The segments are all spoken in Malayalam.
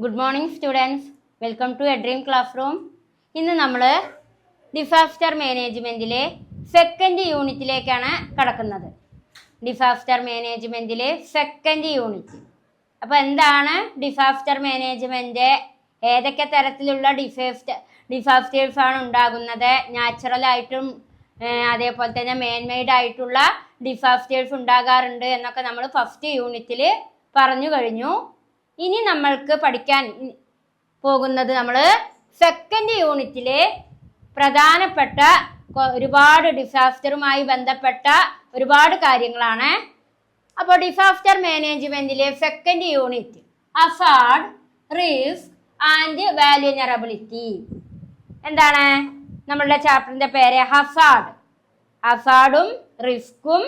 Good morning students. Welcome to a dream classroom. ഇന്ന് നമ്മൾ ഡിസാസ്റ്റർ മാനേജ്മെന്റിലെ സെക്കൻഡ് യൂണിറ്റിലേക്കാണ് കടക്കുന്നത്. ഡിസാസ്റ്റർ മാനേജ്മെന്റിലെ സെക്കൻഡ് യൂണിറ്റ്. അപ്പോൾ എന്താണ് ഡിസാസ്റ്റർ മാനേജ്മെന്റ്? ഏതൊക്കെ തരത്തിലുള്ള ഡിസാസ്റ്റേഴ്സ് ആണ് ഉണ്ടാകുന്നത്? നാച്ചുറൽ ആയിട്ടും അതേപോലെ തന്നെ മാൻമെയ്ഡ് ആയിട്ടുള്ള ഡിസാസ്റ്റേഴ്സ് ഉണ്ടാകാറുണ്ട് എന്നൊക്കെ നമ്മൾ ഫസ്റ്റ് യൂണിറ്റിൽ പറഞ്ഞു കഴിഞ്ഞു. ഇനി നമ്മൾക്ക് പഠിക്കാൻ പോകുന്നത് നമ്മൾ സെക്കൻഡ് യൂണിറ്റിലെ പ്രധാനപ്പെട്ട ഒരുപാട് ഡിസാസ്റ്ററുമായി ബന്ധപ്പെട്ട ഒരുപാട് കാര്യങ്ങളാണ്. അപ്പോൾ ഡിസാസ്റ്റർ മാനേജ്മെന്റിലെ second unit hazard, risk and vulnerability. എന്താണ് നമ്മളുടെ ചാപ്റ്ററിന്റെ പേര്? ഹസാർഡും റിസ്ക്കും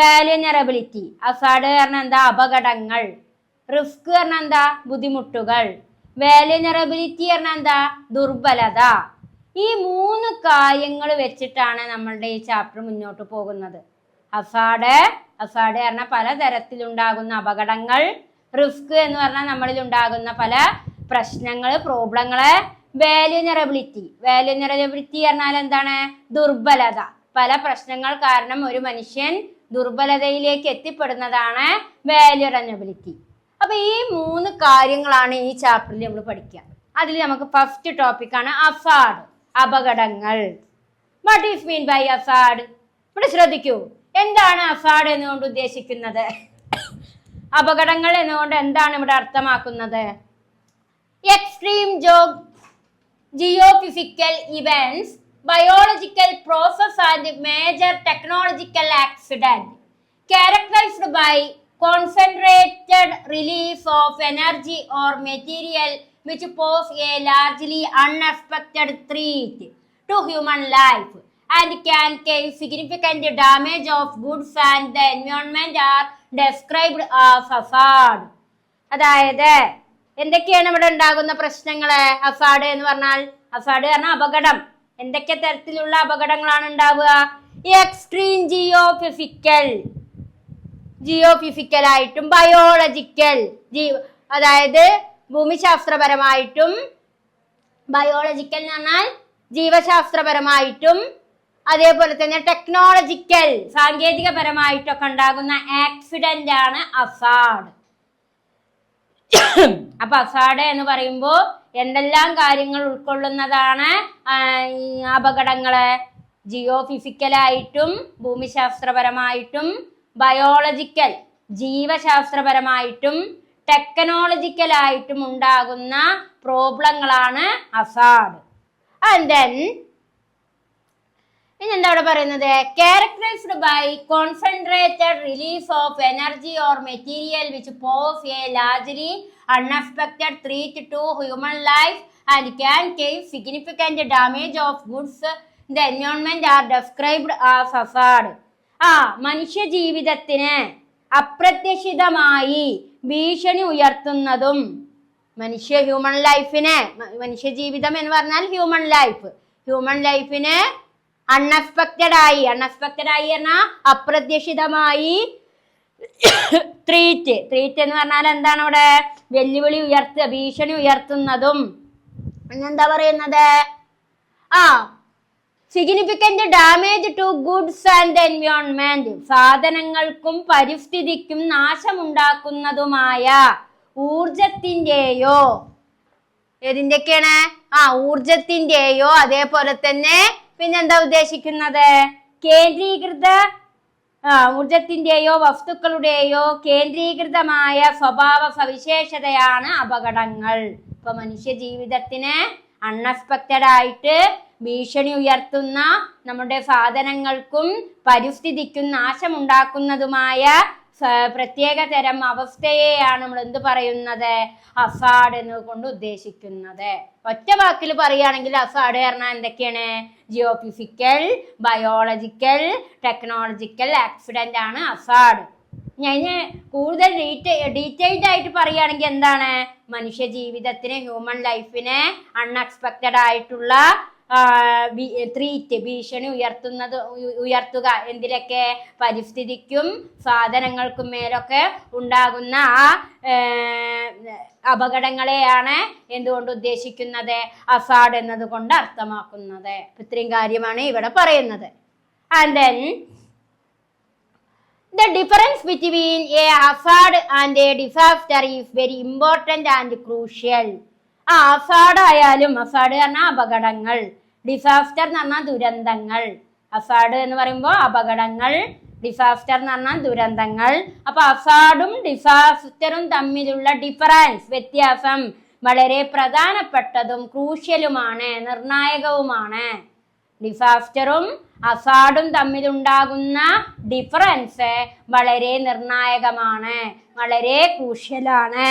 വാൽനറബിലിറ്റി. ഹസാർഡ് പറഞ്ഞാൽ എന്താ? അപകടങ്ങൾ. റിസ്ക് പറഞ്ഞാൽ എന്താ? ബുദ്ധിമുട്ടുകൾ. വാൽനറബിലിറ്റി പറഞ്ഞാൽ എന്താ? ദുർബലത. ഈ മൂന്ന് കാര്യങ്ങൾ വെച്ചിട്ടാണ് നമ്മളുടെ ഈ ചാപ്റ്റർ മുന്നോട്ട് പോകുന്നത്. ഹസാർഡ് പറഞ്ഞാൽ പലതരത്തിലുണ്ടാകുന്ന അപകടങ്ങൾ. റിസ്ക് എന്ന് പറഞ്ഞാൽ നമ്മളിൽ ഉണ്ടാകുന്ന പല പ്രശ്നങ്ങൾ, പ്രോബ്ലങ്ങള്. വാൽനറബിലിറ്റി പറഞ്ഞാൽ എന്താണ്? ദുർബലത. പല പ്രശ്നങ്ങൾ കാരണം ഒരു മനുഷ്യൻ ദുർബലതയിലേക്ക് എത്തിപ്പെടുന്നതാണ് വാൽനറബിലിറ്റി. അപ്പൊ ഈ മൂന്ന് കാര്യങ്ങളാണ് ഈ ചാപ്റ്ററിൽ നമ്മൾ പഠിക്കുക. അതിൽ നമുക്ക് ഫസ്റ്റ് ടോപ്പിക്കാണ് ഹസാർഡ്, അപകടങ്ങൾ. What is mean by hazard? ഇവിടെ ശ്രദ്ധിക്കൂ, എന്താണ് ഹസാർഡ് എന്നുകൊണ്ട് ഉദ്ദേശിക്കുന്നത്? അപകടങ്ങൾ എന്നുകൊണ്ട് എന്താണ് ഇവിടെ അർത്ഥമാക്കുന്നത്? Extreme geophysical events, biological process and major technological accident characterized by concentrated release of energy or material which pose a largely unexpected threat to human life and can cause significant damage of goods and the environment are described as hazard. അതായത് എന്തൊക്കെയാണ് ഇവിടെ ഉണ്ടാകുന്ന പ്രശ്നങ്ങള്? ഹസാർഡ് എന്ന് പറഞ്ഞാൽ അപകടം. എന്തൊക്കെ തരത്തിലുള്ള അപകടങ്ങളാണ് ഉണ്ടാവുക? എക്സ്ട്രീം ജിയോഫിസിക്കൽ ആയിട്ടും ബയോളജിക്കൽ, അതായത് ഭൂമിശാസ്ത്രപരമായിട്ടും, ബയോളജിക്കൽ എന്ന് പറഞ്ഞാൽ ജീവശാസ്ത്രപരമായിട്ടും, അതേപോലെ തന്നെ ടെക്നോളജിക്കൽ സാങ്കേതികപരമായിട്ടൊക്കെ ഉണ്ടാകുന്ന ആക്സിഡന്റ് ആണ് ഹസാർഡ്. അപ്പൊ ഹസാർഡ് എന്ന് പറയുമ്പോൾ എന്തെല്ലാം കാര്യങ്ങൾ ഉൾക്കൊള്ളുന്നതാണ് ഈ അപകടങ്ങള്? ജിയോഫിസിക്കലായിട്ടും, ഭൂമിശാസ്ത്രപരമായിട്ടും, ബയോളജിക്കൽ ജീവശാസ്ത്രപരമായിട്ടും, ടെക്നോളജിക്കലായിട്ടും ഉണ്ടാകുന്ന പ്രോബ്ലങ്ങളാണ് ഹസാർഡ്. ആൻഡ് ദെൻ ഇനി എന്താ ഇവിടെ പറയുന്നത്? Characterised by concentrated release of energy or material which pose a largely unexpected threat to human life and can cause significant damage of goods in the environment are described as hazard. മനുഷ്യ ജീവിതത്തിന് അപ്രത്യക്ഷിതമായി ഭീഷണി ഉയർത്തുന്നതും, ഹ്യൂമൻ മനുഷ്യ ജീവിതം എന്ന് പറഞ്ഞാൽ ഹ്യൂമൻ ലൈഫിന് അൺഎക്സ്പെക്റ്റഡ് ആയി പറഞ്ഞാൽ അപ്രത്യക്ഷിതമായി ത്രീറ്റ് എന്ന് പറഞ്ഞാൽ എന്താണ്? ഇവിടെ വെല്ലുവിളി ഭീഷണി ഉയർത്തുന്നതും. എന്താ പറയുന്നത്? Significant damage to goods and environment, സാധനങ്ങൾക്കും പരിസ്ഥിതിക്കും നാശമുണ്ടാക്കുന്നതുമായ ഊർജത്തിന്റെയോ, ഏതിന്റെയൊക്കെയാണ്? ഊർജത്തിന്റെയോ അതേപോലെ തന്നെ പിന്നെന്താ ഉദ്ദേശിക്കുന്നത്? ഊർജത്തിന്റെയോ വസ്തുക്കളുടെയോ കേന്ദ്രീകൃതമായ സ്വഭാവ സവിശേഷതയാണ് അപകടങ്ങൾ. ഇപ്പൊ മനുഷ്യ ജീവിതത്തിന് അൺഎക്സ്പെക്റ്റഡ് ആയിട്ട് ഭീഷണി ഉയർത്തുന്ന, നമ്മുടെ സാധനങ്ങൾക്കും പരിസ്ഥിതിക്കും നാശമുണ്ടാക്കുന്നതുമായ പ്രത്യേക തരം അവസ്ഥയെയാണ് നമ്മൾ എന്ത് പറയുന്നത്? ഹസാർഡ് എന്നുകൊണ്ട് ഉദ്ദേശിക്കുന്നത്. ഒറ്റ വാക്കിൽ പറയുകയാണെങ്കിൽ ഹസാർഡ് പറഞ്ഞാൽ എന്തൊക്കെയാണ്? ജിയോഫിസിക്കൽ, ബയോളജിക്കൽ, ടെക്നോളജിക്കൽ ആക്സിഡന്റ് ആണ് ഹസാർഡ്. ഞാൻ കൂടുതൽ ഡീറ്റെയിൽഡ് ആയിട്ട് പറയുകയാണെങ്കിൽ എന്താണ്? മനുഷ്യ ജീവിതത്തിന്, ഹ്യൂമൻ ലൈഫിന് അൺഎക്സ്പെക്റ്റഡ് ആയിട്ടുള്ള ഭീഷണി ഉയർത്തുക എന്തിലൊക്കെ പരിസ്ഥിതിക്കും സാധനങ്ങൾക്കും മേലൊക്കെ ഉണ്ടാകുന്ന അപകടങ്ങളെയാണ് എന്തുകൊണ്ട് ഉദ്ദേശിക്കുന്നത്, ഹസാർഡ് എന്നതുകൊണ്ട് അർത്ഥമാക്കുന്നത്. ഇത്രയും കാര്യമാണ് ഇവിടെ പറയുന്നത്. And then the difference between a hazard and a disaster is very important and crucial. Hazard ആയാലും, ഹസാർഡ് പറഞ്ഞാൽ അപകടങ്ങൾ, ഡിസാസ്റ്റർ എന്ന് പറഞ്ഞാൽ ദുരന്തങ്ങൾ. ഹസാർഡ് എന്ന് പറയുമ്പോൾ അപകടങ്ങൾ, ഡിസാസ്റ്റർ എന്ന് പറഞ്ഞാൽ ദുരന്തങ്ങൾ. അപ്പൊ ഹസാർഡും ഡിസാസ്റ്ററും തമ്മിലുള്ള ഡിഫറൻസ്, വ്യത്യാസം വളരെ പ്രധാനപ്പെട്ടതും ക്രൂഷ്യലുമാണ്, നിർണായകവുമാണ്. ഡിസാസ്റ്ററും ഹസാർഡും തമ്മിലുണ്ടാകുന്ന ഡിഫറൻസ് വളരെ നിർണായകമാണ്, വളരെ ക്രൂഷ്യലാണ്.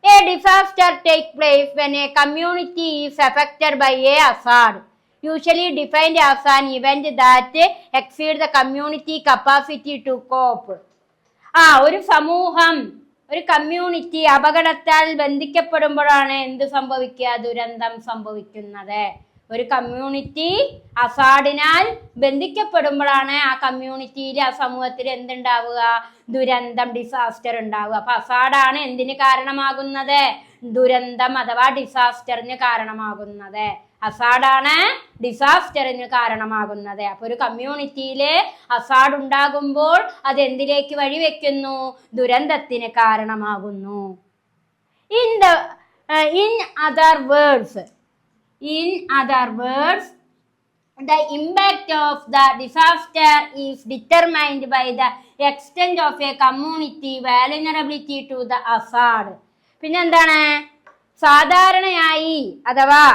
A disaster takes place when a community is affected by a hazard, usually defined as an event that exceeds the community capacity to cope. ഒരു സമൂഹം, ഒരു കമ്മ്യൂണിറ്റി അപകടത്താൽ ബന്ധിക്കപ്പെടുമ്പോഴാണ് എന്ത് സംഭവിക്കുക, ദുരന്തം സംഭവിക്കുന്നത്. ഒരു കമ്മ്യൂണിറ്റി ഹസാർഡിനാൽ ബന്ധിക്കപ്പെടുമ്പോഴാണ് ആ കമ്മ്യൂണിറ്റിയിൽ, ആ സമൂഹത്തിൽ എന്തുണ്ടാവുക, ദുരന്തം, ഡിസാസ്റ്റർ ഉണ്ടാവുക. അപ്പൊ ഹസാർഡാണ് എന്തിന് കാരണമാകുന്നത്, ദുരന്തം അഥവാ ഡിസാസ്റ്ററിന് കാരണമാകുന്നത്. ഹസാർഡാണ് ഡിസാസ്റ്ററിന് കാരണമാകുന്നത്. അപ്പൊ ഒരു കമ്മ്യൂണിറ്റിയില് ഹസാർഡ് ഉണ്ടാകുമ്പോൾ അത് എന്തിലേക്ക് വഴിവെക്കുന്നു, ദുരന്തത്തിന് കാരണമാകുന്നു. In other words, the impact of the disaster is determined by the extent of a community vulnerability to the hazard. പിന്നെ എന്താണ്, സാധാരണയായി അഥവാ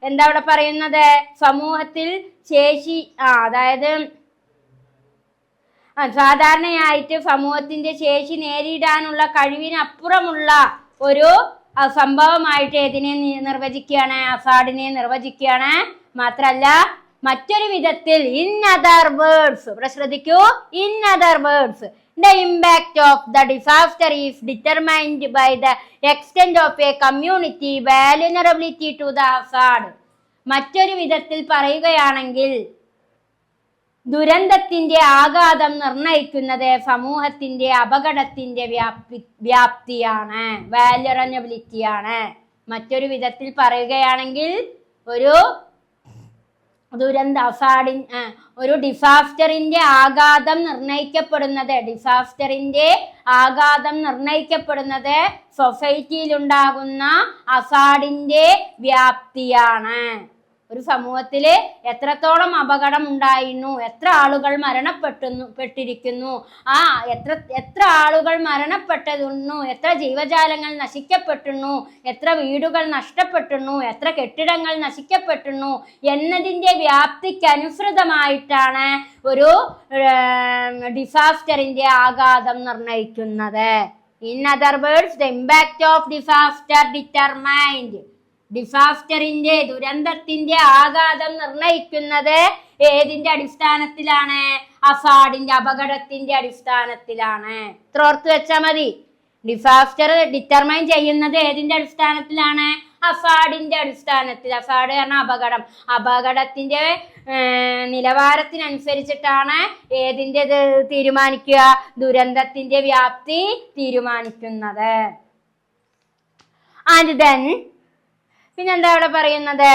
എന്താ ഇവിടെ പറയുന്നത്, സമൂഹത്തിൽ ശേഷി, അതായത് സാധാരണയായിട്ട് സമൂഹത്തിന്റെ ശേഷി നേരിടാനുള്ള കഴിവിനപ്പുറമുള്ള ഒരു സംഭവമായിട്ട് ഏതിനെ നിർവചിക്കുകയാണ്, ഹസാർഡിനെ നിർവചിക്കുകയാണ്. മാത്രല്ല മറ്റൊരു വിധത്തിൽ, ഇൻ അതർ വേർഡ്സ്, ഇവിടെ ശ്രദ്ധിക്കൂ, in other words the impact of the disaster is determined by the extent of a community vulnerability to the hazard. മറ്റൊരു വിധത്തിൽ പറയുകയാണെങ്കിൽ ദുരന്തത്തിന്റെ ആഘാതം നിർണയിക്കുന്നത് സമൂഹത്തിന്റെ അപകടത്തിന്റെ വ്യാപ്തിയാണ്, വാലറബിലിറ്റിയാണ്. മറ്റൊരു വിധത്തിൽ പറയുകയാണെങ്കിൽ ഒരു ഒരു ഡിസാസ്റ്ററിന്റെ ആഘാതം നിർണയിക്കപ്പെടുന്നത് സൊസൈറ്റിയിൽ ഉണ്ടാകുന്ന ഹസാർഡിന്റെ വ്യാപ്തിയാണ്. ഒരു സമൂഹത്തില് എത്രത്തോളം അപകടം ഉണ്ടായിരുന്നു, എത്ര ആളുകൾ പെട്ടിരിക്കുന്നു, എത്ര ആളുകൾ മരണപ്പെട്ടിരുന്നു, എത്ര ജീവജാലങ്ങൾ നശിക്കപ്പെട്ടിരുന്നു, എത്ര വീടുകൾ നഷ്ടപ്പെട്ടിരുന്നു, എത്ര കെട്ടിടങ്ങൾ നശിക്കപ്പെട്ടിരുന്നു എന്നതിൻ്റെ വ്യാപ്തിക്ക് അനുസൃതമായിട്ടാണ് ഒരു ഡിസാസ്റ്ററിന്റെ ആഘാതം നിർണയിക്കുന്നത്. In other words, the impact of disaster determined, ഡിസാസ്റ്ററിന്റെ, ദുരന്തത്തിന്റെ ആഘാതം നിർണയിക്കുന്നത് ഏതിന്റെ അടിസ്ഥാനത്തിലാണ്, ഹസാർഡിന്റെ, അപകടത്തിന്റെ അടിസ്ഥാനത്തിലാണ്. ഇത്ര ഓർത്ത് വെച്ചാൽ മതി. ഡിസാസ്റ്റർ ഡിറ്റർമൈൻ ചെയ്യുന്നത് ഏതിന്റെ അടിസ്ഥാനത്തിലാണ്, ഹസാർഡിന്റെ അടിസ്ഥാനത്തിൽ. ഹസാർഡ് പറഞ്ഞാൽ അപകടം, അപകടത്തിന്റെ നിലവാരത്തിനനുസരിച്ചിട്ടാണ് ഏതിൻ്റെ തീരുമാനിക്കുക, ദുരന്തത്തിന്റെ വ്യാപ്തി തീരുമാനിക്കുന്നത്. ആൻഡ് ദെൻ പിന്നെന്താ അവിടെ പറയുന്നത്,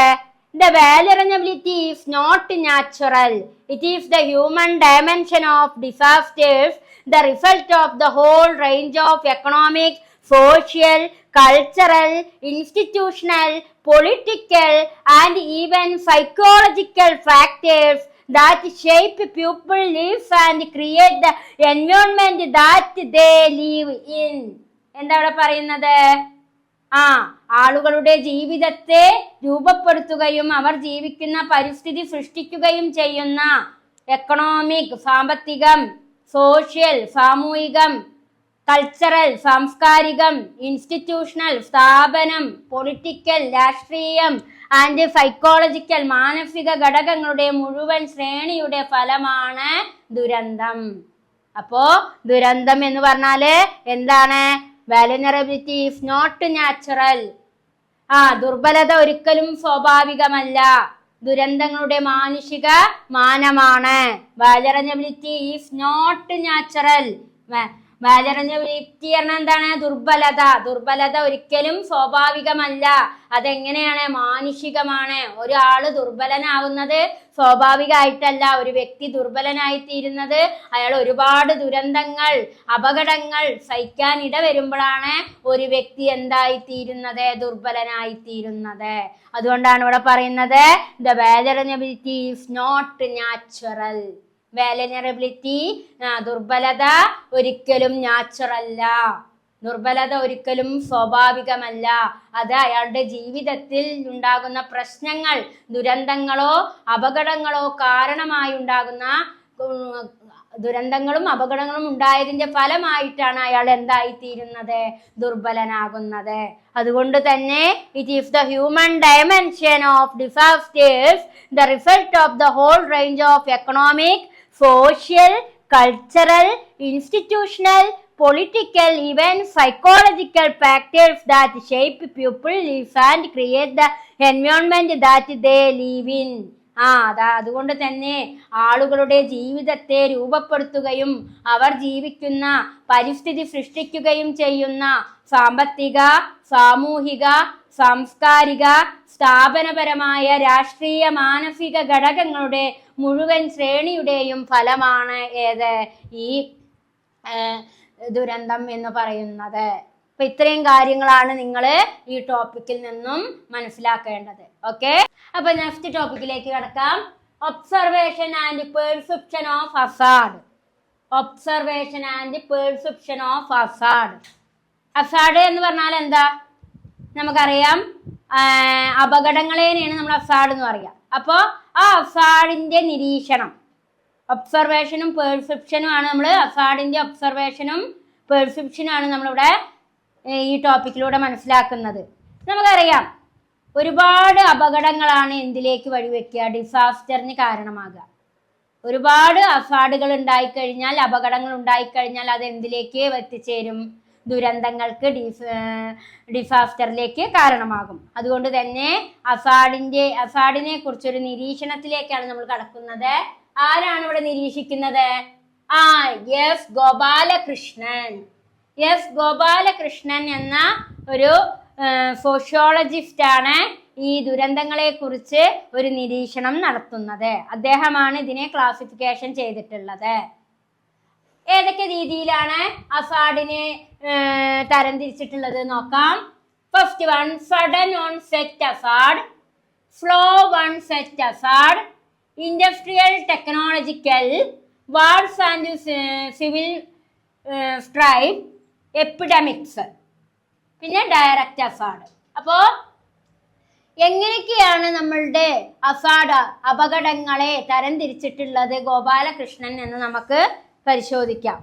the vulnerability is not natural, it is the human dimension of disasters, the result of the whole range of economic, social, cultural, institutional, political and even psychological factors that shape people lives and create the environment that they live in. എന്താ അവിടെ പറയുന്നത്, ആളുകളുടെ ജീവിതത്തെ രൂപപ്പെടുത്തുകയും അവർ ജീവിക്കുന്ന പരിസ്ഥിതി സൃഷ്ടിക്കുകയും ചെയ്യുന്ന എക്കണോമിക്, സാമ്പത്തികം, സോഷ്യൽ, സാമൂഹികം, കൾച്ചറൽ, സാംസ്കാരികം, ഇൻസ്റ്റിറ്റ്യൂഷണൽ, സ്ഥാപനം, പൊളിറ്റിക്കൽ, രാഷ്ട്രീയം ആൻഡ് സൈക്കോളജിക്കൽ, മാനസിക ഘടകങ്ങളുടെ മുഴുവൻ ശ്രേണിയുടെ ഫലമാണ് ദുരന്തം. അപ്പോ ദുരന്തം എന്ന് പറഞ്ഞാല് എന്താണ്, vulnerability is not natural. ദുർബലത ഒരിക്കലും സ്വാഭാവികമല്ല, ദുരന്തങ്ങളുടെ മാനുഷിക മാനമാണ്. vulnerability is not natural. വാലറബിലിറ്റി പറഞ്ഞാൽ എന്താണ്? ദുർബലത. ദുർബലത ഒരിക്കലും സ്വാഭാവികമല്ല, അതെങ്ങനെയാണ്? മാനുഷികമാണ്. ഒരാള് ദുർബലനാവുന്നത് സ്വാഭാവികമായിട്ടല്ല. ഒരു വ്യക്തി ദുർബലനായി തീരുന്നത് അയാൾ ഒരുപാട് ദുരന്തങ്ങൾ, അപകടങ്ങൾ സഹിക്കാൻ ഇടവരുമ്പോഴാണ് ഒരു വ്യക്തി എന്തായി തീരുന്നത്? ദുർബലനായി തീരുന്നത്. അതുകൊണ്ടാണ് ഇവിടെ പറയുന്നത് ദ വാലറബിലിറ്റി ഈസ് നോട്ട് നാച്ചുറൽ. വാലനറബിലിറ്റി, ദുർബലത ഒരിക്കലും നാച്ചുറല്ല, ദുർബലത ഒരിക്കലും സ്വാഭാവികമല്ല. അത് അയാളുടെ ജീവിതത്തിൽ ഉണ്ടാകുന്ന പ്രശ്നങ്ങൾ, ദുരന്തങ്ങളോ അപകടങ്ങളോ കാരണമായി ഉണ്ടാകുന്ന ദുരന്തങ്ങളും അപകടങ്ങളും ഉണ്ടായതിന്റെ ഫലമായിട്ടാണ് അയാൾ എന്തായിത്തീരുന്നത്? ദുർബലനാകുന്നത്. അതുകൊണ്ട് തന്നെ it is the human dimension of disasters, the result of the whole range of economic, social, cultural, institutional, political, even psychological factors that shape people lives and create the environment that they live in. അതുകൊണ്ട് തന്നെ ആളുകളുടെ ജീവിതത്തെ രൂപപ്പെടുത്തുകയും അവർ ജീവിക്കുന്ന പരിസ്ഥിതി സൃഷ്ടിക്കുകയും ചെയ്യുന്ന സാമ്പത്തിക, സാമൂഹിക, സാംസ്കാരിക, സ്ഥാപനപരമായ, രാഷ്ട്രീയ, മാനസിക ഘടകങ്ങളുടെ മുഴുവൻ ശ്രേണിയുടെയും ഫലമാണ് ഏത്? ഈ ദുരന്തം എന്ന് പറയുന്നത്. അപ്പൊ ഇത്രയും കാര്യങ്ങളാണ് നിങ്ങൾ ഈ ടോപ്പിക്കിൽ നിന്നും മനസ്സിലാക്കേണ്ടത്. ഓക്കെ, അപ്പൊ നെക്സ്റ്റ് ടോപ്പിക്കിലേക്ക് കടക്കാം. Observation and perception of Hazard. Observation and perception of Hazard. Hazard എന്ന് പറഞ്ഞാൽ എന്താ? നമുക്കറിയാം, അപകടങ്ങളെയാണ് നമ്മൾ ഹസാർഡ് എന്ന് പറയാം. അപ്പോൾ ആ ഹസാർഡിന്റെ നിരീക്ഷണം, ഒബ്സർവേഷനും പെർസെപ്ഷനും ആണ് നമ്മൾ, ഹസാർഡിന്റെ ഒബ്സർവേഷനും പെർസെപ്ഷനും ആണ് നമ്മളിവിടെ ഈ ടോപ്പിക്കിലൂടെ മനസ്സിലാക്കുന്നത്. നമുക്കറിയാം, ഒരുപാട് അപകടങ്ങളാണ് എന്തിലേക്ക് വഴിവെക്കുക? ഡിസാസ്റ്ററിന് കാരണമാകുക. ഒരുപാട് ഹസാർഡുകൾ ഉണ്ടായിക്കഴിഞ്ഞാൽ, അപകടങ്ങൾ ഉണ്ടായിക്കഴിഞ്ഞാൽ അത് എന്തിലേക്ക് എത്തിച്ചേരും? ദുരന്തങ്ങൾക്ക്, ഡിസാസ്റ്ററിലേക്ക് കാരണമാകും. അതുകൊണ്ട് തന്നെ ഹസാർഡിനെ കുറിച്ചൊരു നിരീക്ഷണത്തിലേക്കാണ് നമ്മൾ കടക്കുന്നത്. ആരാണ് ഇവിടെ നിരീക്ഷിക്കുന്നത്? എസ് ഗോപാലകൃഷ്ണൻ. എസ് ഗോപാലകൃഷ്ണൻ എന്ന ഒരു സോഷ്യോളജിസ്റ്റ് ആണ് ഈ ദുരന്തങ്ങളെ കുറിച്ച് ഒരു നിരീക്ഷണം നടത്തുന്നത്. അദ്ദേഹമാണ് ഇതിനെ ക്ലാസിഫിക്കേഷൻ ചെയ്തിട്ടുള്ളത്. ഏതൊക്കെ രീതിയിലാണ് ഹസാർഡിനെ തരംതിരിച്ചിട്ടുള്ളത് നോക്കാം. First one, sudden onset Hazard, slow onset Hazard, industrial technological, wars and civil strife, epidemics, പിന്നെ ഡയറക്റ്റ് ഹസാർഡ്. അപ്പോൾ എങ്ങനെയൊക്കെയാണ് നമ്മളുടെ ഹസാർഡ്, അപകടങ്ങളെ തരംതിരിച്ചിട്ടുള്ളത് ഗോപാലകൃഷ്ണൻ എന്ന് നമുക്ക് പരിശോധിക്കാം.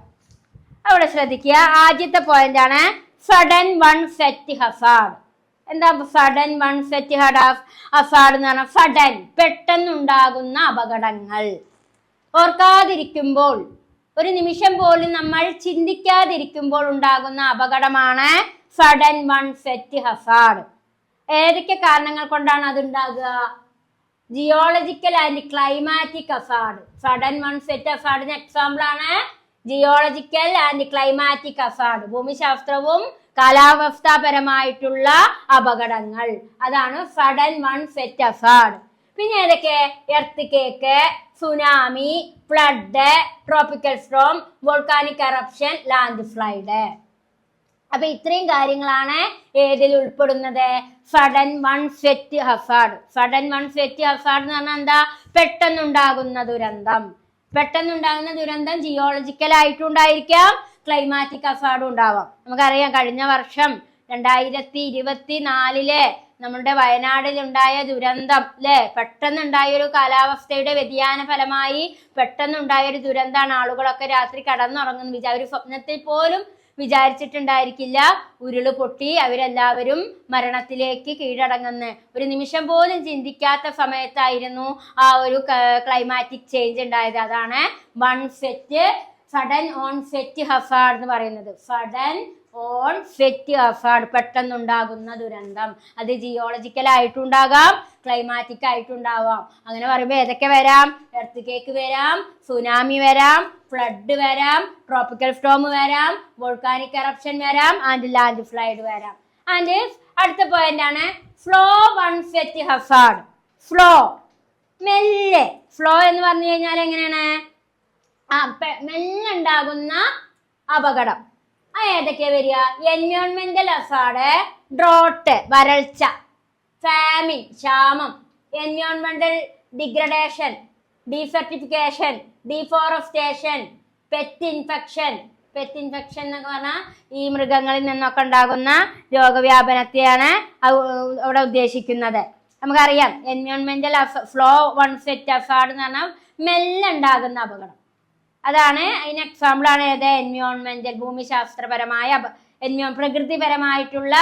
അവിടെ ശ്രദ്ധിക്കുക. ആദ്യത്തെ പോയിന്റ് ആണ് സഡൻ വൺ സെറ്റ് ഹസാർഡ്. എന്താ സഡൻ വൺ സെറ്റ് ഹസാർഡ് എന്ന് പറഞ്ഞാൽ? സഡൻ, പെട്ടെന്നുണ്ടാകുന്ന അപകടങ്ങൾ. ഓർക്കാതിരിക്കുമ്പോൾ, ഒരു നിമിഷം പോലും നമ്മൾ ചിന്തിക്കാതിരിക്കുമ്പോൾ ഉണ്ടാകുന്ന അപകടമാണ് സഡൻ വൺ സെറ്റ് ഹസാർഡ്. ഏതൊക്കെ കാരണങ്ങൾ കൊണ്ടാണ് അത് ഉണ്ടാകുക? Geological and climatic hazard. Sudden onset ഹസാർഡിന് എക്സാമ്പിൾ ആണ് ജിയോളജിക്കൽ ആൻഡ് ക്ലൈമാറ്റിക് ഹസാർഡ്. ഭൂമിശാസ്ത്രവും കാലാവസ്ഥാപരമായിട്ടുള്ള അപകടങ്ങൾ, അതാണ് സഡൻ വൺ സെറ്റ് ഹസാർഡ്. പിന്നെ ഏതൊക്കെ? Earthquake, tsunami, flood, tropical storm, volcanic eruption, landslide. അപ്പൊ ഇത്രയും കാര്യങ്ങളാണ് ഏതിൽ ഉൾപ്പെടുന്നത്? Sudden onset hazard. Sudden onset hazard എന്ന് പറഞ്ഞാൽ എന്താ? പെട്ടെന്നുണ്ടാകുന്ന ദുരന്തം. പെട്ടെന്നുണ്ടാകുന്ന ദുരന്തം ജിയോളജിക്കൽ ആയിട്ടും ഉണ്ടായിരിക്കാം, ക്ലൈമാറ്റിക് ഹസാർഡും ഉണ്ടാവാം. നമുക്കറിയാം, കഴിഞ്ഞ വർഷം 2024 നമ്മുടെ വയനാടിൽ ഉണ്ടായ ദുരന്തം അല്ലെ, പെട്ടെന്നുണ്ടായ ഒരു കാലാവസ്ഥയുടെ വ്യതിയാന ഫലമായി പെട്ടെന്നുണ്ടായ ഒരു ദുരന്തമാണ്. ആളുകളൊക്കെ രാത്രി കടന്നുറങ്ങുന്നു. ഒരു സ്വപ്നത്തിൽ പോലും വിചാരിച്ചിട്ടുണ്ടായിരിക്കില്ല ഉരുള് പൊട്ടി അവരെല്ലാവരും മരണത്തിലേക്ക് കീഴടങ്ങുന്ന. ഒരു നിമിഷം പോലും ചിന്തിക്കാത്ത സമയത്തായിരുന്നു ആ ഒരു ക്ലൈമാറ്റിക് ചേഞ്ച് ഉണ്ടായത്. അതാണ് one set, sudden on set hazard എന്ന് പറയുന്നത്. സഡൻ ഓൺ സെറ്റ് ഹസാർഡ്, പെട്ടെന്നുണ്ടാകുന്ന ദുരന്തം. അത് ജിയോളജിക്കൽ ആയിട്ടുണ്ടാകാം, ക്ലൈമാറ്റിക് ആയിട്ടുണ്ടാവാം. അങ്ങനെ പറയുമ്പോൾ ഏതൊക്കെ വരാം? എർത്ത് കേക്ക് വരാം, സുനാമി വരാം, ഫ്ലഡ് വരാം, ട്രോപ്പിക്കൽ സ്റ്റോം വരാം, വോൾക്കാനിക് എറപ്ഷൻ വരാം, ആൻഡ് ലാൻഡ് സ്ലൈഡ് വരാം. ആൻഡ് അടുത്ത പോയിന്റ് ആണ് slow onset hazard. Slow മെല്ലെ, ഫ്ലോ എന്ന് പറഞ്ഞു കഴിഞ്ഞാൽ എങ്ങനെയാണ്? മെല്ലെ ഉണ്ടാകുന്ന അപകടം. ഏതൊക്കെയാ വരിക? എൻവയോൺമെന്റൽ ഹസാർഡ്, ഡ്രോട്ട് വരൾച്ച, ഫാമിൻ ക്ഷാമം, എൻവയോൺമെന്റൽ degradation, desertification, deforestation, pest infection. Pest infection എന്നൊക്കെ പറഞ്ഞാൽ ഈ മൃഗങ്ങളിൽ നിന്നൊക്കെ ഉണ്ടാകുന്ന രോഗവ്യാപനത്തെയാണ് അവിടെ ഉദ്ദേശിക്കുന്നത്. നമുക്കറിയാം എൻവയോൺമെന്റൽ ഫ്ലോ വൺ സെറ്റ് ഹസാർഡ് എന്ന് പറഞ്ഞാൽ മെല്ലെ ഉണ്ടാകുന്ന അപകടം. അതാണ് അതിന് എക്സാമ്പിൾ ആണ് ഏത്? എൻവയോൺമെന്റൽ, ഭൂമിശാസ്ത്രപരമായ പ്രകൃതിപരമായിട്ടുള്ള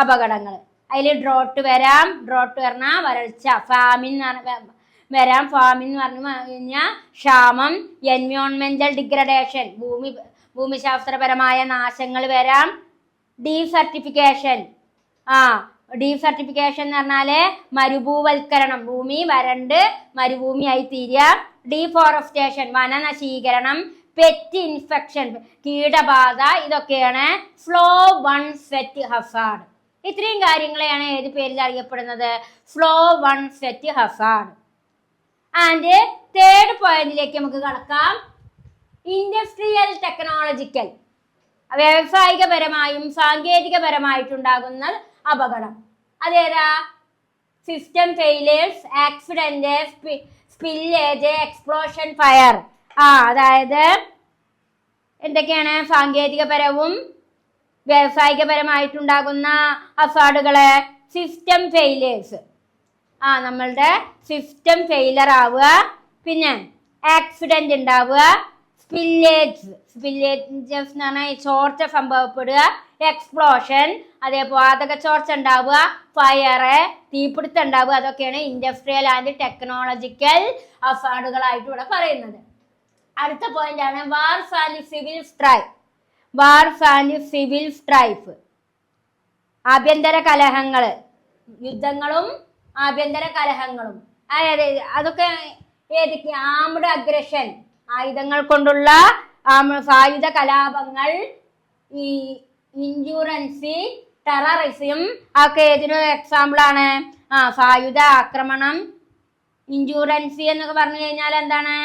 അപകടങ്ങൾ. അതിൽ ഡ്രോട്ട് വരാം, ഡ്രോട്ട് പറഞ്ഞാൽ വരൾച്ച, ഫാമിൻ വരാം, ഫാമിൻ എന്ന് പറഞ്ഞു കഴിഞ്ഞാൽ ക്ഷാമം, എൻവയോൺമെന്റൽ ഡിഗ്രഡേഷൻ ഭൂമിശാസ്ത്രപരമായ നാശങ്ങൾ വരാം, ഡീസർട്ടിഫിക്കേഷൻ ഡീസർട്ടിഫിക്കേഷൻ എന്ന് പറഞ്ഞാല് മരുഭൂവൽക്കരണം, ഭൂമി വരണ്ട് മരുഭൂമിയായി തീരുക, ഡീഫോറസ്റ്റേഷൻ വനനശീകരണം, പെറ്റ് ഇൻഫെക്ഷൻ കീടബാധ. ഇതൊക്കെയാണ് ഫ്ലോ വൺ സെറ്റ് ഹസാർഡ്. ഇത്രയും കാര്യങ്ങളെയാണ് ഏത് പേരിൽ അറിയപ്പെടുന്നത്? Flow onset Hazard. And third പോയിന്റിലേക്ക് നമുക്ക് കടക്കാം. ഇൻഡസ്ട്രിയൽ ടെക്നോളജിക്കൽ, വ്യാവസായികപരമായും സാങ്കേതികപരമായിട്ടുണ്ടാകുന്ന അപകടം. അതേതാ? System failures, accident, spillage, explosion, fire. അതായത് എന്തൊക്കെയാണ്? സാങ്കേതികപരവും വ്യാവസായികപരമായിട്ടുണ്ടാകുന്ന ഹസാർഡുകള്. സിസ്റ്റം ഫെയിലിയേഴ്സ്, നമ്മളുടെ സിസ്റ്റം ഫെയിലർ ആവുക, പിന്നെ ആക്സിഡന്റ് ഉണ്ടാവുക, സ്പില്ലേജസ് എന്ന് പറഞ്ഞാൽ ചോർച്ച സംഭവപ്പെടുക, എക്സ്പ്ലോഷൻ അതേപോലെ വാതക ചോർച്ച ഉണ്ടാവുക, ഫയർ തീപിടുത്തം ഉണ്ടാവുക. അതൊക്കെയാണ് ഇൻഡസ്ട്രിയൽ ആൻഡ് ടെക്നോളജിക്കൽ ഹസാർഡുകളായിട്ട് ഇവിടെ പറയുന്നത്. അടുത്ത പോയിന്റ് ആണ് wars and civil strife. Wars and civil strife, ആഭ്യന്തര കലഹങ്ങള്, യുദ്ധങ്ങളും ആഭ്യന്തര കലഹങ്ങളും. അതൊക്കെ ഏതൊക്കെ? ആംഡ് അഗ്രഷൻ, ആയുധങ്ങൾ കൊണ്ടുള്ള സായുധ കലാപങ്ങൾ, ഈ ഇൻഷുറൻസി, ടെററിസം ഒക്കെ ഏതിനും എക്സാമ്പിൾ ആണ്? സായുധ ആക്രമണം. ഇൻഷുറൻസി എന്നൊക്കെ പറഞ്ഞു കഴിഞ്ഞാൽ എന്താണ്?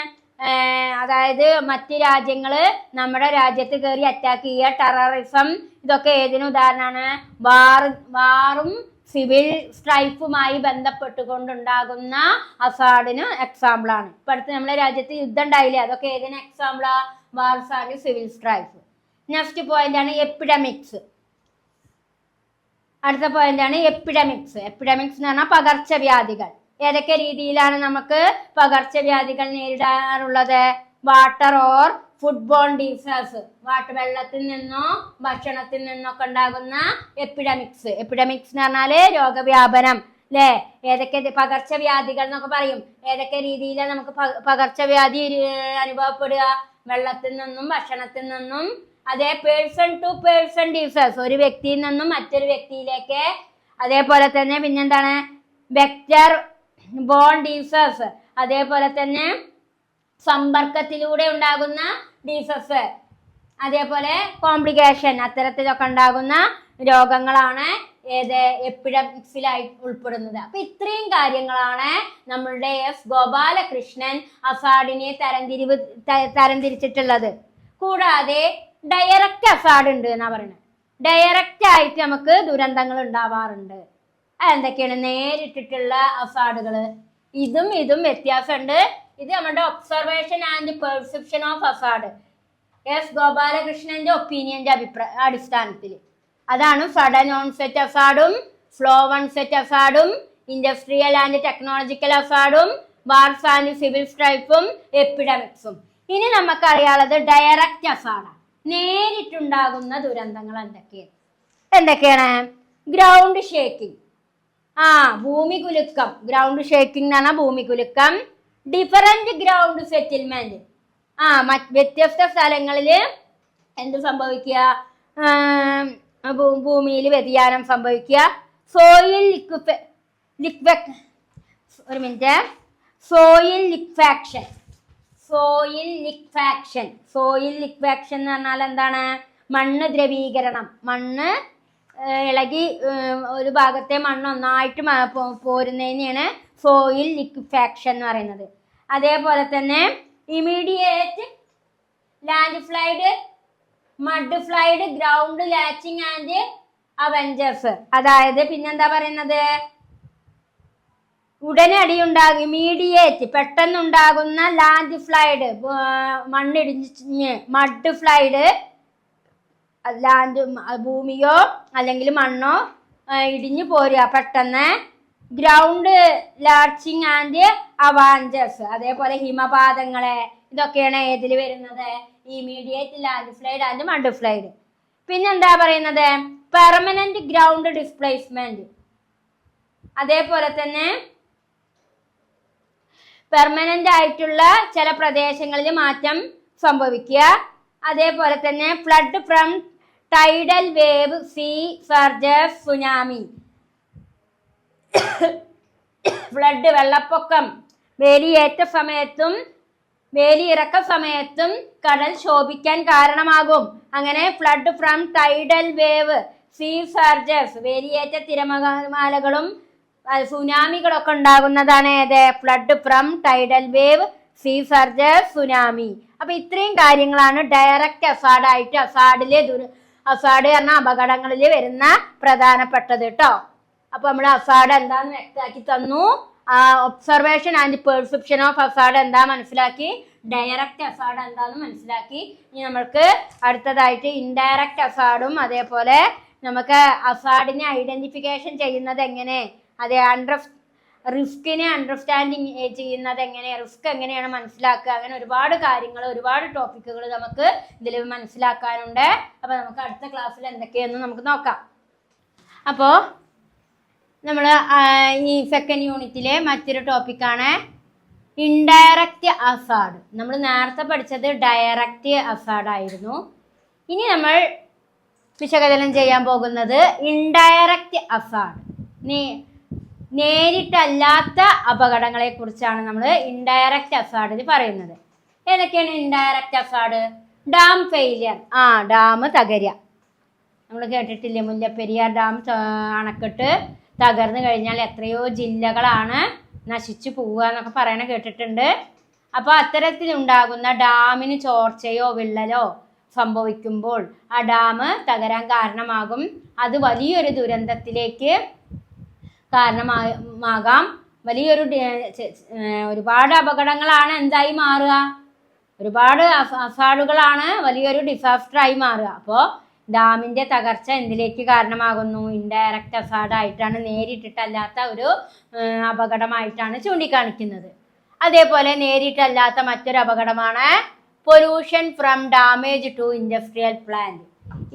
അതായത് മറ്റ് രാജ്യങ്ങള് നമ്മുടെ രാജ്യത്ത് കയറി അറ്റാക്ക് ചെയ്യുക. ടെററിസം ഇതൊക്കെ ഏതിനും ഉദാഹരണമാണ്? വാറും സിവിൽ സ്ട്രൈഫുമായി ബന്ധപ്പെട്ടുകൊണ്ടുണ്ടാകുന്ന ഹസാർഡിന് എക്സാമ്പിൾ ആണ്. ഇപ്പൊ അടുത്ത് നമ്മുടെ രാജ്യത്ത് യുദ്ധം ഉണ്ടായില്ലേ, അതൊക്കെ ഏതിന് എക്സാമ്പിളാ? Wars and civil strife. Next point ആണ് എപ്പിഡമിക്സ്. അടുത്ത പോയിന്റ് ആണ് എപ്പിഡമിക്സ്. എപ്പിഡമിക്സ് എന്ന് പറഞ്ഞാൽ പകർച്ചവ്യാധികൾ. ഏതൊക്കെ രീതിയിലാണ് നമുക്ക് പകർച്ചവ്യാധികൾ നേരിടാറുള്ളത്? Water or food borne diseases, വെള്ളത്തിൽ നിന്നോ ഭക്ഷണത്തിൽ നിന്നൊക്കെ ഉണ്ടാകുന്ന എപ്പിഡമിക്സ്. എപ്പിഡമിക്സ് എന്ന് പറഞ്ഞാല് രോഗവ്യാപനം അല്ലെ. ഏതൊക്കെ പകർച്ചവ്യാധികൾ എന്നൊക്കെ പറയും. ഏതൊക്കെ രീതിയിലാണ് നമുക്ക് പകർച്ചവ്യാധി അനുഭവപ്പെടുക? വെള്ളത്തിൽ നിന്നും ഭക്ഷണത്തിൽ നിന്നും. അതേ പേഴ്സൺ ടു പേഴ്സൺ ഡിസീസ്, ഒരു വ്യക്തിയിൽ നിന്നും മറ്റൊരു വ്യക്തിയിലേക്ക്. അതേപോലെ തന്നെ പിന്നെന്താണ്? വെക്ടർ ബോൺ ഡിസീസ്, അതേപോലെ തന്നെ സമ്പർക്കത്തിലൂടെ ഉണ്ടാകുന്ന ഡിസീസ്, അതേപോലെ കോംപ്ലിക്കേഷൻ, അത്തരത്തിലൊക്കെ ഉണ്ടാകുന്ന രോഗങ്ങളാണ് ഏത്? എപ്പിഡമിക്സിലായി ഉൾപ്പെടുന്നത്. അപ്പൊ ഇത്രയും കാര്യങ്ങളാണ് നമ്മളുടെ എസ് ഗോപാലകൃഷ്ണൻ ഹസാർഡിനെ തരംതിരിച്ചിട്ടുള്ളത്. കൂടാതെ ഡയറക്റ്റ് ഹസാർഡ് ഉണ്ട് എന്നാ പറയുന്നത്. ഡയറക്റ്റ് ആയിട്ട് നമുക്ക് ദുരന്തങ്ങൾ ഉണ്ടാവാറുണ്ട്. അതെന്തൊക്കെയാണ്? നേരിട്ടിട്ടുള്ള ഹസാർഡുകള്. ഇതും വ്യത്യാസമുണ്ട്. ഇത് നമ്മുടെ observation and perception of hazard, S ഗോപാലകൃഷ്ണന്റെ ഒപ്പീനിയന്റെ അടിസ്ഥാനത്തിൽ. അതാണ് സഡൻ ഓൺസെറ്റ് ഹസാർഡും, ഫ്ലോ വൺ സെറ്റ് ഹസാർഡും, ഇൻഡസ്ട്രിയൽ ആൻഡ് ടെക്നോളജിക്കൽ ഹസാർഡും, വാർസ് ആൻഡ് സിവിൽ സ്ട്രൈഫും, എപ്പിഡമിക്സും. ഇനി നമുക്കറിയാനുള്ളത് ഡയറക്റ്റ് ഹസാർഡാണ്. നേരിട്ടുണ്ടാകുന്ന ദുരന്തങ്ങൾ എന്തൊക്കെയാണ്? ഗ്രൗണ്ട് ഷേക്കിംഗ്, ഭൂമി കുലുക്കം. ഗ്രൗണ്ട് ഷേക്കിംഗ് എന്ന് പറഞ്ഞാൽ ഭൂമി കുലുക്കം. ഡിഫറന്റ് ഗ്രൗണ്ട് സെറ്റിൽമെന്റ്, വ്യത്യസ്ത സ്ഥലങ്ങളിൽ എന്ത് സംഭവിക്കുക? ഭൂമിയിൽ വ്യതിയാനം സംഭവിക്കുക. സോയിൽ ഒരു മിനിറ്റ്. സോയിൽ ലിക്ഫാക്ഷൻ എന്ന് പറഞ്ഞാൽ എന്താണ്? മണ്ണ് ദ്രവീകരണം. മണ്ണ് ഇളകി ഒരു ഭാഗത്തെ മണ്ണ് ഒന്നായിട്ട് പോരുന്നതിനെയാണ് സോയിൽ ലിക്വിഫാക്ഷൻ എന്ന് പറയുന്നത്. അതേപോലെ തന്നെ immediate land ഫ്ലൈഡ്, mud ഫ്ലൈഡ്, ground latching and Avengers. അതായത് പിന്നെന്താ പറയുന്നത്? ഉടനടി ഉണ്ടാകും, ഇമീഡിയറ്റ് പെട്ടെന്നുണ്ടാകുന്ന ലാൻഡ് ഫ്ലൈഡ്, മണ്ണിടിഞ്ഞ്, മഡ് ഫ്ലൈഡ്, ലാൻഡ് ഭൂമിയോ അല്ലെങ്കിൽ മണ്ണോ ഇടിഞ്ഞു പോരുക പെട്ടെന്ന്. ഗ്രൗണ്ട് ലാർച്ചിങ് ആൻഡ് അവാഞ്ചേഴ്സ്, അതേപോലെ ഹിമപാതങ്ങളെ, ഇതൊക്കെയാണ് ഏതിൽ വരുന്നത്? Immediate landslide and mudslide. പിന്നെന്താ പറയുന്നത്? Permanent ground displacement. അതേപോലെ തന്നെ പെർമനന്റ് ആയിട്ടുള്ള ചില പ്രദേശങ്ങളിൽ മാറ്റം സംഭവിക്കുക. അതേപോലെ തന്നെ flood from tidal wave, sea surges, tsunami. Flood വെള്ളപ്പൊക്കം വേലിയേറ്റ സമയത്തും വേലിയിറക്ക സമയത്തും കടൽ ശോഭിക്കാൻ കാരണമാകും. അങ്ങനെ flood from tidal wave, sea surges, വേലിയേറ്റ തിരമാലകളും സുനാമികളൊക്കെ ഉണ്ടാകുന്നതാണ് ഏത്? Flood from tidal wave, sea surges, tsunami. അപ്പൊ ഇത്രയും കാര്യങ്ങളാണ് ഡയറക്റ്റ് അസാഡായിട്ട്, അസാഡ് പറഞ്ഞ അപകടങ്ങളിൽ വരുന്ന പ്രധാനപ്പെട്ടത് കേട്ടോ. അപ്പൊ നമ്മൾ അസാഡ് എന്താന്ന് വ്യക്തമാക്കി തന്നു. Observation and perception of Hazard എന്താ മനസ്സിലാക്കി, ഡയറക്റ്റ് അസാഡ് എന്താന്ന് മനസ്സിലാക്കി. ഇനി നമ്മൾക്ക് അടുത്തതായിട്ട് ഇൻഡയറക്റ്റ് അസാഡും അതേപോലെ നമുക്ക് അസാഡിനെ ഐഡന്റിഫിക്കേഷൻ ചെയ്യുന്നത് എങ്ങനെ, അതെ റിസ്കിനെ അണ്ടർസ്റ്റാൻഡിങ് ചെയ്യുന്നത് എങ്ങനെ, റിസ്ക് എങ്ങനെയാണ് മനസ്സിലാക്കുക, അങ്ങനെ ഒരുപാട് കാര്യങ്ങൾ, ഒരുപാട് ടോപ്പിക്കുകൾ നമുക്ക് ഇതിൽ മനസ്സിലാക്കാനുണ്ട്. അപ്പോൾ നമുക്ക് അടുത്ത ക്ലാസ്സിൽ എന്തൊക്കെയെന്ന് നമുക്ക് നോക്കാം. അപ്പോൾ നമ്മൾ ഈ സെക്കൻഡ് യൂണിറ്റിലെ മറ്റൊരു ടോപ്പിക്കാണ് ഇൻഡയറക്റ്റ് അസാഡ്. നമ്മൾ നേരത്തെ പഠിച്ചത് ഡയറക്റ്റ് അസാഡ് ആയിരുന്നു. ഇനി നമ്മൾ വിശകലനം ചെയ്യാൻ പോകുന്നത് ഇൻഡയറക്റ്റ് അസാഡ്, നേരിട്ടല്ലാത്ത അപകടങ്ങളെ കുറിച്ചാണ് നമ്മൾ ഇൻഡയറക്റ്റ് അസാഡിൽ പറയുന്നത്. ഏതൊക്കെയാണ് indirect hazard? Dam failure, dam തകരുക. നമ്മൾ കേട്ടിട്ടില്ലേ, മുല്ലപ്പെരിയാർ ഡാം അണക്കെട്ട് തകർന്നു കഴിഞ്ഞാൽ എത്രയോ ജില്ലകളാണ് നശിച്ചു പോവുക എന്നൊക്കെ പറയണ കേട്ടിട്ടുണ്ട്. അപ്പോൾ അത്തരത്തിലുണ്ടാകുന്ന ഡാമിന് ചോർച്ചയോ വിള്ളലോ സംഭവിക്കുമ്പോൾ ആ ഡാം തകരാൻ കാരണമാകും. അത് വലിയൊരു ദുരന്തത്തിലേക്ക് കാരണമാകാം. വലിയൊരു ഒരുപാട് അപകടങ്ങളാണ് എന്തായി മാറുക, ഒരുപാട് അസാഡുകളാണ് വലിയൊരു ഡിസാസ്റ്ററായി മാറുക. അപ്പോൾ ഡാമിൻ്റെ തകർച്ച എന്തിലേക്ക് കാരണമാകുന്നു? ഇൻഡയറക്റ്റ് അസാഡായിട്ടാണ്, നേരിട്ടിട്ടല്ലാത്ത ഒരു അപകടമായിട്ടാണ് ചൂണ്ടിക്കാണിക്കുന്നത്. അതേപോലെ നേരിട്ടല്ലാത്ത മറ്റൊരു അപകടമാണ് pollution from damage to industrial plant.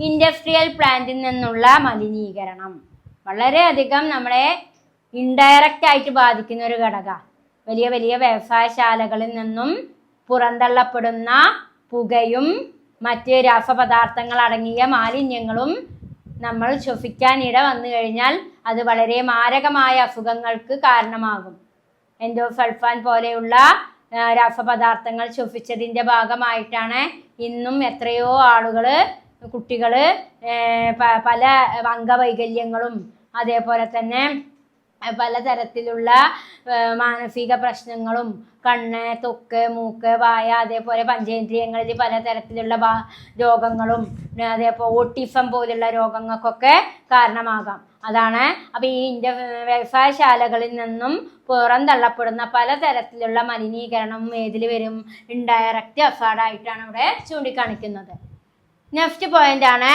Industrial പ്ലാന്റിൽ നിന്നുള്ള മലിനീകരണം വളരെയധികം നമ്മളെ ഇൻഡയറക്റ്റ് ആയിട്ട് ബാധിക്കുന്ന ഒരു ഘടകം. വലിയ വലിയ വ്യവസായശാലകളിൽ നിന്നും പുറന്തള്ളപ്പെടുന്ന പുകയും മറ്റ് രാസപദാർത്ഥങ്ങൾ അടങ്ങിയ മാലിന്യങ്ങളും നമ്മൾ ശ്വസിക്കാനിട വന്നു കഴിഞ്ഞാൽ അത് വളരെ മാരകമായ അസുഖങ്ങൾക്ക് കാരണമാകും. എൻഡോസൾഫാൻ പോലെയുള്ള രാസപദാർത്ഥങ്ങൾ ശ്വസിച്ചതിൻ്റെ ഭാഗമായിട്ടാണ് ഇന്നും എത്രയോ ആളുകൾ, കുട്ടികൾ പല അംഗവൈകല്യങ്ങളും അതേപോലെ തന്നെ പലതരത്തിലുള്ള മാനസിക പ്രശ്നങ്ങളും, കണ്ണ്, ത്വക്ക്, മൂക്ക്, വായ, അതേപോലെ പഞ്ചേന്ദ്രിയങ്ങളിൽ പലതരത്തിലുള്ള രോഗങ്ങളും, അതേപോലെ ഓട്ടിസം പോലുള്ള രോഗങ്ങൾക്കൊക്കെ കാരണമാകാം. അതാണ്. അപ്പോൾ ഈ വ്യവസായശാലകളിൽ നിന്നും പുറന്തള്ളപ്പെടുന്ന പലതരത്തിലുള്ള മലിനീകരണം ഏതിൽ വരും? ഇൻഡയറക്റ്റ് അസാഡായിട്ടാണ് ഇവിടെ ചൂണ്ടിക്കാണിക്കുന്നത്. നെക്സ്റ്റ് പോയിന്റ് ആണ്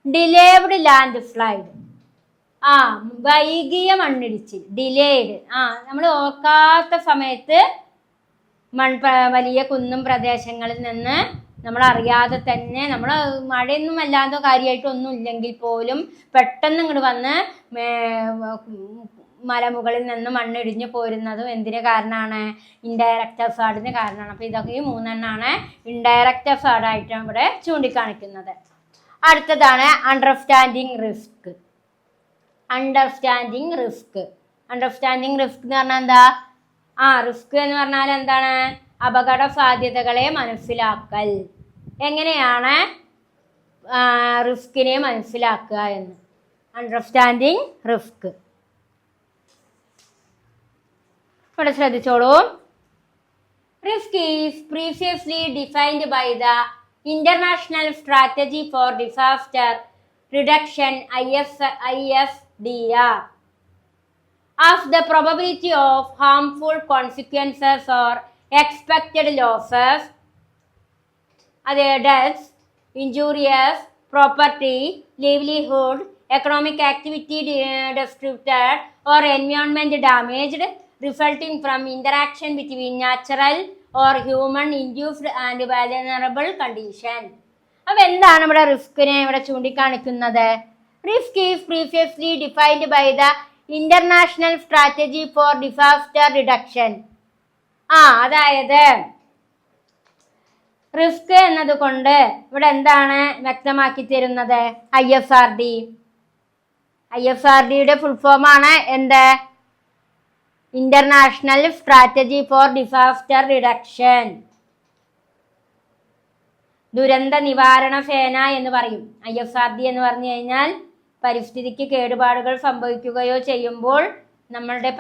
ഡിലേവ്ഡ് ലാൻഡ് ഫ്ലൈഡ്. വൈകിയ മണ്ണിടിച്ചിൽ, ഡിലേഡ്. നമ്മൾ ഓർക്കാത്ത സമയത്ത് വലിയ കുന്നും പ്രദേശങ്ങളിൽ നിന്ന് നമ്മൾ അറിയാതെ തന്നെ, നമ്മൾ മഴയൊന്നും അല്ലാതെ കാര്യമായിട്ടൊന്നും ഇല്ലെങ്കിൽ പോലും പെട്ടെന്ന് ഇങ്ങോട്ട് വന്ന് മലമുകളിൽ നിന്ന് മണ്ണിടിഞ്ഞു പോരുന്നതും എന്തിന് കാരണമാണ്? ഇൻഡയറക്റ്റ് അസാഡിന് കാരണമാണ്. അപ്പോൾ ഇതൊക്കെ ഈ മൂന്നെണ്ണമാണ് ഇൻഡയറക്റ്റ് അസാഡായിട്ട് ഇവിടെ ചൂണ്ടിക്കാണിക്കുന്നത്. അടുത്തതാണ് അണ്ടർസ്റ്റാൻഡിങ് റിസ്ക്. അണ്ടർസ്റ്റാൻഡിങ് റിസ്ക് എന്ന് പറഞ്ഞാൽ എന്താ? റിസ്ക് എന്ന് പറഞ്ഞാൽ എന്താണ്? അപകട സാധ്യതകളെ മനസ്സിലാക്കൽ. എങ്ങനെയാണ് റിസ്കിനെ മനസ്സിലാക്കുക എന്ന്. Understanding risk. ഇവിടെ ശ്രദ്ധിച്ചോളൂ. Risk is previously defined by the International Strategy for Disaster Reduction ISDR as the probability of harmful consequences or expected losses, deaths, injuries, property, livelihood, economic activity disrupted or environment damaged resulting from interaction between natural or human induced and vulnerable condition. അപ്പോൾ എന്താണ് ഇവിടെ റിസ്കിനെ ഇവിടെ ചൂണ്ടിക്കാണിക്കുന്നത്? Risk is previously defined by the International Strategy for Disaster Reduction. അതായത് റിസ്ക് എന്നതുകൊണ്ട് ഇവിടെ എന്താണ് വ്യക്തമാക്കി തരുന്നത്? ISRDയുടെ ഫുൾ ഫോം ആണ് എന്ത്? International strategy four disaster reduction. ദുരന്ത നിവാരണ സേന എന്ന് പറയും. ISRD എന്ന് പറഞ്ഞു കഴിഞ്ഞാൽ പരിസ്ഥിതിക്ക് കേടുപാടുകൾ സംഭവിക്കുകയോ ചെയ്യുമ്പോൾ നമ്മളുടെ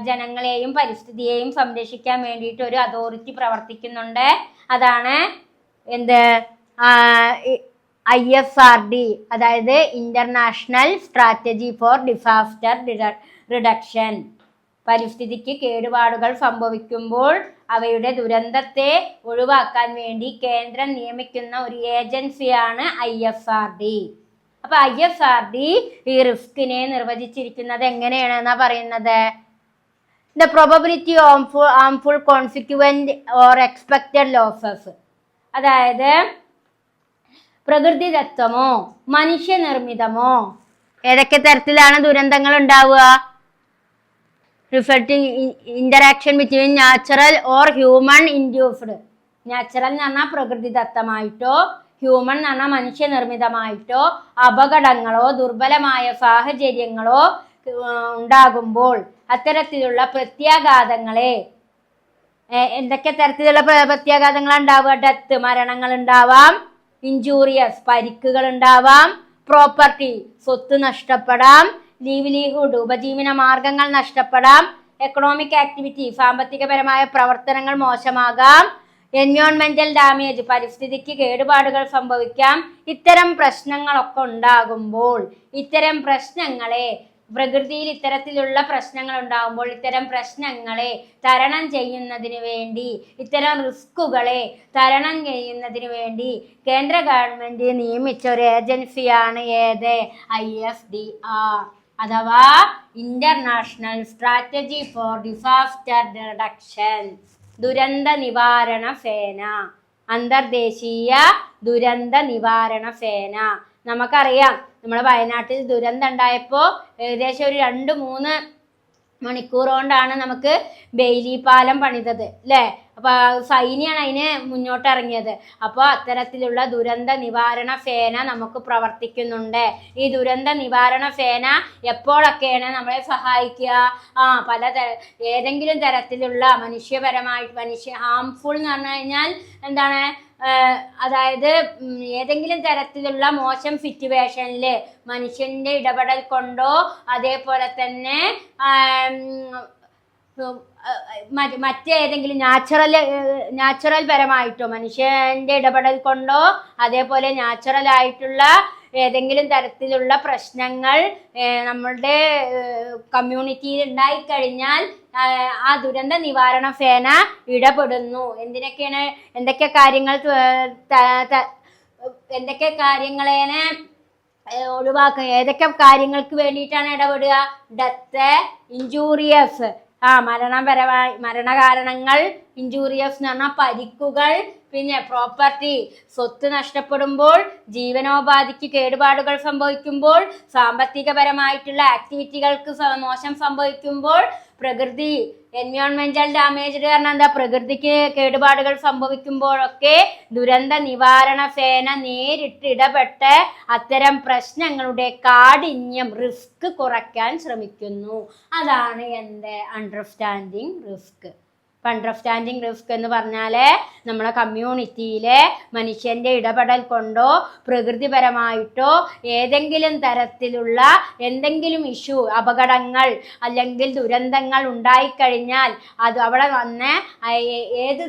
ജനങ്ങളെയും പരിസ്ഥിതിയെയും സംരക്ഷിക്കാൻ വേണ്ടിയിട്ട് ഒരു അതോറിറ്റി പ്രവർത്തിക്കുന്നുണ്ട്. അതാണ് എന്ത്? ISRD, അതായത് international strategy four disaster reduction. പരിസ്ഥിതിക്ക് കേടുപാടുകൾ സംഭവിക്കുമ്പോൾ അവയുടെ ദുരന്തത്തെ ഒഴിവാക്കാൻ വേണ്ടി കേന്ദ്രം നിയമിക്കുന്ന ഒരു ഏജൻസിയാണ് ISRD. അപ്പൊ ISRD ഈ റിസ്കിനെ നിർവചിച്ചിരിക്കുന്നത് എങ്ങനെയാണെന്നാ പറയുന്നത്? The probability of harmful consequent or expected losses. അതായത് പ്രകൃതിദത്തമോ മനുഷ്യനിർമ്മിതമോ ഏതൊക്കെ തരത്തിലാണ് ദുരന്തങ്ങൾ ഉണ്ടാവുക? Resulting interaction between natural or human induced. Natural എന്ന് പറഞ്ഞാൽ പ്രകൃതിദത്തമായിട്ടോ ഹ്യൂമൻ എന്ന് പറഞ്ഞാൽ മനുഷ്യനിർമ്മിതമായിട്ടോ അപകടങ്ങളോ ദുർബലമായ സാഹചര്യങ്ങളോ ഉണ്ടാകുമ്പോൾ അത്തരത്തിലുള്ള പ്രത്യാഘാതങ്ങളെ എന്തൊക്കെ തരത്തിലുള്ള പ്രത്യാഘാതങ്ങൾ ഉണ്ടാവുക? ഡെത്ത്, മരണങ്ങൾ ഉണ്ടാവാം. ഇഞ്ചൂറിയസ്, പരിക്കുകൾ ഉണ്ടാവാം. പ്രോപ്പർട്ടി, സ്വത്ത് നഷ്ടപ്പെടാം. ലീവ്ലിഹുഡ്, ഉപജീവന മാർഗങ്ങൾ നഷ്ടപ്പെടാം. എക്കണോമിക് ആക്ടിവിറ്റി, സാമ്പത്തികപരമായ പ്രവർത്തനങ്ങൾ മോശമാകാം. എൻവയോൺമെന്റൽ ഡാമേജ്, പരിസ്ഥിതിക്ക് കേടുപാടുകൾ സംഭവിക്കാം. ഇത്തരം പ്രശ്നങ്ങളൊക്കെ ഉണ്ടാകുമ്പോൾ ഇത്തരം പ്രശ്നങ്ങളെ പ്രകൃതിയിൽ ഇത്തരത്തിലുള്ള പ്രശ്നങ്ങൾ ഉണ്ടാകുമ്പോൾ ഇത്തരം പ്രശ്നങ്ങളെ തരണം ചെയ്യുന്നതിന് വേണ്ടി ഇത്തരം റിസ്കുകളെ തരണം ചെയ്യുന്നതിന് വേണ്ടി കേന്ദ്ര ഗവൺമെന്റ് നിയമിച്ച ഒരു ഏജൻസിയാണ് ഏത്? ISDR അഥവാ international strategy four disaster reduction. ദുരന്ത നിവാരണ സേന, അന്തർദേശീയ ദുരന്ത നിവാരണ സേന. നമുക്കറിയാം നമ്മുടെ വയനാട്ടിൽ ദുരന്തം ഉണ്ടായപ്പോൾ ഏകദേശം ഒരു 2-3 മണിക്കൂർ കൊണ്ടാണ് നമുക്ക് ബെയിലി പാലം പണിതത് അല്ലേ? അപ്പൊ സൈന്യാണ് അതിന് മുന്നോട്ട് ഇറങ്ങിയത്. അപ്പോൾ അത്തരത്തിലുള്ള ദുരന്ത നിവാരണ സേന നമുക്ക് പ്രവർത്തിക്കുന്നുണ്ട്. ഈ ദുരന്ത നിവാരണ സേന എപ്പോഴൊക്കെയാണ് നമ്മളെ സഹായിക്കുക? ഏതെങ്കിലും തരത്തിലുള്ള ഹാംഫുൾ എന്ന് പറഞ്ഞു കഴിഞ്ഞാൽ എന്താണ്? അതായത് ഏതെങ്കിലും തരത്തിലുള്ള മോശം സിറ്റുവേഷനിൽ മനുഷ്യന്റെ ഇടപെടൽ കൊണ്ടോ അതേപോലെ തന്നെ മറ്റേതെങ്കിലും നാച്ചുറൽ പരമായിട്ടോ മനുഷ്യന്റെ ഇടപെടൽ കൊണ്ടോ അതേപോലെ നാച്ചുറൽ ആയിട്ടുള്ള ഏതെങ്കിലും തരത്തിലുള്ള പ്രശ്നങ്ങൾ നമ്മളുടെ കമ്മ്യൂണിറ്റിയിൽ ഉണ്ടായിക്കഴിഞ്ഞാൽ ആ ദുരന്ത നിവാരണ സേന ഇടപെടുന്നു. എന്തൊക്കെ കാര്യങ്ങളേനെ ഒഴിവാക്കുക? ഏതൊക്കെ കാര്യങ്ങൾക്ക് വേണ്ടിയിട്ടാണ് ഇടപെടുക? ഡെത്ത്, ഇഞ്ചൂറിയസ്, മരണകാരണങ്ങൾ, ഇഞ്ചൂറിയസ് എന്ന് പറഞ്ഞാൽ പരിക്കുകൾ, പിന്നെ പ്രോപ്പർട്ടി, സ്വത്ത് നഷ്ടപ്പെടുമ്പോൾ, ജീവനോപാധിക്ക് കേടുപാടുകൾ സംഭവിക്കുമ്പോൾ, സാമ്പത്തികപരമായിട്ടുള്ള ആക്ടിവിറ്റികൾക്ക് മോശം സംഭവിക്കുമ്പോൾ, പ്രകൃതി എൻവയോൺമെന്റൽ ഡാമേജ് കാരണം എന്താ, പ്രകൃതിക്ക് കേടുപാടുകൾ സംഭവിക്കുമ്പോഴൊക്കെ ദുരന്ത നിവാരണ സേന നേരിട്ട് ഇടപെട്ട് അത്തരം പ്രശ്നങ്ങളുടെ കാഠിന്യം, റിസ്ക് കുറയ്ക്കാൻ ശ്രമിക്കുന്നു. അതാണ് എൻ്റെ അണ്ടർസ്റ്റാൻഡിങ് റിസ്ക്. അണ്ടർസ്റ്റാൻഡിങ് റിസ്ക് എന്ന് പറഞ്ഞാൽ നമ്മളെ കമ്മ്യൂണിറ്റിയിലെ മനുഷ്യൻ്റെ ഇടപെടൽ കൊണ്ടോ പ്രകൃതിപരമായിട്ടോ ഏതെങ്കിലും തരത്തിലുള്ള എന്തെങ്കിലും ഇഷ്യൂ, അപകടങ്ങൾ അല്ലെങ്കിൽ ദുരന്തങ്ങൾ ഉണ്ടായിക്കഴിഞ്ഞാൽ അത് അവിടെ വന്ന് ഏത്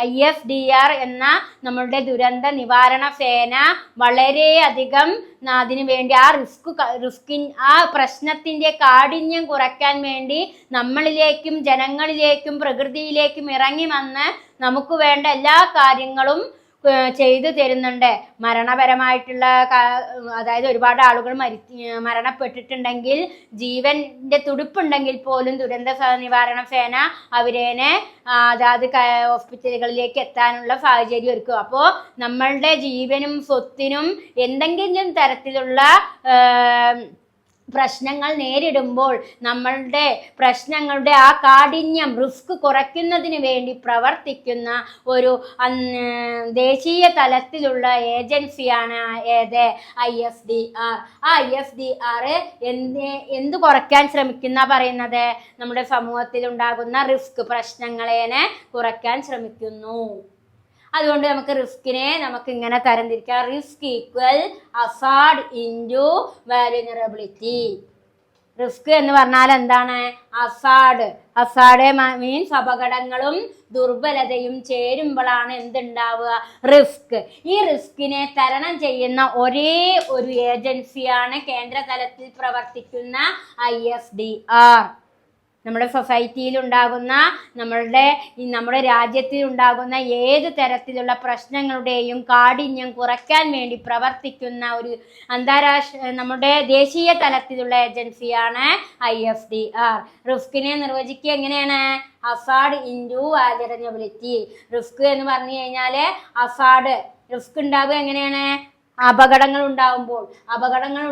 ISDR എന്ന നമ്മളുടെ ദുരന്ത നിവാരണ സേന വളരെയധികം അതിനു വേണ്ടി ആ പ്രശ്നത്തിൻ്റെ കാഠിന്യം കുറയ്ക്കാൻ വേണ്ടി നമ്മളിലേക്കും ജനങ്ങളിലേക്കും പ്രകൃതിയിലേക്കും ഇറങ്ങി വന്ന് നമുക്ക് വേണ്ട എല്ലാ കാര്യങ്ങളും ചെയ്തു തരുന്നുണ്ട്. മരണപരമായിട്ടുള്ള അതായത് ഒരുപാട് ആളുകൾ മരണപ്പെട്ടിട്ടുണ്ടെങ്കിൽ, ജീവന്റെ തുടിപ്പുണ്ടെങ്കിൽ പോലും ദുരന്ത നിവാരണ സേന അവരേനെ അതാത് ഹോസ്പിറ്റലുകളിലേക്ക് എത്താനുള്ള സാഹചര്യം ഒരുക്കും. അപ്പോൾ നമ്മളുടെ ജീവനും സ്വത്തിനും എന്തെങ്കിലും തരത്തിലുള്ള പ്രശ്നങ്ങൾ നേരിടുമ്പോൾ നമ്മളുടെ പ്രശ്നങ്ങളുടെ ആ കാഠിന്യം, റിസ്ക് കുറയ്ക്കുന്നതിന് വേണ്ടി പ്രവർത്തിക്കുന്ന ഒരു ദേശീയ തലത്തിലുള്ള ഏജൻസിയാണ് ഏത്, ISDR. ആ ISDR എന്ത് കുറയ്ക്കാൻ ശ്രമിക്കുന്ന പറയുന്നത്, നമ്മുടെ സമൂഹത്തിൽ ഉണ്ടാകുന്ന റിസ്ക് പ്രശ്നങ്ങളെ കുറയ്ക്കാൻ ശ്രമിക്കുന്നു. അതുകൊണ്ട് നമുക്ക് റിസ്കിനെ ഇങ്ങനെ തരംതിരിക്കാം. Risk equal hazard into vulnerability. Risk എന്ന് പറഞ്ഞാൽ എന്താണ്, അസാഡ് മീൻസ് അപകടങ്ങളും ദുർബലതയും ചേരുമ്പോഴാണ് എന്തുണ്ടാവുക, റിസ്ക്. ഈ റിസ്കിനെ തരണം ചെയ്യുന്ന ഒരേ ഒരു ഏജൻസിയാണ് കേന്ദ്ര തലത്തിൽ പ്രവർത്തിക്കുന്ന ISDR. നമ്മുടെ സൊസൈറ്റിയിൽ ഉണ്ടാകുന്ന, നമ്മുടെ രാജ്യത്തിൽ ഉണ്ടാകുന്ന ഏത് തരത്തിലുള്ള പ്രശ്നങ്ങളുടെയും കാഠിന്യം കുറയ്ക്കാൻ വേണ്ടി പ്രവർത്തിക്കുന്ന ഒരു നമ്മുടെ ദേശീയ തലത്തിലുള്ള ഏജൻസിയാണ് ISDR. റിസ്കിനെ നിർവചിക്കുക എങ്ങനെയാണ്, അസാഡ് ഇൻറ്റു വാലുനറബിലിറ്റി. റിസ്ക് എന്ന് പറഞ്ഞു കഴിഞ്ഞാൽ റിസ്ക് ഉണ്ടാവുക എങ്ങനെയാണ്, അപകടങ്ങൾ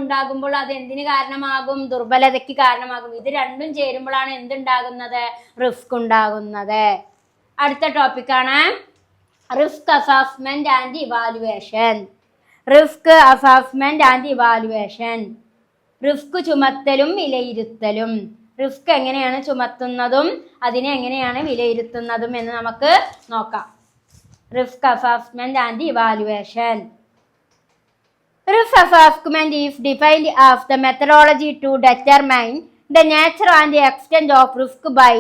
ഉണ്ടാകുമ്പോൾ അത് എന്തിന് കാരണമാകും, ദുർബലതയ്ക്ക് കാരണമാകും. ഇത് രണ്ടും ചേരുമ്പോഴാണ് എന്തുണ്ടാകുന്നത്, റിസ്ക് ഉണ്ടാകുന്നത്. അടുത്ത ടോപ്പിക്കാണ് risk assessment and evaluation. Risk ചുമത്തലും വിലയിരുത്തലും. റിസ്ക് എങ്ങനെയാണ് ചുമത്തുന്നതും അതിനെ എങ്ങനെയാണ് വിലയിരുത്തുന്നതും എന്ന് നമുക്ക് നോക്കാം. Risk assessment and evaluation. Risk assessment is defined as the methodology to determine the nature and the extent of risk by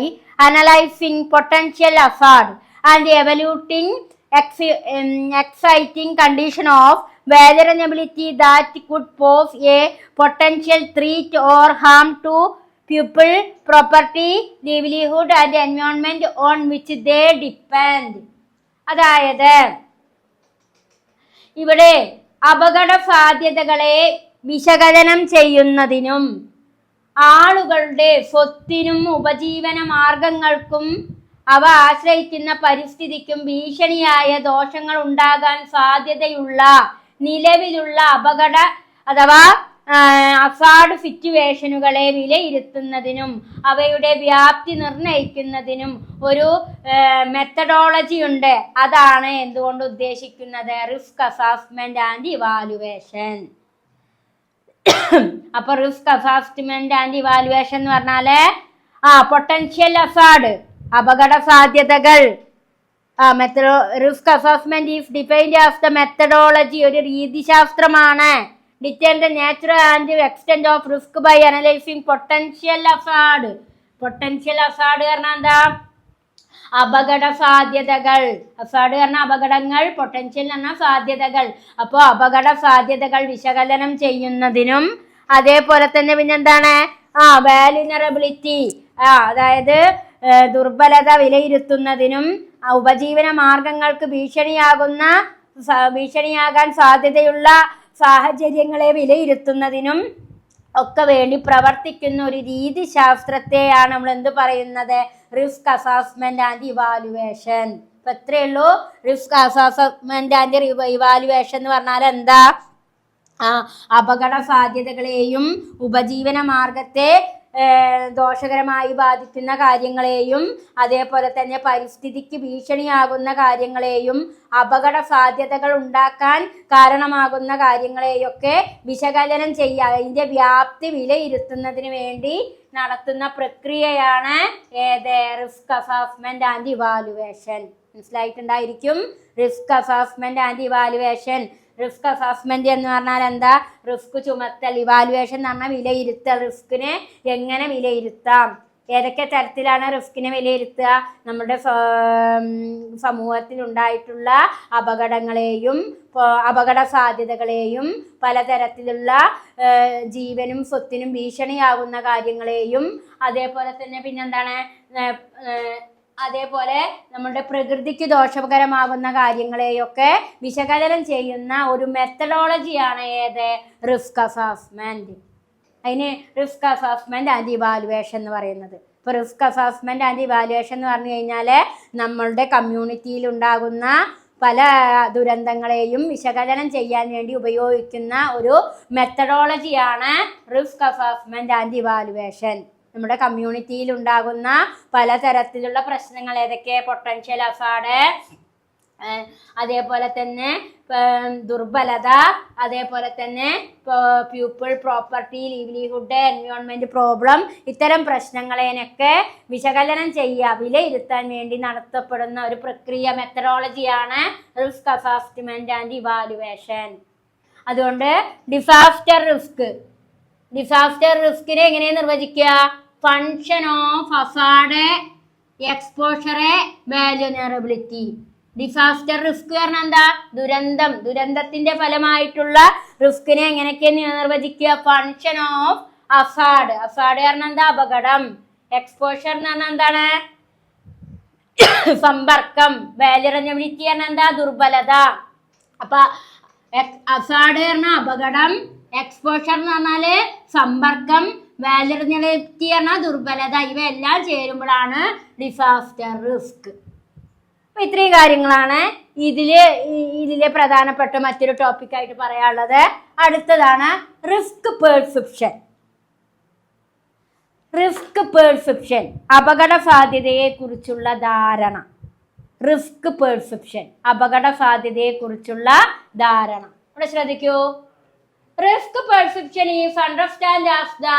analyzing potential hazard and evaluating exciting condition of vulnerability that could pose a potential threat or harm to people, property, livelihood and environment on which they depend. അതായത് ഇവിടെ അപകട സാധ്യതകളെ വിശകലനം ചെയ്യുന്നതിനും ആളുകളുടെ സ്വത്തിനും ഉപജീവന മാർഗങ്ങൾക്കും അവ ആശ്രയിക്കുന്ന പരിസ്ഥിതിക്കും ഭീഷണിയായ ദോഷങ്ങൾ ഉണ്ടാകാൻ സാധ്യതയുള്ള നിലവിലുള്ള അപകട അഥവാ അസാഡ് സിറ്റുവേഷനുകളെ വിലയിരുത്തുന്നതിനും അവയുടെ വ്യാപ്തി നിർണ്ണയിക്കുന്നതിനും ഒരു മെത്തഡോളജി ഉണ്ട്. അതാണ് എന്തുകൊണ്ട് ഉദ്ദേശിക്കുന്നത്, റിസ്ക് അസസ്മെന്റ് ആൻഡ് ഇവാലുവേഷൻ. അപ്പൊ റിസ്ക് അസസ്മെന്റ് ആൻഡ് ഇവാലുവേഷൻ എന്ന് പറഞ്ഞാല് പൊട്ടൻഷ്യൽ അസാഡ്, അപകട സാധ്യതകൾ. Risk assessment is defined as the methodology, ഒരു രീതിശാസ്ത്രമാണ്. Determine the nature and extent of risk by analyzing potential hazard. Potential hazard പറഞ്ഞാൽ എന്താ, അപകട സാധ്യതകൾ. അസാഡ് പറഞ്ഞ അപകടങ്ങൾ, പൊട്ടൻഷ്യൽ എന്ന സാധ്യതകൾ. അപ്പോൾ അപകട സാധ്യതകൾ വിശകലനം ചെയ്യുന്നതിനും അതേപോലെ തന്നെ പിന്നെന്താണ് വാലുനറബിലിറ്റി, അതായത് ദുർബലത വിലയിരുത്തുന്നതിനും ഉപജീവന മാർഗങ്ങൾക്ക് ഭീഷണിയാകാൻ സാധ്യതയുള്ള സാഹചര്യങ്ങളെ വിലയിരുത്തുന്നതിനും ഒക്കെ വേണ്ടി പ്രവർത്തിക്കുന്ന ഒരു രീതിശാസ്ത്രത്തെയാണ് നമ്മൾ എന്ത് പറയുന്നത്, റിസ്ക് അസസ്മെന്റ് ആൻഡ് ഇവാലുവേഷൻ. അപ്പൊ എത്രയേ ഉള്ളൂ? റിസ്ക് അസസ്മെന്റ് ആൻഡ് ഇവാലുവേഷൻ എന്ന് പറഞ്ഞാൽ എന്താ? അപകട സാധ്യതകളെയും ഉപജീവന മാർഗത്തെ ദോഷകരമായി ബാധിക്കുന്ന കാര്യങ്ങളെയും അതേപോലെ തന്നെ പരിസ്ഥിതിക്ക് ഭീഷണിയാകുന്ന കാര്യങ്ങളെയും അപകട സാധ്യതകൾ ഉണ്ടാക്കാൻ കാരണമാകുന്ന കാര്യങ്ങളെയൊക്കെ വിശകലനം ചെയ്യുക, അതിൻ്റെ വ്യാപ്തി വിലയിരുത്തുന്നതിന് വേണ്ടി നടത്തുന്ന പ്രക്രിയയാണ് ഏത്? Risk assessment and evaluation. മനസ്സിലായിട്ടുണ്ടായിരിക്കും. Risk assessment and evaluation. Risk assessment എന്ന് പറഞ്ഞാൽ എന്താ? റിസ്ക് ചുമത്തൽ. ഇവാലുവേഷൻ എന്ന് പറഞ്ഞാൽ വിലയിരുത്തൽ. റിസ്കിനെ എങ്ങനെ വിലയിരുത്താം, ഏതൊക്കെ തരത്തിലാണ് റിസ്കിനെ വിലയിരുത്തുക? നമ്മുടെ സമൂഹത്തിൽ ഉണ്ടായിട്ടുള്ള അപകടങ്ങളെയും അപകട സാധ്യതകളെയും പലതരത്തിലുള്ള ജീവനും സ്വത്തിനും ഭീഷണിയാകുന്ന കാര്യങ്ങളെയും അതേപോലെ തന്നെ പിന്നെന്താണ്, അതേപോലെ നമ്മുടെ പ്രകൃതിക്ക് ദോഷകരമാകുന്ന കാര്യങ്ങളെയൊക്കെ വിശകലനം ചെയ്യുന്ന ഒരു മെത്തഡോളജിയാണ് ഏത്? Risk assessment. അതിന് റിസ്ക് അസസ്മെന്റ് ആൻഡ് ഇവാലുവേഷൻ എന്ന് പറയുന്നത്. ഇപ്പോൾ റിസ്ക് അസസ്മെന്റ് ആൻഡ് ഇവാലുവേഷൻ എന്ന് പറഞ്ഞു കഴിഞ്ഞാൽ നമ്മളുടെ കമ്മ്യൂണിറ്റിയിൽ ഉണ്ടാകുന്ന പല ദുരന്തങ്ങളെയും വിശകലനം ചെയ്യാൻ വേണ്ടി ഉപയോഗിക്കുന്ന ഒരു മെത്തഡോളജിയാണ് റിസ്ക് അസസ്മെന്റ് ആൻഡ് ഇവാലുവേഷൻ. നമ്മുടെ കമ്മ്യൂണിറ്റിയിൽ ഉണ്ടാകുന്ന പലതരത്തിലുള്ള പ്രശ്നങ്ങൾ ഏതൊക്കെ? പൊട്ടൻഷ്യൽ ഹസാർഡ്, അതേപോലെ തന്നെ ദുർബലത, അതേപോലെ തന്നെ people, property, livelihood, environment problem, ഇത്തരം പ്രശ്നങ്ങളെയൊക്കെ വിശകലനം ചെയ്യുക, വിലയിരുത്താൻ വേണ്ടി നടത്തപ്പെടുന്ന ഒരു പ്രക്രിയ, മെത്തഡോളജിയാണ് റിസ്ക് അസസ്മെന്റ് ആൻഡ് ഇവാലുവേഷൻ. അതുകൊണ്ട് ഡിസാസ്റ്റർ റിസ്കിനെ എങ്ങനെ നിർവചിക്കുക? Function of hazard, exposure, vulnerability. Disaster risk പറഞ്ഞാൽ എന്താ? ദുരന്തത്തിന്റെ ഫലമായിട്ടുള്ള റിസ്കിനെ എങ്ങനെയൊക്കെ നിർവചിക്കുക? ഫങ്ഷൻ ഓഫ് ഹസാർഡ് പറഞ്ഞാൽ എന്താ? അപകടം. എക്സ്പോഷർ എന്ന് പറഞ്ഞാൽ എന്താണ്? സമ്പർക്കം. വാല്യുനറബിലിറ്റി പറഞ്ഞാൽ എന്താ? ദുർബലത. അപ്പൊ ഹസാർഡ് പറഞ്ഞാൽ അപകടം, എക്സ്പോഷർ എന്ന് പറഞ്ഞാല് സമ്പർക്കം, വാല്യുനറബിലിറ്റി പറഞ്ഞാൽ ദുർബലത. ഇവയെല്ലാം ചേരുമ്പോഴാണ് ഡിസാസ്റ്റർ റിസ്ക്. അപ്പൊ ഇത്രയും കാര്യങ്ങളാണ് ഇതിലെ പ്രധാനപ്പെട്ട മറ്റൊരു ടോപ്പിക്കായിട്ട് പറയാനുള്ളത്. അടുത്തതാണ് റിസ്ക് പെർസെപ്ഷൻ. അപകട സാധ്യതയെ കുറിച്ചുള്ള ധാരണ. റിസ്ക് പെർസെപ്ഷൻ, അപകട സാധ്യതയെ കുറിച്ചുള്ള ധാരണ. ഇവിടെ ശ്രദ്ധിക്കൂ. Risk perception is understood as the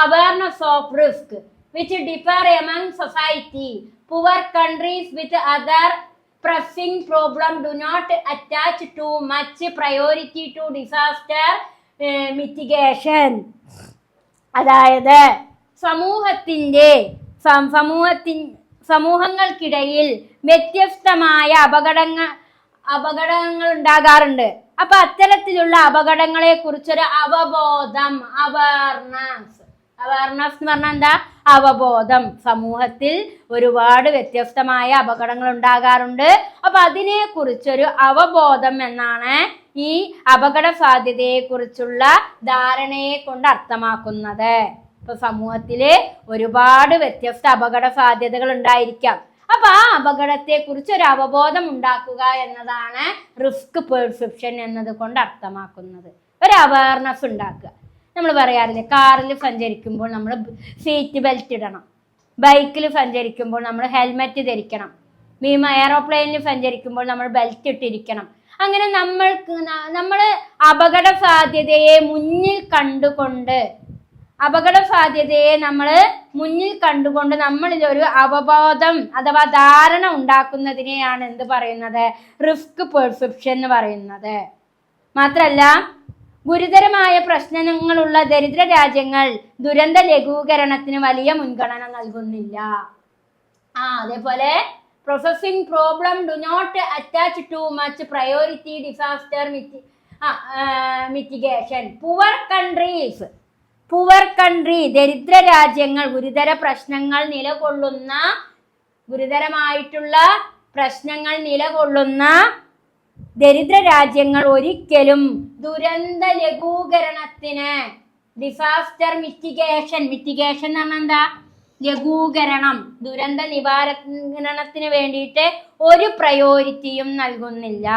awareness of risk which differ among society. Poor countries with other pressing problems do not attach too much priority to disaster mitigation. അതായത് സമൂഹങ്ങൾക്കിടയിൽ വ്യത്യസ്തമായ അപകടങ്ങൾ ഉണ്ടാകാറുണ്ട്. അപ്പൊ അത്തരത്തിലുള്ള അപകടങ്ങളെ കുറിച്ചൊരു അവബോധം, അവയർനെസ് എന്ന് പറഞ്ഞാൽ എന്താ? അവബോധം. സമൂഹത്തിൽ ഒരുപാട് വ്യത്യസ്തമായ അപകടങ്ങൾ ഉണ്ടാകാറുണ്ട്. അപ്പൊ അതിനെ കുറിച്ചൊരു അവബോധം എന്നാണ് ഈ അപകട സാധ്യതയെ കുറിച്ചുള്ള ധാരണയെ കൊണ്ട് അർത്ഥമാക്കുന്നത്. ഇപ്പൊ സമൂഹത്തില് ഒരുപാട് വ്യത്യസ്ത അപകട സാധ്യതകൾ ഉണ്ടായിരിക്കാം. അപ്പൊ ആ അപകടത്തെ കുറിച്ച് ഒരു അവബോധം ഉണ്ടാക്കുക എന്നതാണ് റിസ്ക് പെർസെപ്ഷൻ എന്നത് കൊണ്ട് അർത്ഥമാക്കുന്നത്. ഒരു അവയർനെസ് ഉണ്ടാക്കുക. നമ്മൾ പറയാറില്ലേ, കാറിൽ സഞ്ചരിക്കുമ്പോൾ നമ്മൾ സീറ്റ് ബെൽറ്റ് ഇടണം, ബൈക്കിൽ സഞ്ചരിക്കുമ്പോൾ നമ്മൾ ഹെൽമെറ്റ് ധരിക്കണം, എയറോപ്ലെയിനിൽ സഞ്ചരിക്കുമ്പോൾ നമ്മൾ ബെൽറ്റ് ഇട്ടിരിക്കണം. അങ്ങനെ നമ്മൾ അപകട സാധ്യതയെ മുന്നിൽ കണ്ടുകൊണ്ട് നമ്മളിൽ ഒരു അവബോധം അഥവാ ധാരണ ഉണ്ടാക്കുന്നതിനെയാണ് എന്ത് പറയുന്നത്? റിസ്ക് പെർസെപ്ഷൻ എന്ന് പറയുന്നത്. മാത്രല്ല, ഗുരുതരമായ പ്രശ്നങ്ങളുള്ള ദരിദ്ര രാജ്യങ്ങൾ ദുരന്ത ലഘൂകരണത്തിന് വലിയ മുൻഗണന നൽകുന്നില്ല. അതേപോലെ processing problem do not attach too much priority disaster mitigation. Poor country ദരിദ്ര രാജ്യങ്ങൾ, ഗുരുതരമായിട്ടുള്ള പ്രശ്നങ്ങൾ നിലകൊള്ളുന്ന ദരിദ്ര രാജ്യങ്ങൾ ഒരിക്കലും ദുരന്ത ലഘൂകരണത്തിന്, ഡിസാസ്റ്റർ മിറ്റിഗേഷൻ എന്ന് പറഞ്ഞാൽ എന്താ? ലഘൂകരണം, ദുരന്ത നിവാരണത്തിന് വേണ്ടിയിട്ട് ഒരു പ്രയോരിറ്റിയും നൽകുന്നില്ല.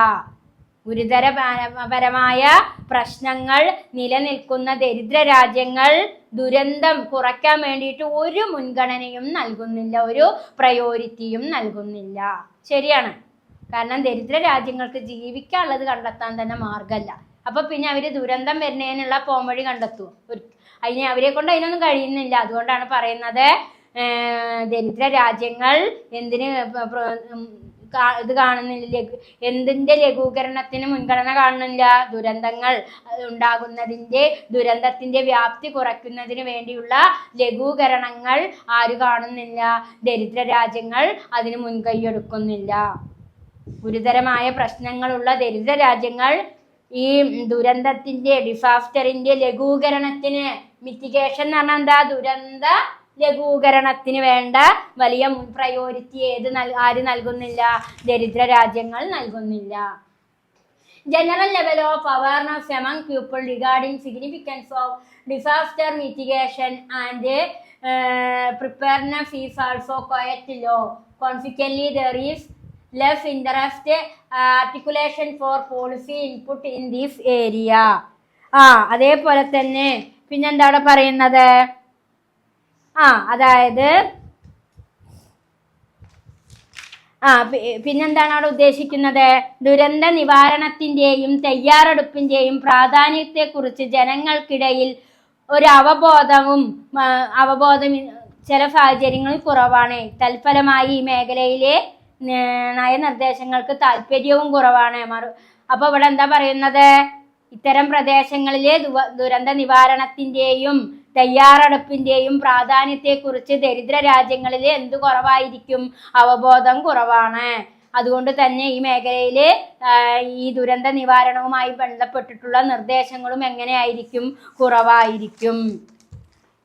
ഗുരുതരപരമായ പ്രശ്നങ്ങൾ നിലനിൽക്കുന്ന ദരിദ്ര രാജ്യങ്ങൾ ദുരന്തം കുറയ്ക്കാൻ വേണ്ടിയിട്ട് ഒരു മുൻഗണനയും നൽകുന്നില്ല, ഒരു പ്രയോരിറ്റിയും നൽകുന്നില്ല. ശരിയാണ്. കാരണം ദരിദ്ര രാജ്യങ്ങൾക്ക് ജീവിക്കാനുള്ളത് കണ്ടെത്താൻ തന്നെ മാർഗമല്ല. അപ്പൊ പിന്നെ അവര് ദുരന്തം വരുന്നതിനുള്ള പോംവഴി കണ്ടെത്തും. അവരെ കൊണ്ട് അതിനൊന്നും കഴിയുന്നില്ല. അതുകൊണ്ടാണ് പറയുന്നത് ദരിദ്ര രാജ്യങ്ങൾ എന്തിന് ഇത് കാണുന്നില്ല, എന്തിന്റെ ലഘൂകരണത്തിന് മുൻഗണന കാണുന്നില്ല? ദുരന്തങ്ങൾ ദുരന്തത്തിന്റെ വ്യാപ്തി കുറയ്ക്കുന്നതിന് വേണ്ടിയുള്ള ലഘൂകരണങ്ങൾ ആര് കാണുന്നില്ല? ദരിദ്ര രാജ്യങ്ങൾ അതിന് മുൻകൈയ്യെടുക്കുന്നില്ല. ഗുരുതരമായ പ്രശ്നങ്ങളുള്ള ദരിദ്ര രാജ്യങ്ങൾ ഈ ദുരന്തത്തിന്റെ, ഡിസാസ്റ്ററിന്റെ ലഘൂകരണത്തിന്, മിറ്റിഗേഷൻ എന്ന് പറഞ്ഞാൽ എന്താ? ദുരന്ത ലഘൂകരണത്തിന് വേണ്ട വലിയ പ്രയോറിറ്റി ആര് നൽകുന്നില്ല? ദരിദ്ര രാജ്യങ്ങൾ നൽകുന്നില്ല. General level of awareness among people regarding significance of disaster mitigation and preparedness is also quite low. Consequently, there is less interest articulation for policy input in this area. അതേപോലെ തന്നെ പിന്നെന്താ അവിടെ പറയുന്നത്? അതായത് പിന്നെന്താണ് അവിടെ ഉദ്ദേശിക്കുന്നത്? ദുരന്ത നിവാരണത്തിന്റെയും തയ്യാറെടുപ്പിന്റെയും പ്രാധാന്യത്തെക്കുറിച്ച് ജനങ്ങൾക്കിടയിൽ ഒരു അവബോധം ചില സാഹചര്യങ്ങളിൽ കുറവാണ്. തൽഫലമായി ഈ മേഖലയിലെ നയനിർദ്ദേശങ്ങൾക്ക് താല്പര്യവും കുറവാണ്. അപ്പൊ ഇവിടെ എന്താ പറയുന്നത്? ഇത്തരം പ്രദേശങ്ങളിലെ ദുരന്ത നിവാരണത്തിന്റെയും തയ്യാറെടുപ്പിന്റെയും പ്രാധാന്യത്തെക്കുറിച്ച് ദരിദ്ര രാജ്യങ്ങളിൽ എന്ത് കുറവായിരിക്കും? അവബോധം കുറവാണ്. അതുകൊണ്ട് തന്നെ ഈ മേഖലയിൽ ഈ ദുരന്ത നിവാരണവുമായി ബന്ധപ്പെട്ടിട്ടുള്ള നിർദ്ദേശങ്ങളും എങ്ങനെയായിരിക്കും? കുറവായിരിക്കും.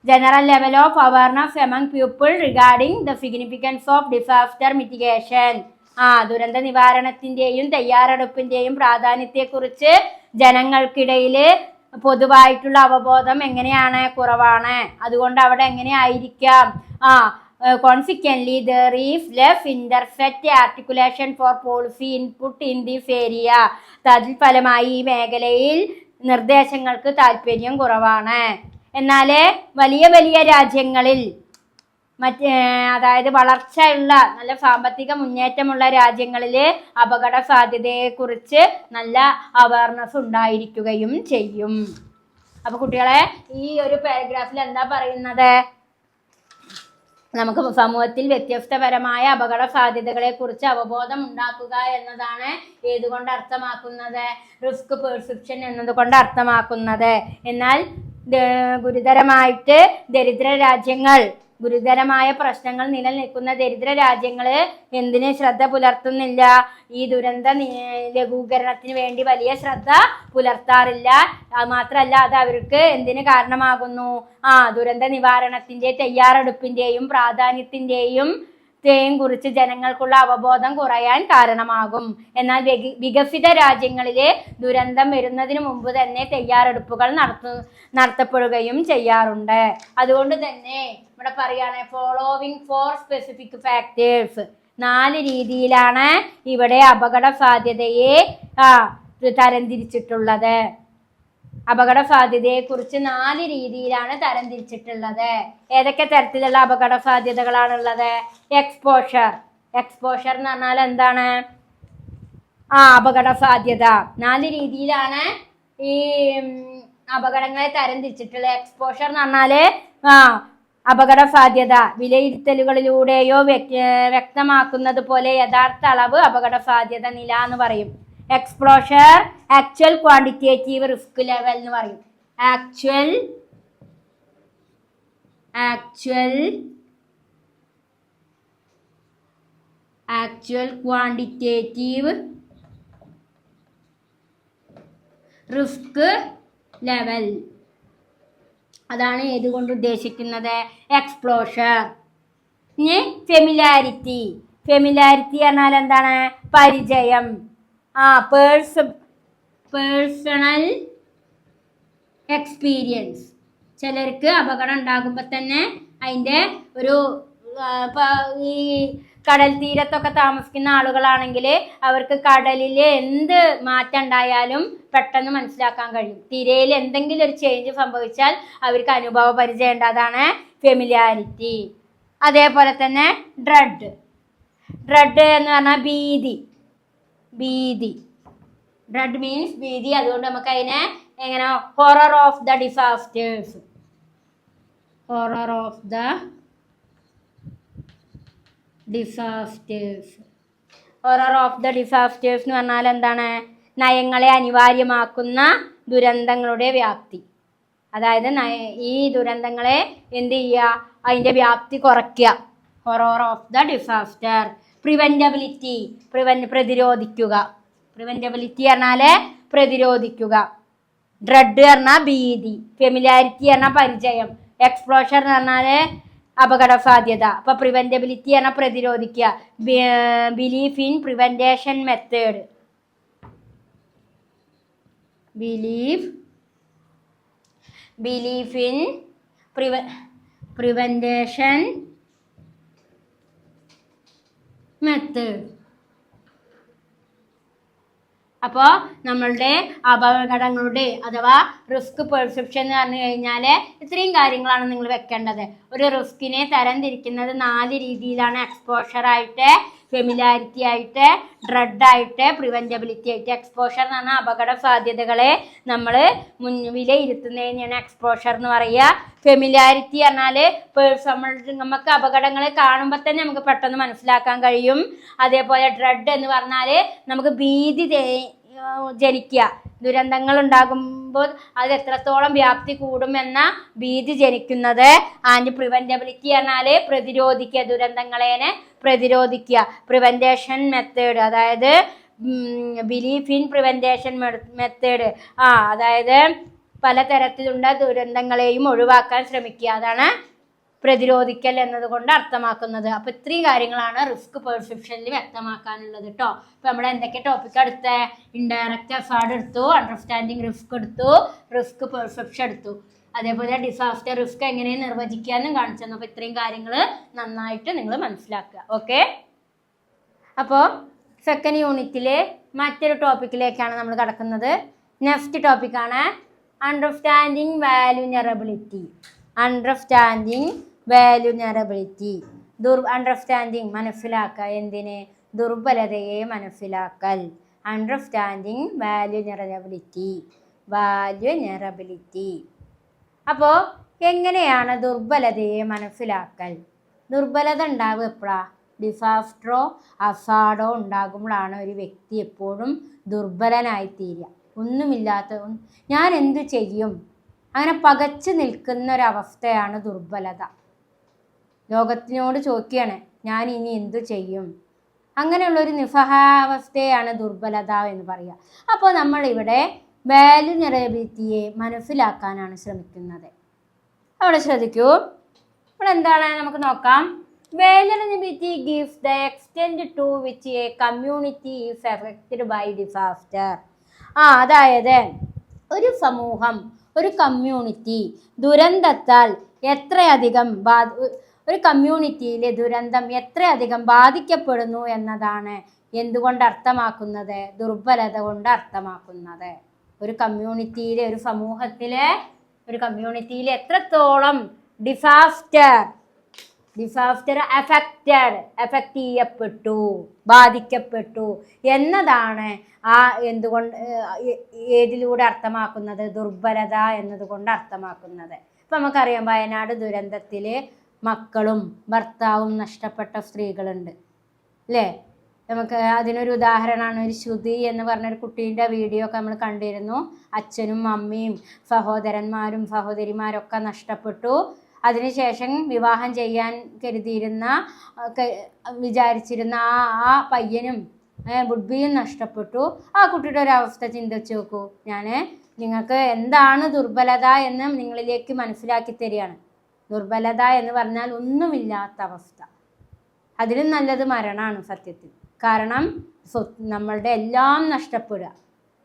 General level of awareness among people regarding the significance of disaster mitigation. ദുരന്ത നിവാരണത്തിന്റെയും തയ്യാറെടുപ്പിന്റെയും പ്രാധാന്യത്തെക്കുറിച്ച് ജനങ്ങൾക്കിടയിൽ പൊതുവായിട്ടുള്ള അവബോധം എങ്ങനെയാണ്? കുറവാണ്. അതുകൊണ്ട് അവിടെ എങ്ങനെയായിരിക്കാം? Consequently, there is less interest articulation for policy input in this area. തൽഫലമായി ഈ മേഖലയിൽ നിർദ്ദേശങ്ങൾക്ക് താല്പര്യം കുറവാണ്. എന്നാൽ വലിയ വലിയ രാജ്യങ്ങളിൽ അതായത് വളർച്ചയുള്ള നല്ല സാമ്പത്തിക മുന്നേറ്റമുള്ള രാജ്യങ്ങളിൽ അപകട സാധ്യതയെക്കുറിച്ച് നല്ല അവയർനെസ് ഉണ്ടായിരിക്കുകയും ചെയ്യും. അപ്പൊ കുട്ടികളെ, ഈ ഒരു പാരഗ്രാഫിൽ എന്താ പറയുന്നത്? നമുക്ക് സമൂഹത്തിൽ വ്യത്യസ്തപരമായ അപകട സാധ്യതകളെ കുറിച്ച് അവബോധം ഉണ്ടാക്കുക എന്നതാണ് ഏതുകൊണ്ട് അർത്ഥമാക്കുന്നത്? റിസ്ക് പെർസെപ്ഷൻ എന്നതുകൊണ്ട് അർത്ഥമാക്കുന്നത്. എന്നാൽ ഗുരുതരമായ പ്രശ്നങ്ങൾ നിലനിൽക്കുന്ന ദരിദ്ര രാജ്യങ്ങൾ എന്തിന് ശ്രദ്ധ പുലർത്തുന്നില്ല? ഈ ദുരന്ത ലഘൂകരണത്തിന് വേണ്ടി വലിയ ശ്രദ്ധ പുലർത്താറില്ല. മാത്രമല്ല, അത് അവർക്ക് എന്തിന് കാരണമാകുന്നു? ദുരന്ത നിവാരണത്തിന്റെ തയ്യാറെടുപ്പിന്റെയും പ്രാധാന്യത്തിന്റെയും കുറിച്ച് ജനങ്ങൾക്കുള്ള അവബോധം കുറയാൻ കാരണമാകും. എന്നാൽ വികസിത രാജ്യങ്ങളിലെ ദുരന്തം വരുന്നതിന് മുമ്പ് തന്നെ തയ്യാറെടുപ്പുകൾ നടത്തപ്പെടുകയും ചെയ്യാറുണ്ട്. അതുകൊണ്ട് തന്നെ ഇവിടെ പറയാണ് ഫോളോവിങ് 4 സ്പെസിഫിക് ഫാക്ടേഴ്സ്. 4 രീതിയിലാണ് ഇവിടെ അപകട സാധ്യതയെ തരംതിരിച്ചിട്ടുള്ളത്. അപകട സാധ്യതയെക്കുറിച്ച് 4 രീതിയിലാണ് തരംതിരിച്ചിട്ടുള്ളത്. ഏതൊക്കെ തരത്തിലുള്ള അപകട സാധ്യതകളാണുള്ളത്? എക്സ്പോഷർ എന്ന് പറഞ്ഞാൽ എന്താണ്? അപകട സാധ്യത. 4 രീതിയിലാണ് ഈ അപകടങ്ങളെ തരംതിരിച്ചിട്ടുള്ളത്. എക്സ്പോഷർ എന്ന് പറഞ്ഞാല് അപകട സാധ്യത വിലയിരുത്തലുകളിലൂടെയോ വ്യക്തമാക്കുന്നത് പോലെ യഥാർത്ഥ അളവ് അപകട സാധ്യത നില എന്ന് പറയും. Exposure actual quantitative risk level എന്ന് പറയും. Actual quantitative risk level. അതാണ് ഏതുകൊണ്ട് ഉദ്ദേശിക്കുന്നത്? എക്സ്പോഷർ. ഇനി ഫെമിലാരിറ്റി പറഞ്ഞാൽ എന്താണ്? പരിചയം. Personal experience. ചിലർക്ക് അപകടം ഉണ്ടാകുമ്പോൾ തന്നെ അതിൻ്റെ ഒരു ഈ കടൽ തീരത്തൊക്കെ താമസിക്കുന്ന ആളുകളാണെങ്കിൽ അവർക്ക് കടലിൽ എന്ത് മാറ്റം ഉണ്ടായാലും പെട്ടെന്ന് മനസ്സിലാക്കാൻ കഴിയും. തിരയിൽ എന്തെങ്കിലും ഒരു ചേഞ്ച് സംഭവിച്ചാൽ അവർക്ക് അനുഭവ പരിചയം ഉണ്ട്. അതാണ് ഫെമിലിയാരിറ്റി. അതേപോലെ തന്നെ ഡ്രെഡ് എന്ന് പറഞ്ഞാൽ ഭീതി. ഡ്രെഡ് മീൻസ് ഭീതി. അതുകൊണ്ട് നമുക്ക് അതിനെ എങ്ങനെ ഹൊറർ ഓഫ് ദ ഡിസാസ്റ്റേഴ്സ് എന്ന് പറഞ്ഞാൽ എന്താണ്? നയങ്ങളെ അനിവാര്യമാക്കുന്ന ദുരന്തങ്ങളുടെ വ്യാപ്തി. അതായത് ഈ ദുരന്തങ്ങളെ എന്ത് ചെയ്യുക? അതിൻ്റെ വ്യാപ്തി കുറയ്ക്കുക. Horror of the disaster. Preventability പ്രതിരോധിക്കുക. പ്രിവെൻറ്റബിലിറ്റി പറഞ്ഞാൽ പ്രതിരോധിക്കുക. ഡ്രെഡ് പറഞ്ഞാൽ ഭീതി. ഫെമിലിയാരിറ്റി പറഞ്ഞാൽ പരിചയം. എക്സ്പ്ലോഷർ എന്ന് പറഞ്ഞാൽ അപകട സാധ്യത. അപ്പോൾ പ്രിവെൻറ്റബിലിറ്റി പറഞ്ഞാൽ പ്രതിരോധിക്കുക. Belief in prevention method. Belief in prevention method. അപ്പോൾ നമ്മളുടെ അപകടങ്ങളുടെ അഥവാ റിസ്ക് പെർസെപ്ഷൻ എന്ന് പറഞ്ഞു കഴിഞ്ഞാൽ ഇത്രയും കാര്യങ്ങളാണ് നിങ്ങൾ വെക്കേണ്ടത്. ഒരു റിസ്കിനെ തരംതിരിക്കുന്നത് 4 രീതിയിലാണ്. എക്സ്പോഷറായിട്ട്, ഫെമിലിയാരിറ്റി ആയിട്ട്, ഡ്രെഡായിട്ട്, പ്രിവെൻറ്റബിലിറ്റി ആയിട്ട്. എക്സ്പോഷർ എന്ന് പറഞ്ഞാൽ അപകട സാധ്യതകളെ നമ്മൾ വിലയിരുത്തുന്നതിനാണ് എക്സ്പോഷർ എന്ന് പറയുക. ഫെമിലിയാരിറ്റി പറഞ്ഞാൽ നമുക്ക് അപകടങ്ങളെ കാണുമ്പോൾ തന്നെ നമുക്ക് പെട്ടെന്ന് മനസ്സിലാക്കാൻ കഴിയും. അതേപോലെ ഡ്രെഡ് എന്ന് പറഞ്ഞാൽ നമുക്ക് ഭീതി ജനിക്കുക. ദുരന്തങ്ങൾ ഉണ്ടാകുമ്പോൾ അത് എത്രത്തോളം വ്യാപ്തി കൂടുമെന്ന ഭീതി ജനിക്കുന്നത്. ആൻഡ് പ്രിവെൻറ്റബിലിറ്റി പറഞ്ഞാൽ പ്രതിരോധിക്കുക, ദുരന്തങ്ങളെ പ്രതിരോധിക്കുക. പ്രിവെൻറ്റേഷൻ മെത്തേഡ് അതായത് ബിലീഫ് ഇൻ പ്രിവെൻറ്റേഷൻ മെത്തേഡ്. അതായത് പലതരത്തിലുള്ള ദുരന്തങ്ങളെയും ഒഴിവാക്കാൻ ശ്രമിക്കുക. അതാണ് പ്രതിരോധിക്കൽ എന്നതുകൊണ്ട് അർത്ഥമാക്കുന്നത്. അപ്പോൾ ഇത്രയും കാര്യങ്ങളാണ് റിസ്ക് പെർസെപ്ഷനിൽ വ്യക്തമാക്കാനുള്ളത് കേട്ടോ. അപ്പോൾ നമ്മൾ എന്തൊക്കെ ടോപ്പിക് എടുത്ത? ഇൻഡയറക്റ്റ് ഹസാർഡ് എടുത്തു, അണ്ടർസ്റ്റാൻഡിങ് റിസ്ക് എടുത്തു, റിസ്ക് പെർസെപ്ഷൻ എടുത്തു. അതേപോലെ ഡിസാസ്റ്റർ റിസ്ക് എങ്ങനെ നിർവചിക്കാനും കാണിച്ചു തന്നു. അപ്പോൾ ഇത്രയും കാര്യങ്ങൾ നന്നായിട്ട് നിങ്ങൾ മനസ്സിലാക്കുക. ഓക്കെ. അപ്പോൾ സെക്കൻഡ് യൂണിറ്റിലെ മറ്റൊരു ടോപ്പിക്കിലേക്കാണ് നമ്മൾ കടക്കുന്നത്. നെക്സ്റ്റ് ടോപ്പിക്കാണ് അണ്ടർസ്റ്റാൻഡിങ് വാല്യൂനറബിലിറ്റി. അണ്ടർസ്റ്റാൻഡിങ് മനസ്സിലാക്കുക. എന്തിന്? ദുർബലതയെ മനസ്സിലാക്കൽ. അണ്ടർസ്റ്റാൻഡിങ് വാല്യൂനറബിലിറ്റി. അപ്പോൾ എങ്ങനെയാണ് ദുർബലതയെ മനസ്സിലാക്കൽ? ദുർബലത ഉണ്ടാവുക എപ്പോഴാണ്? ഡിസാസ്റ്ററോ ഹസാർഡോ ഉണ്ടാകുമ്പോഴാണ് ഒരു വ്യക്തി എപ്പോഴും ദുർബലനായിത്തീരുക. ഒന്നുമില്ലാത്ത ഞാൻ എന്തു ചെയ്യും, അങ്ങനെ പകച്ചു നിൽക്കുന്ന ഒരവസ്ഥയാണ് ദുർബലത. ലോകത്തിനോട് ചോദിക്കുകയാണ്, ഞാൻ ഇനി എന്തു ചെയ്യും? അങ്ങനെയുള്ളൊരു നിസ്സഹായാവസ്ഥയാണ് ദുർബലത എന്ന് പറയുക. അപ്പോൾ നമ്മളിവിടെ വാല്യൂനറബിലിറ്റിയെ മനസ്സിലാക്കാനാണ് ശ്രമിക്കുന്നത്. അവിടെ ശ്രദ്ധിക്കൂ. ഇവിടെ എന്താണ് നമുക്ക് നോക്കാം. Vulnerability gives the extend to which a community is affected by disaster. അതായത് ഒരു സമൂഹം, ഒരു കമ്മ്യൂണിറ്റി ദുരന്തത്താൽ എത്രയധികം ഒരു കമ്മ്യൂണിറ്റിയിലെ ദുരന്തം എത്രയധികം ബാധിക്കപ്പെടുന്നു എന്നതാണ് എന്തുകൊണ്ട് അർത്ഥമാക്കുന്നത്? ദുർബലത കൊണ്ട് അർത്ഥമാക്കുന്നത്. ഒരു കമ്മ്യൂണിറ്റിയിലെ, ഒരു സമൂഹത്തിലെ, ഒരു കമ്മ്യൂണിറ്റിയിൽ എത്രത്തോളം ഡിസാസ്റ്റർ എഫക്റ്റ് ചെയ്യപ്പെട്ടു, ബാധിക്കപ്പെട്ടു എന്നതാണ് എന്തുകൊണ്ട് ഏതിലൂടെ അർത്ഥമാക്കുന്നത്? ദുർബലത എന്നതുകൊണ്ട് അർത്ഥമാക്കുന്നത്. ഇപ്പം നമുക്കറിയാം, വയനാട് ദുരന്തത്തിൽ മക്കളും ഭർത്താവും നഷ്ടപ്പെട്ട സ്ത്രീകളുണ്ട് അല്ലേ? നമുക്ക് അതിനൊരു ഉദാഹരണമാണ് ഒരു ശ്രുതി എന്ന് പറഞ്ഞൊരു കുട്ടീൻ്റെ വീഡിയോ ഒക്കെ നമ്മൾ കണ്ടിരുന്നു. അച്ഛനും അമ്മയും സഹോദരന്മാരും സഹോദരിമാരൊക്കെ നഷ്ടപ്പെട്ടു. അതിനുശേഷം വിവാഹം ചെയ്യാൻ വിചാരിച്ചിരുന്ന ആ പയ്യനും ബുദ്ധിയും നഷ്ടപ്പെട്ടു. ആ കുട്ടിയുടെ ഒരവസ്ഥ ചിന്തിച്ച് നോക്കൂ. നിങ്ങൾക്ക് എന്താണ് ദുർബലത എന്ന് നിങ്ങളിലേക്ക് മനസ്സിലാക്കി തരികയാണ്. ദുർബലത എന്ന് പറഞ്ഞാൽ ഒന്നുമില്ലാത്ത അവസ്ഥ. അതിലും നല്ലത് മരണമാണ് സത്യത്തിൽ. കാരണം നമ്മളുടെ എല്ലാം നഷ്ടപ്പെടുക.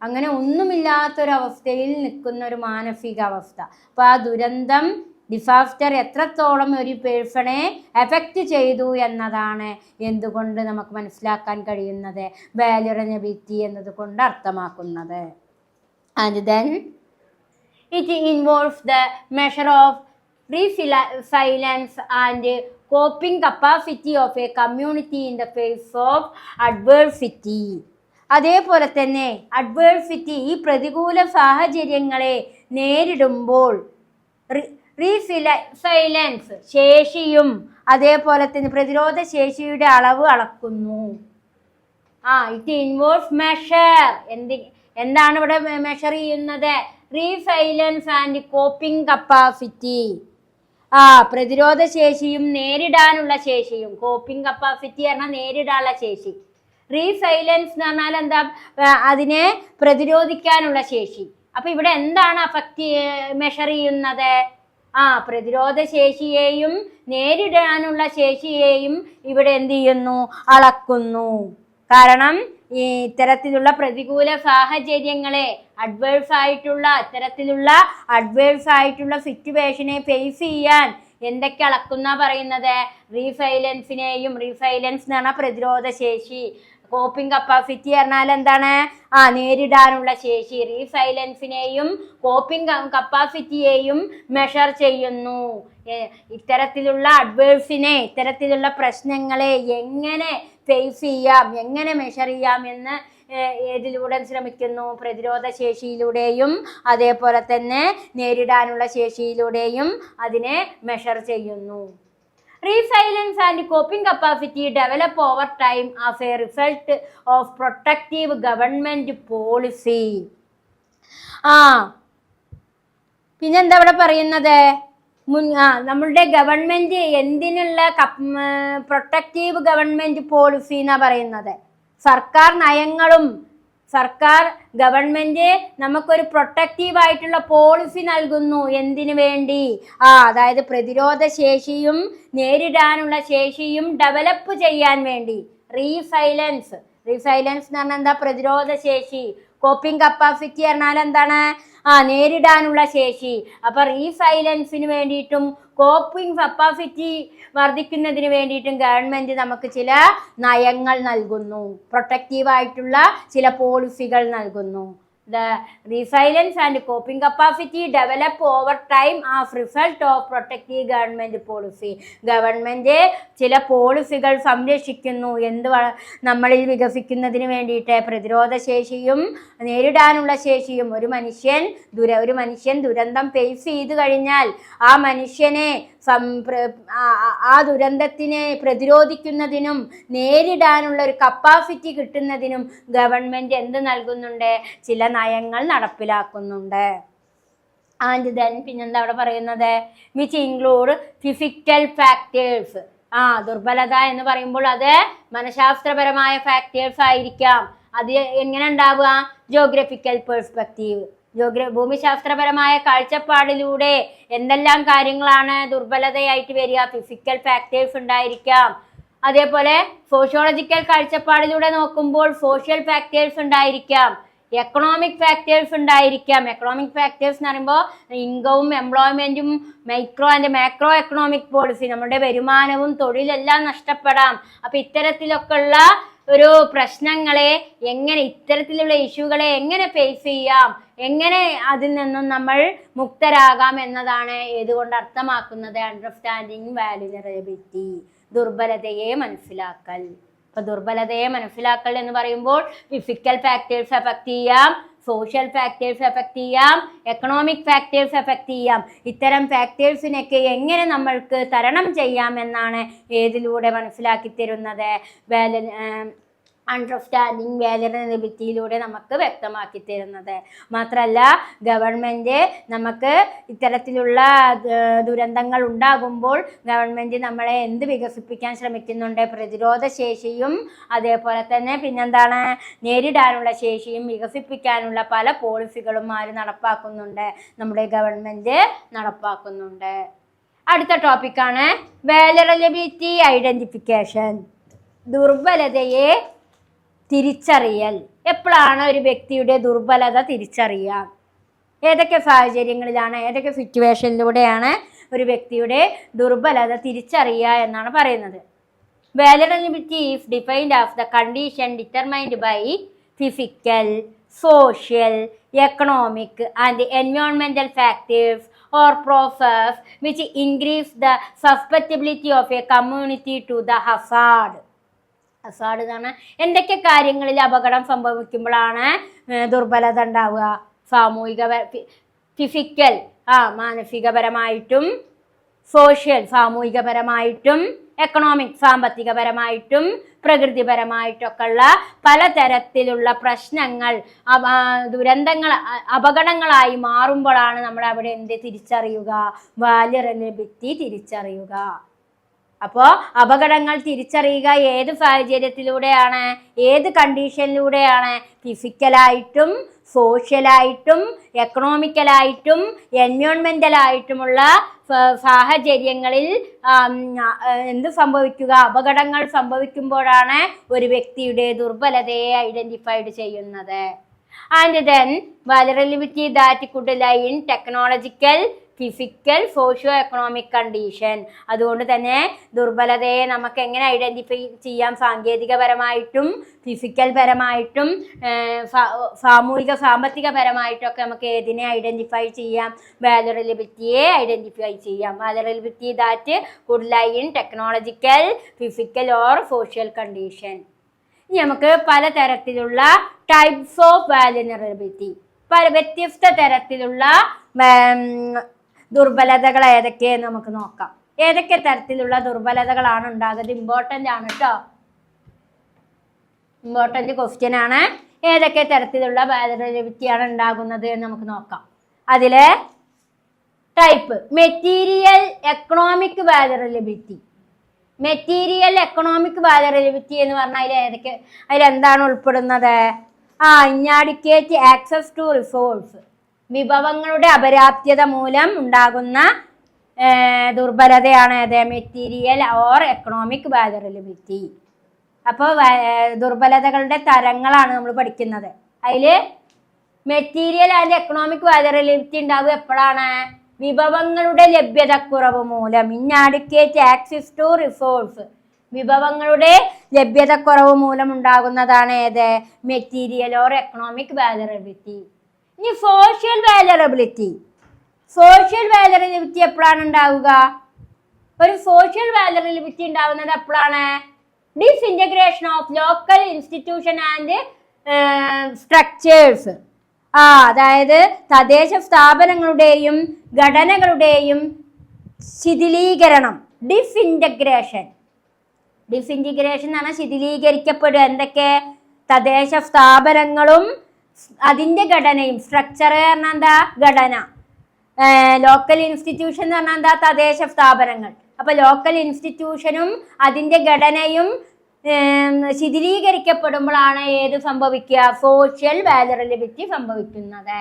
അങ്ങനെ ഒന്നുമില്ലാത്തൊരവസ്ഥയിൽ നിൽക്കുന്ന ഒരു മാനസികാവസ്ഥ. അപ്പോൾ ആ ദുരന്തം, ഡിസാസ്റ്റർ എത്രത്തോളം ഒരു പേഴ്സണെ എഫക്റ്റ് ചെയ്തു എന്നതാണ് എന്തുകൊണ്ട് നമുക്ക് മനസ്സിലാക്കാൻ കഴിയുന്നത് വാലറബിലിറ്റി എന്നതുകൊണ്ട് അർത്ഥമാക്കുന്നത്. And then it involves the measure of resilience and coping capacity of a community in the face of adversity. അതേപോലെ തന്നെ അഡ്വേഴ്സിറ്റി, ഈ പ്രതികൂല സാഹചര്യങ്ങളെ നേരിടുമ്പോൾ റീസിലൈലൻസ് ശേഷിയും അതേപോലെ തന്നെ പ്രതിരോധ ശേഷിയുടെ അളവ് അളക്കുന്നു. ഇറ്റ് ഇൻവോൾവ്സ് മെഷർ, എന്താണ് ഇവിടെ മെഷർ ചെയ്യുന്നത്? Resilience and coping capacity. പ്രതിരോധ ശേഷിയും നേരിടാനുള്ള ശേഷിയും. കോപ്പിംഗ് കപ്പാസിറ്റി പറഞ്ഞാൽ നേരിടാനുള്ള ശേഷി. റീസൈലൻസ് എന്ന് പറഞ്ഞാൽ എന്താ? അതിനെ പ്രതിരോധിക്കാനുള്ള ശേഷി. അപ്പൊ ഇവിടെ എന്താണ് മെഷർ ചെയ്യുന്നത്? പ്രതിരോധ ശേഷിയെയും നേരിടാനുള്ള ശേഷിയെയും ഇവിടെ എന്ത് ചെയ്യുന്നു? അളക്കുന്നു. കാരണം ഈ ഇത്തരത്തിലുള്ള പ്രതികൂല സാഹചര്യങ്ങളെ അഡ്വേഴ്സ് ആയിട്ടുള്ള സിറ്റുവേഷനെ ഫേസ് ചെയ്യാൻ എന്തൊക്കെ അളക്കുന്ന പറയുന്നത്? റീസൈലൻസ് എന്ന് പറഞ്ഞാൽ പ്രതിരോധ ശേഷി. കോപ്പിംഗ് കപ്പാസിറ്റി പറഞ്ഞാൽ എന്താണ്? നേരിടാനുള്ള ശേഷി. റീസൈലൻസിനെയും കോപ്പിംഗ് കപ്പാസിറ്റിയെയും മെഷർ ചെയ്യുന്നു. ഇത്തരത്തിലുള്ള ഇത്തരത്തിലുള്ള പ്രശ്നങ്ങളെ എങ്ങനെ ഫേസ് ചെയ്യാം, എങ്ങനെ മെഷർ ചെയ്യാം എന്ന് ഏതിലൂടെ ശ്രമിക്കുന്നു? പ്രതിരോധ ശേഷിയിലൂടെയും അതേപോലെ തന്നെ നേരിടാനുള്ള ശേഷിയിലൂടെയും അതിനെ മെഷർ ചെയ്യുന്നു. Resilience and coping capacity develop over time as A result of protective government policy. പിന്നെന്താ ഇവിടെ പറയുന്നത്? നമ്മളുടെ ഗവൺമെന്റ് എന്തിനുള്ള പ്രൊട്ടക്റ്റീവ് ഗവൺമെന്റ് പോളിസി എന്നാ പറയുന്നത്? സർക്കാർ നയങ്ങളും ഗവൺമെന്റ് നമുക്കൊരു പ്രൊട്ടക്റ്റീവ് ആയിട്ടുള്ള പോളിസി നൽകുന്നു. എന്തിനു വേണ്ടി? അതായത് പ്രതിരോധ ശേഷിയും നേരിടാനുള്ള ശേഷിയും ഡെവലപ്പ് ചെയ്യാൻ വേണ്ടി. റീസൈലൻസ് എന്ന് പറഞ്ഞാൽ എന്താ? പ്രതിരോധ ശേഷി. കോപ്പിംഗ് കപ്പാസിറ്റി പറഞ്ഞാൽ എന്താണ്? നേരിടാനുള്ള ശേഷി. അപ്പൊ റീസൈലൻസിന് വേണ്ടിയിട്ടും കോപ്പിംഗ് കപ്പാസിറ്റി വർദ്ധിക്കുന്നതിന് വേണ്ടിയിട്ടും ഗവൺമെന്റ് നമുക്ക് ചില നയങ്ങൾ നൽകുന്നു, പ്രൊട്ടക്റ്റീവായിട്ടുള്ള ചില പോളിസികൾ നൽകുന്നു. The resilience and coping capacity develop over time as result of protective government policy. Government ചില പോളിസികൾ സംരക്ഷിക്കുന്നു. നമ്മളിൽ വികസിക്കുന്നതിന് വേണ്ടിയിട്ട് പ്രതിരോധ ശേഷിയും നേരിടാനുള്ള ശേഷിയും. ഒരു മനുഷ്യൻ ദുരന്തം ഫേസ് ചെയ്തു കഴിഞ്ഞാൽ ആ മനുഷ്യനെ ആ ദുരന്തത്തിനെ പ്രതിരോധിക്കുന്നതിനും നേരിടാനുള്ള ഒരു കപ്പാസിറ്റി കിട്ടുന്നതിനും ഗവൺമെന്റ് എന്ത് നൽകുന്നുണ്ട്? ചില നയങ്ങൾ നടപ്പിലാക്കുന്നുണ്ട്. ആൻഡ് ദെൻ പിന്നെന്താ അവിടെ പറയുന്നത്? Which include physical factors. ദുർബലത എന്ന് പറയുമ്പോൾ അത് മനഃശാസ്ത്രപരമായ ഫാക്ടേഴ്സ് ആയിരിക്കാം. അത് എങ്ങനെ ഉണ്ടാവുക? ജോഗ്രഫിക്കൽ പെർസ്പെക്റ്റീവ്, ഭൂമിശാസ്ത്രപരമായ കാഴ്ചപ്പാടിലൂടെ എന്തെല്ലാം കാര്യങ്ങളാണ് ദുർബലതയായിട്ട് വരിക? ഫിസിക്കൽ ഫാക്ടേഴ്സ് ഉണ്ടായിരിക്കാം. അതേപോലെ സോഷ്യോളജിക്കൽ കാഴ്ചപ്പാടിലൂടെ നോക്കുമ്പോൾ സോഷ്യൽ ഫാക്ടേഴ്സ് ഉണ്ടായിരിക്കാം. എക്കണോമിക് ഫാക്ടേഴ്സ് ഉണ്ടായിരിക്കാം. എക്കണോമിക് ഫാക്ടേഴ്സ് എന്ന് പറയുമ്പോൾ ഇൻകവും എംപ്ലോയ്മെന്റും micro and macro economic policy, നമ്മുടെ വരുമാനവും തൊഴിലെല്ലാം നഷ്ടപ്പെടാം. അപ്പൊ ഇത്തരത്തിലൊക്കെ ഉള്ള ഒരു പ്രശ്നങ്ങളെ ഇത്തരത്തിലുള്ള ഇഷ്യൂകളെ എങ്ങനെ ഫേസ് ചെയ്യാം, എങ്ങനെ അതിൽ നിന്നും നമ്മൾ മുക്തരാകാം എന്നതാണ് ഏതുകൊണ്ട് അർത്ഥമാക്കുന്നത്? അണ്ടർസ്റ്റാൻഡിങ് വാലുനറബിലിറ്റി, ദുർബലതയെ മനസ്സിലാക്കൽ. അപ്പൊ ദുർബലതയെ മനസ്സിലാക്കൽ എന്ന് പറയുമ്പോൾ ഫിസിക്കൽ ഫാക്ടേഴ്സ് എഫക്ട് ചെയ്യാം, സോഷ്യൽ ഫാക്ടേഴ്സ് എഫക്ട് ചെയ്യാം, എക്കണോമിക് ഫാക്ടേഴ്സ് എഫക്ട് ചെയ്യാം. ഇത്തരം ഫാക്ടേഴ്സിനൊക്കെ എങ്ങനെ നമ്മൾക്ക് തരണം ചെയ്യാം എന്നാണ് ഏതിലൂടെ മനസ്സിലാക്കി തരുന്നത്? അണ്ടർസ്റ്റാൻഡിങ് വാലറബിലിറ്റിയിലൂടെ നമുക്ക് വ്യക്തമാക്കി തരുന്നത്. മാത്രമല്ല ഗവൺമെന്റ് നമുക്ക് ഇത്തരത്തിലുള്ള ദുരന്തങ്ങൾ ഉണ്ടാകുമ്പോൾ ഗവൺമെന്റ് നമ്മളെ എന്ത് വികസിപ്പിക്കാൻ ശ്രമിക്കുന്നുണ്ട്? പ്രതിരോധ ശേഷിയും അതേപോലെ തന്നെ പിന്നെന്താണ്? നേരിടാനുള്ള ശേഷിയും വികസിപ്പിക്കാനുള്ള പല പോളിസികളും നടപ്പാക്കുന്നുണ്ട്, നമ്മുടെ ഗവൺമെന്റ് നടപ്പാക്കുന്നുണ്ട്. അടുത്ത ടോപ്പിക്കാണ് വാലറബിലിറ്റി ഐഡന്റിഫിക്കേഷൻ. ദുർബലതയെ തിരിച്ചറിയൽ. എപ്പോഴാണ് ഒരു വ്യക്തിയുടെ ദുർബലത തിരിച്ചറിയുക? ഏതൊക്കെ സാഹചര്യങ്ങളിലാണ്, ഏതൊക്കെ സിറ്റുവേഷനിലൂടെയാണ് ഒരു വ്യക്തിയുടെ ദുർബലത തിരിച്ചറിയുക എന്നാണ് പറയുന്നത്. Vulnerability is defined as the condition determined by physical, social, economic and എൻവയോൺമെന്റൽ factors or process which increase the susceptibility of a community to the hazard. Hazard എന്നാണ് എന്തൊക്കെ കാര്യങ്ങളിൽ അപകടം സംഭവിക്കുമ്പോഴാണ് ദുർബലത ഉണ്ടാവുക? സാമൂഹിക, ഫിസിക്കൽ മാനസികപരമായിട്ടും, സോഷ്യൽ സാമൂഹികപരമായിട്ടും, എക്കണോമിക് സാമ്പത്തികപരമായിട്ടും, പ്രകൃതിപരമായിട്ടൊക്കെയുള്ള പലതരത്തിലുള്ള പ്രശ്നങ്ങൾ, ദുരന്തങ്ങൾ, അപകടങ്ങളായി മാറുമ്പോഴാണ് നമ്മൾ അവിടെ എന്ത് തിരിച്ചറിയുക? വാല്യറബിലിറ്റി തിരിച്ചറിയുക. അപ്പോൾ അപകടങ്ങൾ തിരിച്ചറിയുക ഏത് സാഹചര്യത്തിലൂടെയാണ്, ഏത് കണ്ടീഷനിലൂടെയാണ്? ഫിസിക്കലായിട്ടും, സോഷ്യലായിട്ടും, എക്കണോമിക്കലായിട്ടും, എൻവയോൺമെന്റലായിട്ടുമുള്ള സാഹചര്യങ്ങളിൽ എന്ത് സംഭവിക്കുക? അപകടങ്ങൾ സംഭവിക്കുമ്പോഴാണ് ഒരു വ്യക്തിയുടെ ദുർബലതയെ ഐഡന്റിഫൈഡ് ചെയ്യുന്നത്. And then vulnerability that could lie in technological, physical, socio economic condition. അതുകൊണ്ട് തന്നെ ദുർബലതയെ നമുക്ക് എങ്ങനെ ഐഡന്റിഫൈ ചെയ്യാം? സാങ്കേതികപരമായിട്ടും, ഫിസിക്കൽ പരമായിട്ടും, സാമൂഹിക സാമ്പത്തികപരമായിട്ടൊക്കെ നമുക്ക് ഏതിനെ ഐഡന്റിഫൈ ചെയ്യാം? വാലറബിലിറ്റിയെ ഐഡന്റിഫൈ ചെയ്യാം. Vulnerability that could lie in technological, physical or social condition. ഇനി നമുക്ക് പലതരത്തിലുള്ള ടൈപ്സ് ഓഫ് വാലറബിലിറ്റി, വ്യത്യസ്ത തരത്തിലുള്ള ദുർബലതകൾ ഏതൊക്കെയെന്ന് നമുക്ക് നോക്കാം. ഏതൊക്കെ തരത്തിലുള്ള ദുർബലതകളാണ് ഉണ്ടാകുന്നത്? ഇമ്പോർട്ടൻ്റ് ആണ് കേട്ടോ, ഇമ്പോർട്ടൻ്റ് ക്വസ്റ്റ്യൻ ആണ്. ഏതൊക്കെ തരത്തിലുള്ള വാലറബിലിറ്റിയാണ് ഉണ്ടാകുന്നത് എന്ന് നമുക്ക് നോക്കാം. അതിലെ type: material economic vulnerability. Material economic vulnerability എന്ന് പറഞ്ഞാൽ അതിലെന്താണ് ഉൾപ്പെടുന്നത്? ഇന്നാഡിക്വേറ്റ് ആക്സസ് ടു റിസോഴ്സ്, വിഭവങ്ങളുടെ അപര്യാപ്തത മൂലം ഉണ്ടാകുന്ന ദുർബലതയാണ് ഏത്? Material or economic vulnerability. അപ്പോൾ ദുർബലതകളുടെ തരങ്ങളാണ് നമ്മൾ പഠിക്കുന്നത്. അതിൽ മെറ്റീരിയൽ ആൻഡ് എക്കണോമിക് വാലറബിലിറ്റി ഉണ്ടാവുക എപ്പോഴാണ്? വിഭവങ്ങളുടെ ലഭ്യതക്കുറവ് മൂലം. ഇന്നാഡിക്വേറ്റ് ആക്സസ് ടു റിസോഴ്സ്, വിഭവങ്ങളുടെ ലഭ്യതക്കുറവ് മൂലം ഉണ്ടാകുന്നതാണ് ഏത്? Material or economic vulnerability. ഇനി സോഷ്യൽ വാലറബിലിറ്റി. സോഷ്യൽ വാലറബിലിറ്റി എപ്പോഴാണ് ഉണ്ടാവുക? ഒരു സോഷ്യൽ വാലറബിലിറ്റി ഉണ്ടാവുന്നത് എപ്പോഴാണ്? Disintegration of local institution and structures. അതായത് തദ്ദേശ സ്ഥാപനങ്ങളുടെയും ഘടനകളുടെയും ശിഥിലീകരണം. ഡിസ്ഇൻറ്റഗ്രേഷൻ എന്ന് പറഞ്ഞാൽ ശിഥിലീകരിക്കപ്പെടുക. എന്തൊക്കെ? തദ്ദേശ സ്ഥാപനങ്ങളും അതിൻ്റെ ഘടനയും. സ്ട്രക്ചർ പറഞ്ഞാൽ എന്താ? ഘടന. ലോക്കൽ ഇൻസ്റ്റിറ്റ്യൂഷൻ എന്ന് പറഞ്ഞാൽ എന്താ? തദ്ദേശ സ്ഥാപനങ്ങൾ. അപ്പൊ ലോക്കൽ ഇൻസ്റ്റിറ്റ്യൂഷനും അതിൻ്റെ ഘടനയും ശിഥിലീകരിക്കപ്പെടുമ്പോഴാണ് ഏത് സംഭവിക്കുക? സോഷ്യൽ വാലറബിലിറ്റി സംഭവിക്കുന്നത്.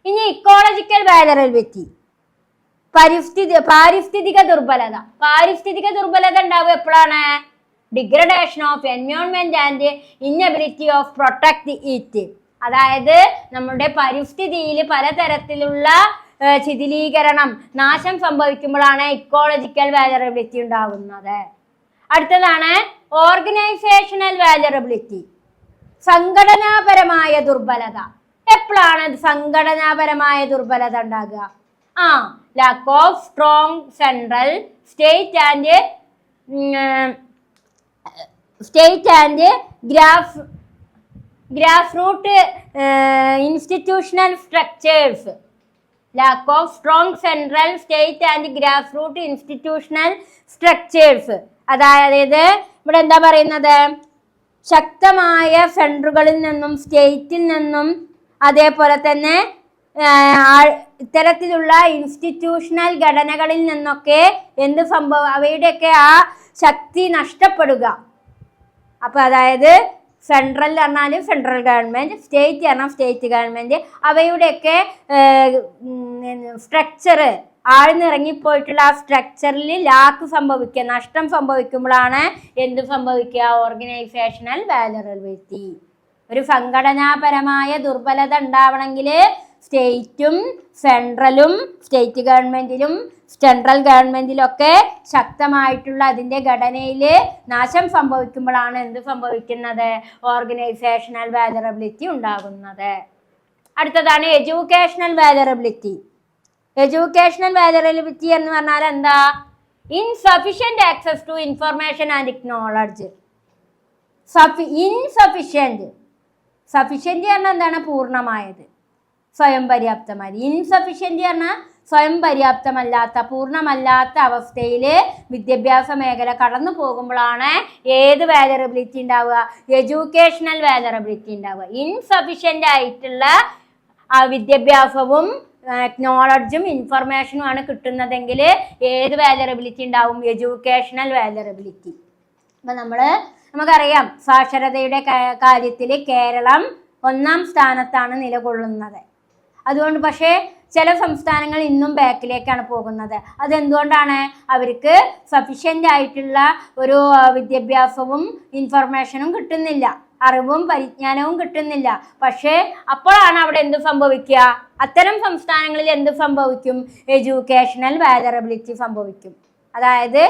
ഇനി ഇക്കോളജിക്കൽ വാലറബിലിറ്റി, പാരിസ്ഥിതിക ദുർബലത. പാരിസ്ഥിതിക ദുർബലത ഉണ്ടാവുക എപ്പോഴാണ്? Degradation of environment and inability of protect it. അതായത് നമ്മുടെ പരിസ്ഥിതിയിൽ പലതരത്തിലുള്ള ശിഥിലീകരണം, നാശം സംഭവിക്കുമ്പോഴാണ് ഇക്കോളജിക്കൽ വാലറബിലിറ്റി ഉണ്ടാകുന്നത്. അടുത്തതാണ് ഓർഗനൈസേഷണൽ വാലറബിലിറ്റി, സംഘടനാപരമായ ദുർബലത. എപ്പോഴാണ് സംഘടനാപരമായ ദുർബലത ഉണ്ടാകുക? Lack of strong central state and grass root institutional structures. Lack of strong central state and grass root institutional structures. അതായത് ഇവിടെ എന്താ പറയുന്നത്? ശക്തമായ സെൻട്രുകളിൽ നിന്നും സ്റ്റേറ്റിൽ നിന്നും അതേപോലെ തന്നെ ഇത്തരത്തിലുള്ള ഇൻസ്റ്റിറ്റ്യൂഷണൽ ഘടനകളിൽ നിന്നൊക്കെ എന്ത് സംഭവം? അവയുടെയൊക്കെ ആ ശക്തി നഷ്ടപ്പെടുക. അപ്പൊ അതായത് സെൻട്രൽ പറഞ്ഞാൽ സെൻട്രൽ ഗവൺമെന്റ്, സ്റ്റേറ്റ് പറഞ്ഞാൽ സ്റ്റേറ്റ് ഗവൺമെന്റ്, അവയുടെയൊക്കെ സ്ട്രക്ചർ ആഴ്ന്നിറങ്ങിപ്പോയിട്ടുള്ള ആ സ്ട്രക്ചറിൽ ലാക്ക് സംഭവിക്കുക, നഷ്ടം സംഭവിക്കുമ്പോഴാണ് എന്ത് സംഭവിക്കുക? ഓർഗനൈസേഷണൽ വാലറബിലിറ്റി. ഒരു സംഘടനാപരമായ ദുർബലത ഉണ്ടാവണമെങ്കിൽ സ്റ്റേറ്റും സെൻട്രലും സ്റ്റേറ്റ് ഗവൺമെന്റിലും സെൻട്രൽ ഗവൺമെന്റിലൊക്കെ ശക്തമായിട്ടുള്ള അതിൻ്റെ ഘടനയിൽ നാശം സംഭവിക്കുമ്പോഴാണ് എന്ത് സംഭവിക്കുന്നത്? ഓർഗനൈസേഷണൽ വാലറബിലിറ്റി ഉണ്ടാകുന്നത്. അടുത്തതാണ് എഡ്യൂക്കേഷണൽ വാലറബിലിറ്റി. എഡ്യൂക്കേഷണൽ വാലറബിലിറ്റി എന്ന് പറഞ്ഞാൽ എന്താ? Insufficient access to information and knowledge. Insufficient, sufficient പറഞ്ഞാൽ എന്താണ്? പൂർണ്ണമായത്, സ്വയം പര്യാപ്തമായത്. ഇൻസഫിഷ്യന്റ് പറഞ്ഞാൽ സ്വയം പര്യാപ്തമല്ലാത്ത, പൂർണ്ണമല്ലാത്ത അവസ്ഥയിൽ വിദ്യാഭ്യാസ മേഖല കടന്നു പോകുമ്പോഴാണ് ഏത് വാലറബിലിറ്റി ഉണ്ടാവുക? എഡ്യൂക്കേഷണൽ വാലറബിലിറ്റി ഉണ്ടാവുക. ഇൻസഫിഷ്യന്റ് ആയിട്ടുള്ള വിദ്യാഭ്യാസവും നോളജും ഇൻഫർമേഷനും ആണ് കിട്ടുന്നതെങ്കിൽ ഏത് വാലറബിലിറ്റി ഉണ്ടാവും? എഡ്യൂക്കേഷണൽ വാലറബിലിറ്റി. അപ്പം നമുക്കറിയാം സാക്ഷരതയുടെ കാര്യത്തിൽ കേരളം 1-ാം സ്ഥാനത്താണ് നിലകൊള്ളുന്നത്. അതുകൊണ്ട് പക്ഷേ ചില സംസ്ഥാനങ്ങൾ ഇന്നും ബാക്കിലേക്കാണ് പോകുന്നത്. അതെന്തുകൊണ്ടാണ്? അവർക്ക് സഫിഷ്യൻ്റ് ആയിട്ടുള്ള ഒരു വിദ്യാഭ്യാസവും ഇൻഫർമേഷനും കിട്ടുന്നില്ല, അറിവും പരിജ്ഞാനവും കിട്ടുന്നില്ല. പക്ഷേ അപ്പോഴാണ് അവിടെ എന്ത് സംഭവിക്കുക? അത്തരം സംസ്ഥാനങ്ങളിൽ എന്ത് സംഭവിക്കും? എഡ്യൂക്കേഷണൽ വാലറബിലിറ്റി സംഭവിക്കും. അതായത്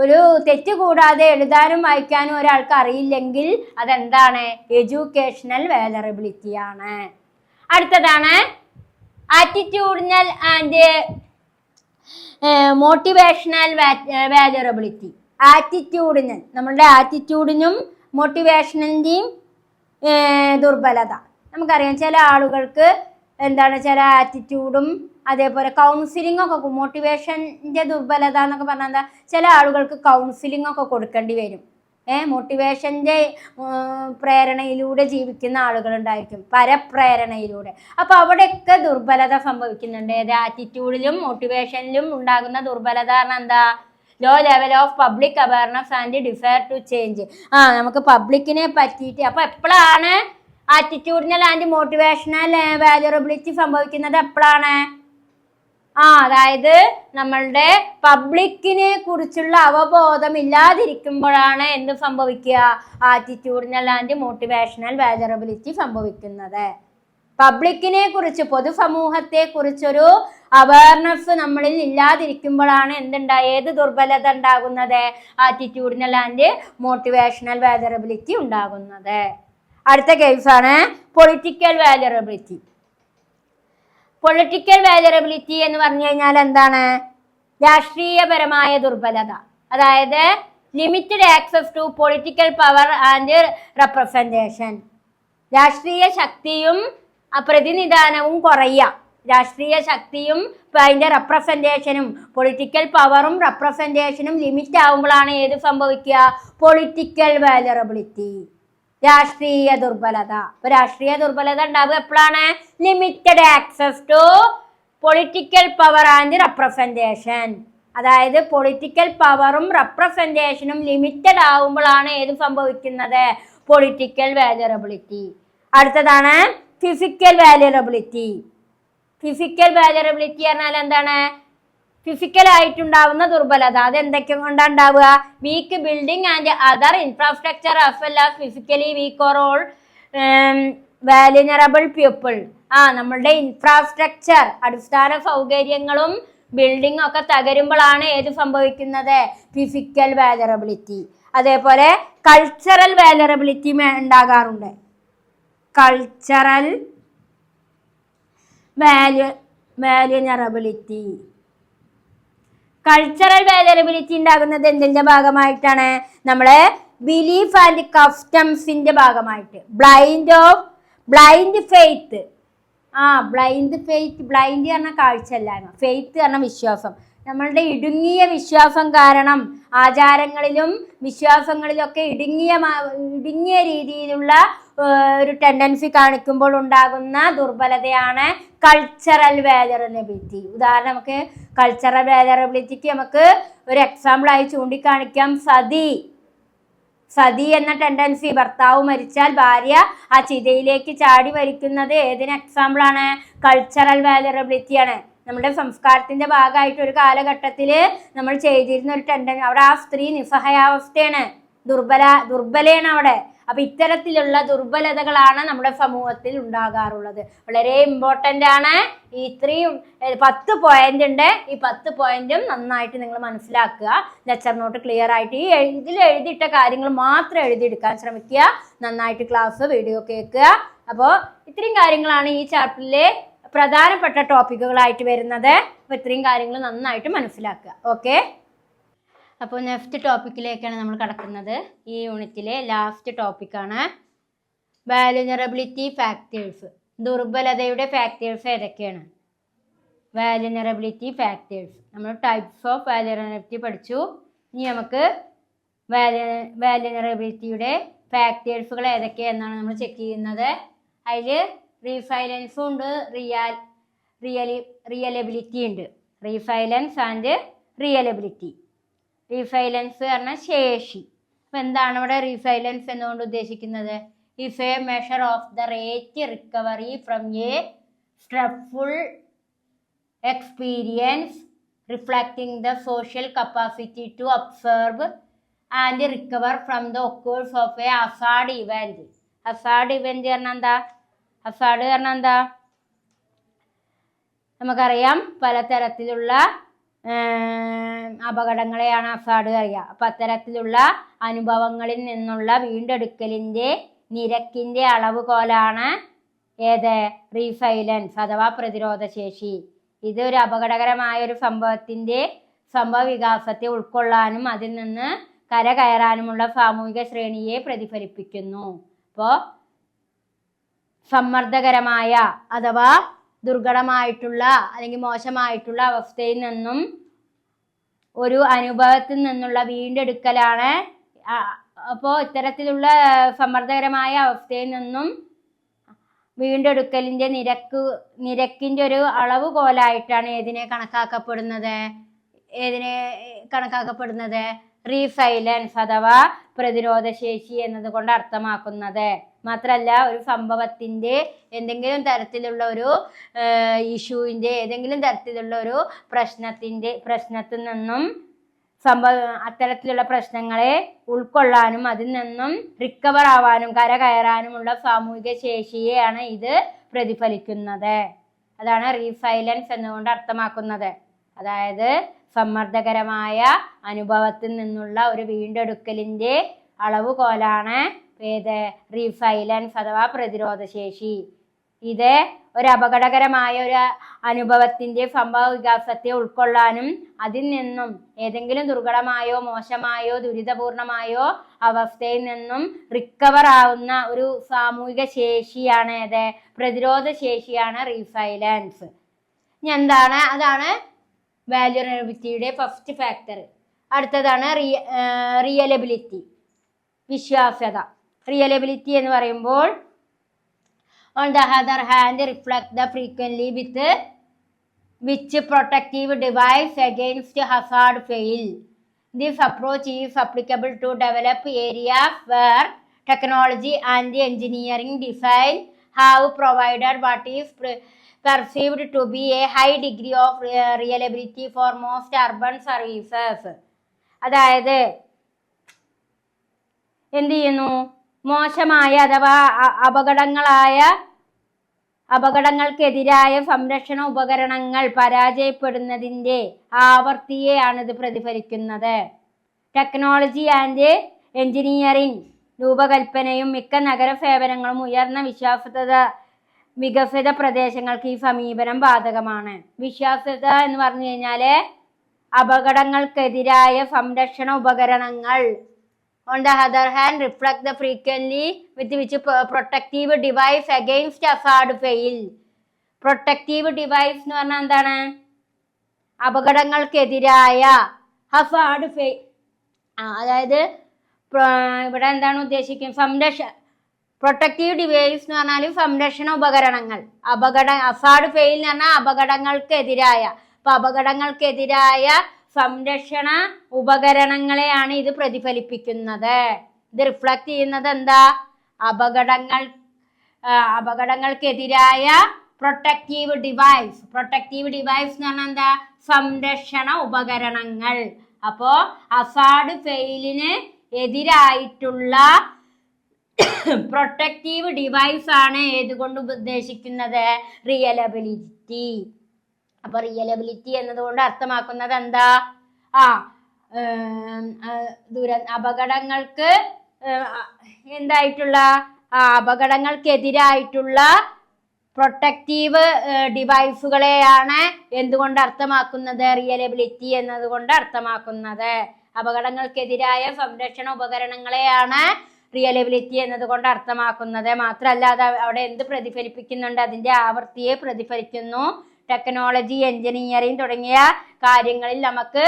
ഒരു തെറ്റ് കൂടാതെ എഴുതാനും വായിക്കാനും ഒരാൾക്ക് അറിയില്ലെങ്കിൽ അതെന്താണ്? എഡ്യൂക്കേഷണൽ വാലറബിലിറ്റിയാണ്. അടുത്തതാണ് ആറ്റിറ്റ്യൂഡിനൽ ആൻഡ് മോട്ടിവേഷണൽ വാലറബിലിറ്റി. ആറ്റിറ്റ്യൂഡിനൽ, നമ്മളുടെ ആറ്റിറ്റ്യൂഡിനും മോട്ടിവേഷനിൻ്റെയും ദുർബലത. നമുക്കറിയാം ചില ആളുകൾക്ക് എന്താണ്, ചില ആറ്റിറ്റ്യൂഡും അതേപോലെ കൗൺസിലിംഗ് ഒക്കെ, മോട്ടിവേഷൻ്റെ ദുർബലത എന്നൊക്കെ പറഞ്ഞാൽ എന്താ? ചില ആളുകൾക്ക് കൗൺസിലിംഗ് ഒക്കെ കൊടുക്കേണ്ടി വരും. മോട്ടിവേഷൻ്റെ പ്രേരണയിലൂടെ ജീവിക്കുന്ന ആളുകളുണ്ടായിരിക്കും, പരപ്രേരണയിലൂടെ. അപ്പോൾ അവിടെയൊക്കെ ദുർബലത സംഭവിക്കുന്നുണ്ട്. ഏത്? ആറ്റിറ്റ്യൂഡിലും മോട്ടിവേഷനിലും ഉണ്ടാകുന്ന ദുർബലത പറഞ്ഞാൽ എന്താ? Low level of public awareness and desire to change. നമുക്ക് പബ്ലിക്കിനെ പറ്റിയിട്ട്, അപ്പോൾ എപ്പോഴാണ് ആറ്റിറ്റ്യൂഡിനൽ ആൻഡ് മോട്ടിവേഷണൽ വാലറബിലിറ്റി സംഭവിക്കുന്നത്? എപ്പോഴാണ്? അതായത് നമ്മളുടെ പബ്ലിക്കിനെ കുറിച്ചുള്ള അവബോധം ഇല്ലാതിരിക്കുമ്പോഴാണ് എന്ത് സംഭവിക്കുക? ആറ്റിറ്റ്യൂഡിനൽ ആൻഡ് മോട്ടിവേഷണൽ വാലറബിലിറ്റി സംഭവിക്കുന്നത്. പബ്ലിക്കിനെ കുറിച്ച്, പൊതുസമൂഹത്തെ കുറിച്ചൊരു അവയർനെസ് നമ്മളിൽ ഇല്ലാതിരിക്കുമ്പോഴാണ് ഏത് ദുർബലത ഉണ്ടാകുന്നത്? ആറ്റിറ്റ്യൂഡിനൽ ആൻഡ് മോട്ടിവേഷണൽ വാലറബിലിറ്റി ഉണ്ടാകുന്നത്. അടുത്ത കേസാണ് പൊളിറ്റിക്കൽ വാലറബിലിറ്റി. പൊളിറ്റിക്കൽ വാലറബിലിറ്റി എന്ന് പറഞ്ഞു കഴിഞ്ഞാൽ എന്താണ്? രാഷ്ട്രീയപരമായ ദുർബലത. അതായത് limited access to political power and representation. രാഷ്ട്രീയ ശക്തിയും പ്രതിനിധാനവും കുറയുക. രാഷ്ട്രീയ ശക്തിയും അതിൻ്റെ റെപ്രസെൻറ്റേഷനും, പൊളിറ്റിക്കൽ പവറും റെപ്രസെൻറ്റേഷനും ലിമിറ്റ് ആകുമ്പോഴാണ് ഏത് സംഭവിക്കുക? പൊളിറ്റിക്കൽ വാലറബിലിറ്റി, രാഷ്ട്രീയ ദുർബലത. അപ്പൊ രാഷ്ട്രീയ ദുർബലത ഉണ്ടാവുക എപ്പോഴാണ്? Limited access to political power and representation. അതായത് പൊളിറ്റിക്കൽ പവറും റെപ്രസെൻറ്റേഷനും ലിമിറ്റഡ് ആവുമ്പോഴാണ് ഏത് സംഭവിക്കുന്നത്? Political vulnerability. അടുത്തതാണ് ഫിസിക്കൽ വാലറബിലിറ്റി. ഫിസിക്കൽ വാലറബിലിറ്റി പറഞ്ഞാൽ എന്താണ്? ഫിസിക്കലായിട്ടുണ്ടാവുന്ന ദുർബലത. അത് എന്തൊക്കെ കൊണ്ടാണ് ഉണ്ടാവുക? Weak building and other infrastructure as well as physically weak or all vulnerable people. നമ്മളുടെ ഇൻഫ്രാസ്ട്രക്ചർ, അടിസ്ഥാന സൗകര്യങ്ങളും ബിൽഡിംഗ് ഒക്കെ തകരുമ്പോഴാണ് ഏത് സംഭവിക്കുന്നത്? Physical vulnerability. അതേപോലെ കൾച്ചറൽ വാലറബിലിറ്റി ഉണ്ടാകാറുണ്ട്. കൾച്ചറൽ വാലറബിലിറ്റി. കൾച്ചറൽ വാലറബിലിറ്റി ഉണ്ടാകുന്നത് എന്തിൻ്റെ ഭാഗമായിട്ടാണ്? നമ്മളെ ബിലീഫ് ആൻഡ് കസ്റ്റംസിന്റെ ഭാഗമായിട്ട്. Blind faith. Blind faith. Blind പറഞ്ഞ കാഴ്ചയല്ലായ്മ, ഫെയ്ത്ത് പറഞ്ഞ വിശ്വാസം. നമ്മളുടെ ഇടുങ്ങിയ വിശ്വാസം കാരണം ആചാരങ്ങളിലും വിശ്വാസങ്ങളിലൊക്കെ ഇടുങ്ങിയ രീതിയിലുള്ള ഒരു ടെൻഡൻസി കാണിക്കുമ്പോൾ ഉണ്ടാകുന്ന ദുർബലതയാണ് കൾച്ചറൽ വാലറബിലിറ്റി. ഉദാഹരണം, നമുക്ക് കൾച്ചറൽ വാലറബിലിറ്റിക്ക് നമുക്ക് ഒരു എക്സാമ്പിളായി ചൂണ്ടിക്കാണിക്കാം. സതി എന്ന ടെൻഡൻസി. ഭർത്താവ് മരിച്ചാൽ ഭാര്യ ആ ചിതയിലേക്ക് ചാടി മരിക്കുന്നത് ഏതിന് എക്സാമ്പിളാണ്? കൾച്ചറൽ വാലറബിലിറ്റിയാണ്. നമ്മുടെ സംസ്കാരത്തിന്റെ ഭാഗമായിട്ട് ഒരു കാലഘട്ടത്തിൽ നമ്മൾ ചെയ്തിരുന്ന ഒരു ടെൻഡൻസി. അവിടെ ആ സ്ത്രീ നിസ്സഹായാവസ്ഥയാണ്, ദുർബലയാണ് അവിടെ. അപ്പൊ ഇത്തരത്തിലുള്ള ദുർബലതകളാണ് നമ്മുടെ സമൂഹത്തിൽ ഉണ്ടാകാറുള്ളത്. വളരെ ഇമ്പോർട്ടൻ്റ് ആണ്. ഈ ഇത്രയും 10 പോയിന്റ് ഉണ്ട്. ഈ 10 പോയിന്റും നന്നായിട്ട് നിങ്ങൾ മനസ്സിലാക്കുക. ലെക്ചർ നോട്ട് ക്ലിയർ ആയിട്ട് ഈ ഇതിൽ എഴുതിയിട്ട കാര്യങ്ങൾ മാത്രം എഴുതിയെടുക്കാൻ ശ്രമിക്കുക. നന്നായിട്ട് ക്ലാസ് വീഡിയോ കേൾക്കുക. അപ്പോൾ ഇത്രയും കാര്യങ്ങളാണ് ഈ ചാപ്റ്ററിലെ പ്രധാനപ്പെട്ട ടോപ്പിക്കുകളായിട്ട് വരുന്നത്. അപ്പോൾ ഇത്രയും കാര്യങ്ങൾ നന്നായിട്ട് മനസ്സിലാക്കുക. ഓക്കെ, അപ്പോൾ നെക്സ്റ്റ് ടോപ്പിക്കിലേക്കാണ് നമ്മൾ കടക്കുന്നത്. ഈ യൂണിറ്റിലെ ലാസ്റ്റ് ടോപ്പിക്കാണ് വാലുനറബിലിറ്റി ഫാക്ടേഴ്സ്. ദുർബലതയുടെ ഫാക്ടേഴ്സ് ഏതൊക്കെയാണ്? വാലുനറബിലിറ്റി ഫാക്ടേഴ്സ്. നമ്മൾ ടൈപ്സ് ഓഫ് വാലുനറബിലിറ്റി പഠിച്ചു. ഇനി നമുക്ക് വാലുനറബിലിറ്റിയുടെ ഫാക്ടേഴ്സുകൾ ഏതൊക്കെയെന്നാണ് നമ്മൾ ചെക്ക് ചെയ്യുന്നത്. അതിൽ റീസൈലൻസും ഉണ്ട്, റിയലബിലിറ്റി ഉണ്ട്. Resilience and reliability. റീസൈലൻസ് പറഞ്ഞാൽ ശേഷി. അപ്പം എന്താണ് ഇവിടെ റീസൈലൻസ് എന്നുകൊണ്ട് ഉദ്ദേശിക്കുന്നത്? If a measure of the rate recovery from a stressful experience reflecting the social capacity to absorb and recover from the occurs of a hazard event. Hazard event പറഞ്ഞാൽ എന്താ? ഹസാർഡ് പറഞ്ഞാൽ എന്താ? നമുക്കറിയാം പലതരത്തിലുള്ള അപകടങ്ങളെയാണ് ഹസാർഡ് അറിയുക. അപ്പം അത്തരത്തിലുള്ള അനുഭവങ്ങളിൽ നിന്നുള്ള വീണ്ടെടുക്കലിൻ്റെ നിരക്കിൻ്റെ അളവുകോലാണ് ഏത്? റീസൈലൻസ് അഥവാ പ്രതിരോധശേഷി. ഇത് ഒരു അപകടകരമായ ഒരു സംഭവ വികാസത്തെ ഉൾക്കൊള്ളാനും അതിൽ നിന്ന് കരകയറാനുമുള്ള സാമൂഹിക ശ്രേണിയെ പ്രതിഫലിപ്പിക്കുന്നു. അപ്പോൾ സമ്മർദ്ദകരമായ അഥവാ ദുർഘടമായിട്ടുള്ള അല്ലെങ്കിൽ മോശമായിട്ടുള്ള അവസ്ഥയിൽ നിന്നും ഒരു അനുഭവത്തിൽ നിന്നുള്ള വീണ്ടെടുക്കലാണ്. അപ്പോൾ ഇത്തരത്തിലുള്ള സമ്മർദ്ദകരമായ അവസ്ഥയിൽ നിന്നും വീണ്ടെടുക്കലിൻ്റെ നിരക്കിൻ്റെ ഒരു അളവുകോലായിട്ടാണ് ഏതിനെ കണക്കാക്കപ്പെടുന്നത്? റീസൈലൻസ് അഥവാ പ്രതിരോധശേഷി എന്നതുകൊണ്ട് അർത്ഥമാക്കുന്നത്. മാത്രമല്ല ഒരു സംഭവത്തിൻ്റെ എന്തെങ്കിലും തരത്തിലുള്ള ഒരു ഇഷ്യൂവിൻ്റെ ഏതെങ്കിലും തരത്തിലുള്ള ഒരു പ്രശ്നത്തിൽ നിന്നും അത്തരത്തിലുള്ള പ്രശ്നങ്ങളെ ഉൾക്കൊള്ളാനും അതിൽ നിന്നും റിക്കവർ ആവാനും കരകയറാനുമുള്ള സാമൂഹിക ശേഷിയെയാണ് ഇത് പ്രതിഫലിക്കുന്നത്. അതാണ് റീസൈലൻസ് എന്നുകൊണ്ട് അർത്ഥമാക്കുന്നത്. അതായത് സമ്മർദ്ദകരമായ അനുഭവത്തിൽ നിന്നുള്ള ഒരു വീണ്ടെടുക്കലിൻ്റെ അളവുകോലാണ് ഏത്? റീസൈലൻസ് അഥവാ പ്രതിരോധശേഷി. ഇത് ഒരു അപകടകരമായ ഒരു അനുഭവത്തിൻ്റെ സംഭവ വികാസത്തെ ഉൾക്കൊള്ളാനും അതിൽ നിന്നും ഏതെങ്കിലും ദുർഘടമായോ മോശമായോ ദുരിതപൂർണമായോ അവസ്ഥയിൽ നിന്നും റിക്കവർ ആവുന്ന ഒരു സാമൂഹിക ശേഷിയാണ് ഏത്? പ്രതിരോധ ശേഷിയാണ് റീസൈലൻസ്. ഇനി എന്താണ്? അതാണ് വാലുനറബിലിറ്റിയുടെ ഫസ്റ്റ് ഫാക്ടർ. അടുത്തതാണ് റിയലബിലിറ്റി, വിശ്വാസ്യത. റിയലബിലിറ്റി എന്ന് പറയുമ്പോൾ on the other hand reflect the frequently with which protective device against hazard fail. This approach is applicable to develop areas where technology and engineering design have provided what is perceived to be a high degree of reliability for most urban services. അതായത് എന്ത് ചെയ്യുന്നു? മോശമായ അഥവാ അപകടങ്ങൾക്കെതിരായ സംരക്ഷണ ഉപകരണങ്ങൾ പരാജയപ്പെടുന്നതിൻ്റെ ആവർത്തിയെയാണിത് പ്രതിഫലിക്കുന്നത്. ടെക്നോളജി ആൻഡ് എഞ്ചിനീയറിംഗ് രൂപകൽപ്പനയും മിക്ക നഗര സേവനങ്ങളും ഉയർന്ന വികസിത പ്രദേശങ്ങൾക്ക് ഈ സമീപനം ബാധകമാണ്. വിശ്വാസ്യത എന്ന് പറഞ്ഞു കഴിഞ്ഞാൽ അപകടങ്ങൾക്കെതിരായ സംരക്ഷണ ഉപകരണങ്ങൾ on the other hand reflect the frequently with which protective device against hazard fail. protective device എന്ന് പറഞ്ഞാൽ എന്താണ്? അപകടങ്ങൾക്കെതിരായ ഹസാർഡ് ഫെയിൽ. അതായത് ഇവിടെ എന്താണ് ഉദ്ദേശിക്കുന്നത്? പ്രൊട്ടക്റ്റീവ് ഡിവൈസ് എന്ന് പറഞ്ഞാൽ സംരക്ഷണ ഉപകരണങ്ങൾ. ഹസാർഡ് ഫെയിൽ എന്ന് പറഞ്ഞാൽ അപകടങ്ങൾക്കെതിരായ. അപ്പൊ അപകടങ്ങൾക്കെതിരായ സംരക്ഷണ ഉപകരണങ്ങളെയാണ് ഇത് പ്രതിഫലിപ്പിക്കുന്നത്. ഇത് റിഫ്ലക്ട് ചെയ്യുന്നത് എന്താ? അപകടങ്ങൾക്കെതിരായ പ്രൊട്ടക്റ്റീവ് ഡിവൈസ്. പ്രൊട്ടക്റ്റീവ് ഡിവൈസ് എന്ന് പറഞ്ഞാൽ എന്താ? സംരക്ഷണ ഉപകരണങ്ങൾ. അപ്പോ ഹസാർഡ് ഫെയിലിന് എതിരായിട്ടുള്ള പ്രൊട്ടക്റ്റീവ് ഡിവൈസ് ആണ് ഏതുകൊണ്ട് ഉദ്ദേശിക്കുന്നത്? റിയലബിലിറ്റി. അപ്പൊ റിയലബിലിറ്റി എന്നതുകൊണ്ട് അർത്ഥമാക്കുന്നത് എന്താ? അപകടങ്ങൾക്ക് എന്തായിട്ടുള്ള അപകടങ്ങൾക്കെതിരായിട്ടുള്ള പ്രൊട്ടക്റ്റീവ് ഡിവൈസുകളെയാണ് എന്തുകൊണ്ട് അർത്ഥമാക്കുന്നത്? റിയലബിലിറ്റി എന്നതുകൊണ്ട് അർത്ഥമാക്കുന്നത്. അപകടങ്ങൾക്കെതിരായ സംരക്ഷണ ഉപകരണങ്ങളെയാണ് റിയലബിലിറ്റി എന്നതുകൊണ്ട് അർത്ഥമാക്കുന്നത്. മാത്രമല്ല അത് അവിടെ എന്ത് പ്രതിഫലിപ്പിക്കുന്നുണ്ട്? അതിന്റെ ആവൃത്തിയെ പ്രതിഫലിക്കുന്നു. ടെക്നോളജി, എഞ്ചിനീയറിംഗ് തുടങ്ങിയ കാര്യങ്ങളിൽ നമുക്ക്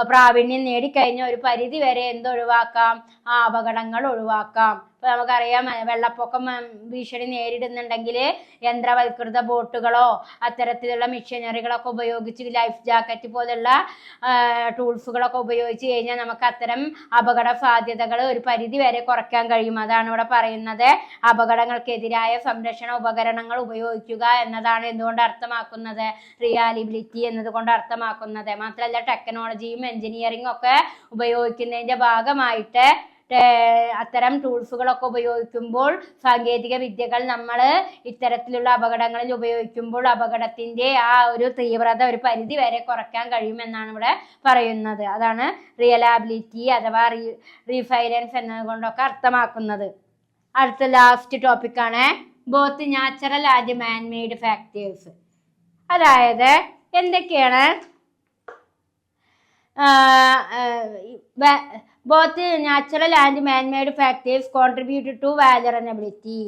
പ്രാവീണ്യം നേടിക്കഴിഞ്ഞ ഒരു പരിധി വരെ എന്തൊഴിവാക്കാം? അപകടങ്ങൾ ഒഴിവാക്കാം. ഇപ്പൊ നമുക്കറിയാം, വെള്ളപ്പൊക്കം ഭീഷണി നേരിടുന്നുണ്ടെങ്കിൽ യന്ത്രവൽകൃത ബോട്ടുകളോ അത്തരത്തിലുള്ള മിഷനറികളൊക്കെ ഉപയോഗിച്ച്, ലൈഫ് ജാക്കറ്റ് പോലുള്ള ടൂൾസുകളൊക്കെ ഉപയോഗിച്ച് കഴിഞ്ഞാൽ നമുക്ക് അത്തരം അപകട സാധ്യതകൾ ഒരു പരിധി വരെ കുറയ്ക്കാൻ കഴിയും. അതാണ് ഇവിടെ പറയുന്നത്. അപകടങ്ങൾക്കെതിരായ സംരക്ഷണ ഉപകരണങ്ങൾ ഉപയോഗിക്കുക എന്നതാണ് എന്തുകൊണ്ട് അർത്ഥമാക്കുന്നത്? റിയലബിലിറ്റി എന്നതുകൊണ്ട് അർത്ഥമാക്കുന്നത്. മാത്രമല്ല ടെക്നോളജിയും എഞ്ചിനീയറിംഗും ഒക്കെ ഉപയോഗിക്കുന്നതിന്റെ ഭാഗമായിട്ട് അത്തരം ടൂൾസുകളൊക്കെ ഉപയോഗിക്കുമ്പോൾ, സാങ്കേതിക വിദ്യകൾ നമ്മൾ ഇത്തരത്തിലുള്ള അപകടങ്ങളിൽ ഉപയോഗിക്കുമ്പോൾ അപകടത്തിന്റെ ആ ഒരു തീവ്രത ഒരു പരിധി വരെ കുറയ്ക്കാൻ കഴിയുമെന്നാണ് ഇവിടെ പറയുന്നത്. അതാണ് റിയലബിലിറ്റി അഥവാ റീഫൈലൻസ് എന്നതുകൊണ്ടൊക്കെ അർത്ഥമാക്കുന്നത്. അടുത്ത ലാസ്റ്റ് ടോപ്പിക്കാണ് both natural and man-made factors. അതായത് എന്തൊക്കെയാണ് both natural and man-made factors contribute to vulnerability.